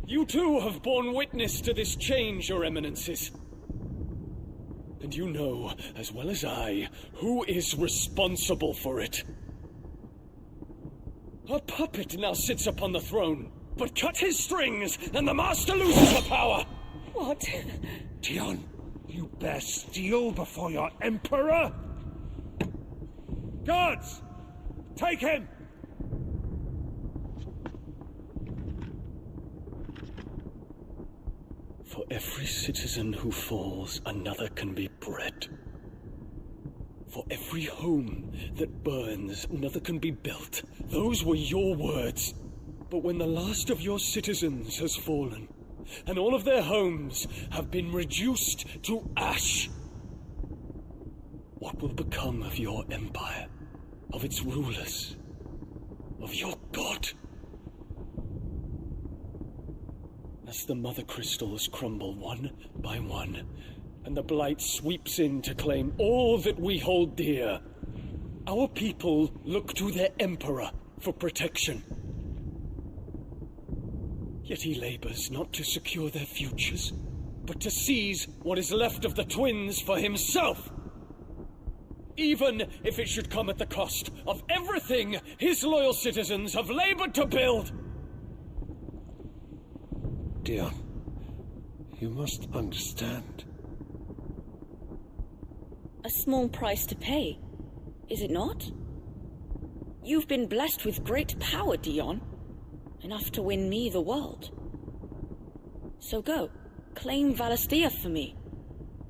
You too have borne witness to this change, Your Eminences. And you know, as well as I, who is responsible for it. A puppet now sits upon the throne, but cut his strings, and the master loses the power! What? Dion, you bear steel before your emperor? Guards! Take him! For every citizen who falls, another can be bred. For every home that burns, another can be built. Those were your words. But when the last of your citizens has fallen, and all of their homes have been reduced to ash, what will become of your empire, of its rulers, of your god? As the mother crystals crumble one by one, and the blight sweeps in to claim all that we hold dear, our people look to their emperor for protection. Yet he labors not to secure their futures, but to seize what is left of the twins for himself. Even if it should come at the cost of everything his loyal citizens have labored to build. Dion, you must understand. A small price to pay, is it not? You've been blessed with great power, Dion. Enough to win me the world. So go, claim Valisthea for me,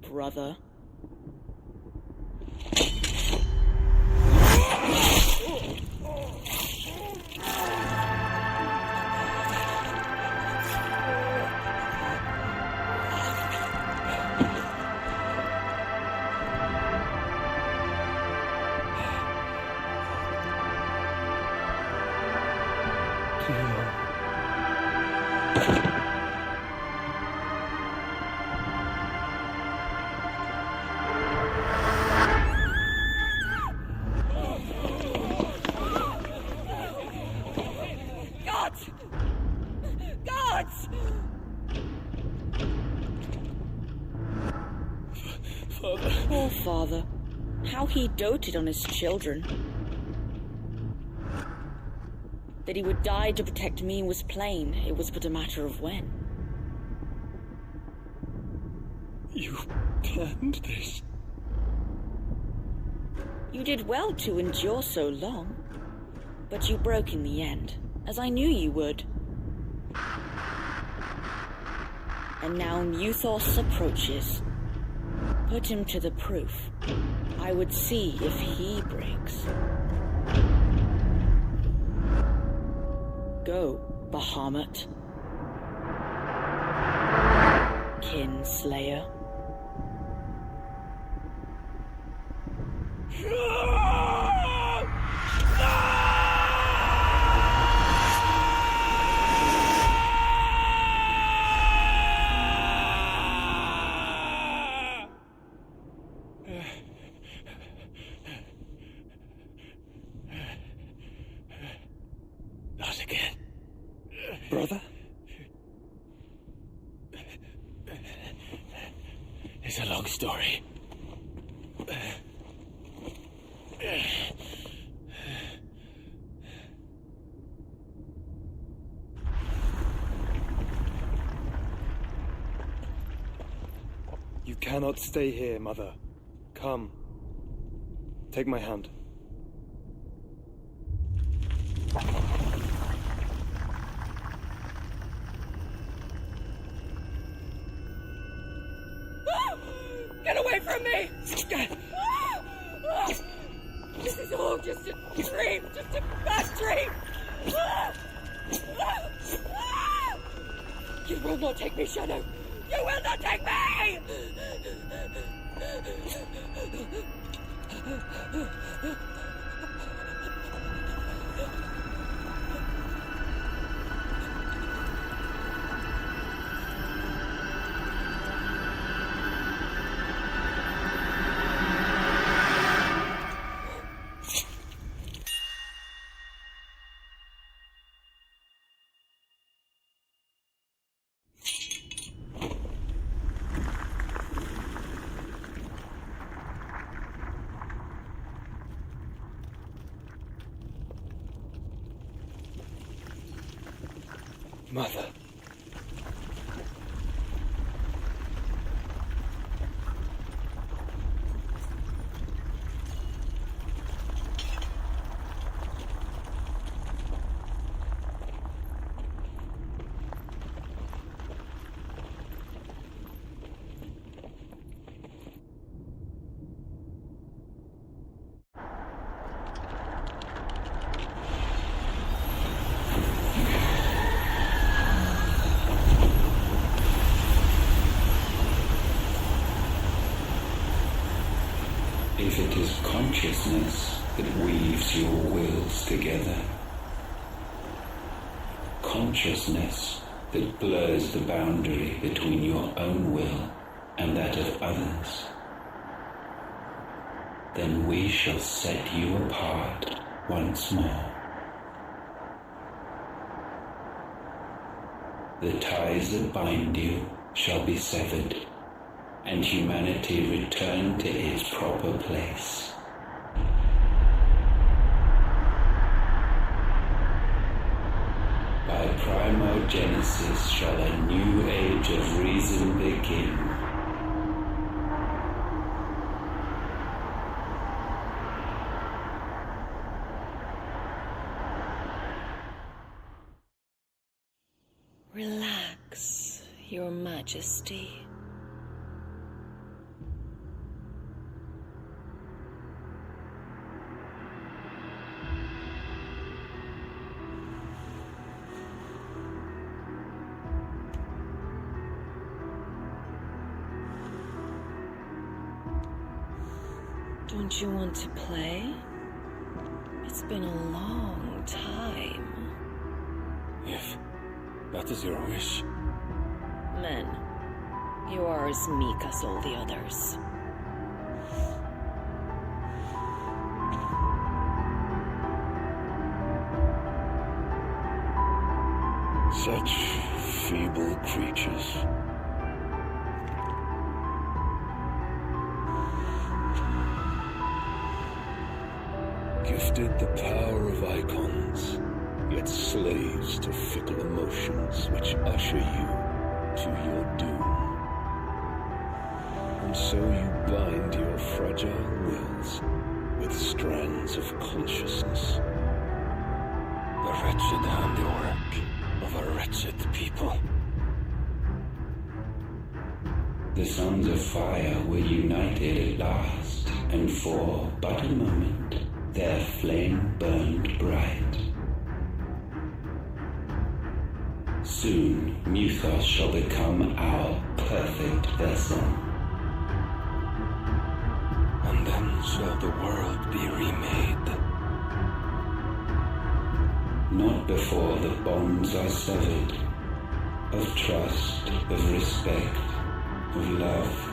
brother. Poor father. How he doted on his children. That he would die to protect me was plain. It was but a matter of when. You planned this? You did well to endure so long. But you broke in the end, as I knew you would. And now Muthos approaches. Put him to the proof. I would see if he breaks. Go, Bahamut. Kinslayer. Not again. Brother? It's a long story. You cannot stay here, Mother. Come. Take my hand. Get away from me! This is all just a dream, just a bad dream! You will not take me, Shadow! You will not take me! Mother. If it is consciousness that weaves your wills together, consciousness that blurs the boundary between your own will and that of others, then we shall set you apart once more. The ties that bind you shall be severed, and humanity return to its proper place. By primogenesis shall a new age of reason begin. Relax, Your Majesty. Don't you want to play? It's been a long time. If that is your wish. Men, you are as meek as all the others. Such feeble creatures. Gifted the power of icons, yet slaves to fickle emotions which usher you to your doom. And so you bind your fragile wills with strands of consciousness. The wretched handiwork of a wretched people. The sons of fire were united at last, and for but a moment their flame burned bright. Soon Muthos shall become our perfect vessel. And then shall the world be remade. Not before the bonds are severed, of trust, of respect, of love.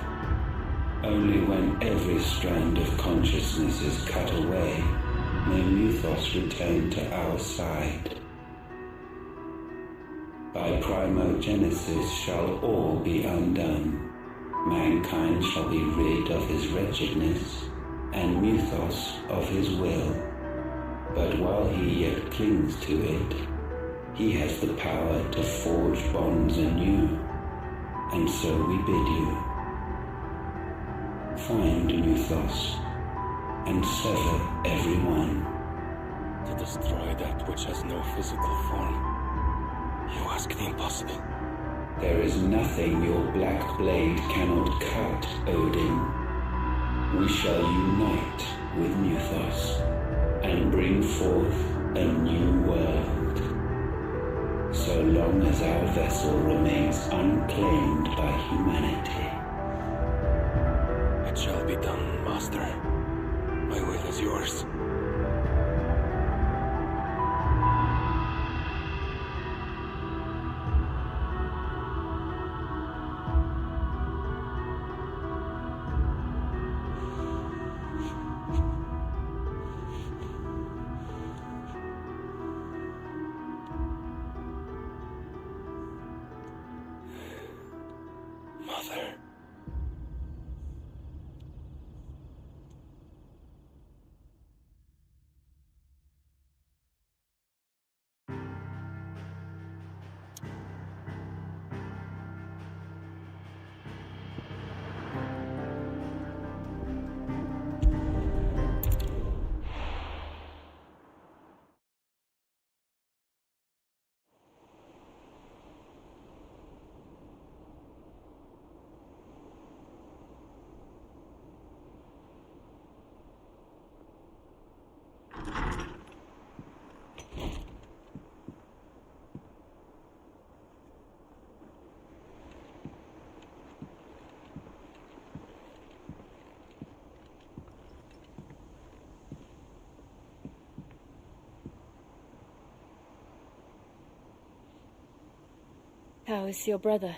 Only when every strand of consciousness is cut away may Muthos return to our side. By primogenesis shall all be undone. Mankind shall be rid of his wretchedness, and Muthos of his will. But while he yet clings to it, he has the power to forge bonds anew, and so we bid you. Find Muthos, and sever everyone. To destroy that which has no physical form. You ask the impossible. There is nothing your black blade cannot cut, Odin. We shall unite with Muthos, and bring forth a new world. So long as our vessel remains unclaimed by humanity. It shall be done, Master. My will is yours. Mother. How is your brother?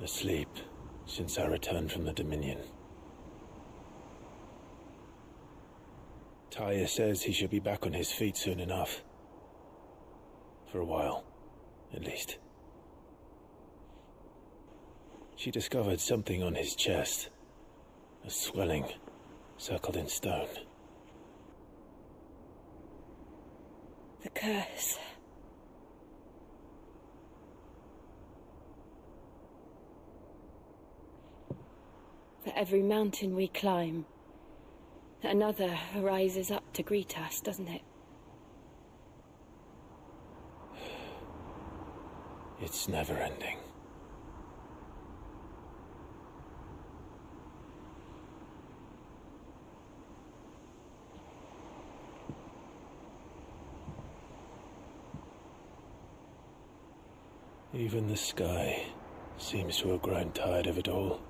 Asleep since I returned from the Dominion. Taya says he should be back on his feet soon enough. For a while, at least. She discovered something on his chest. A swelling, circled in stone. The curse. For every mountain we climb, another rises up to greet us, doesn't it? It's never ending. Even the sky seems to have grown tired of it all.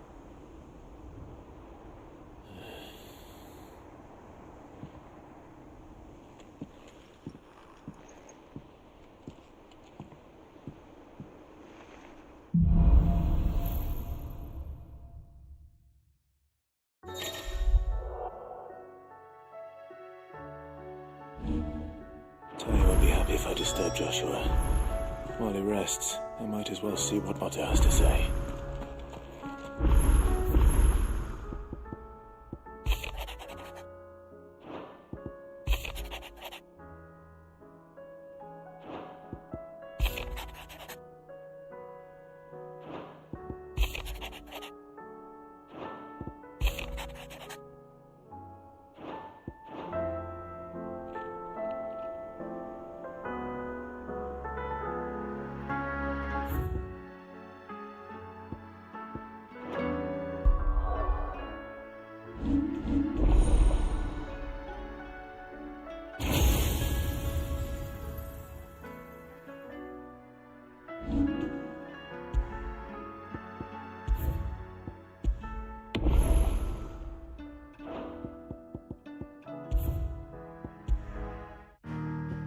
Tanya won't be happy if I disturb Joshua. While he rests, I might as well see what Motto has to say.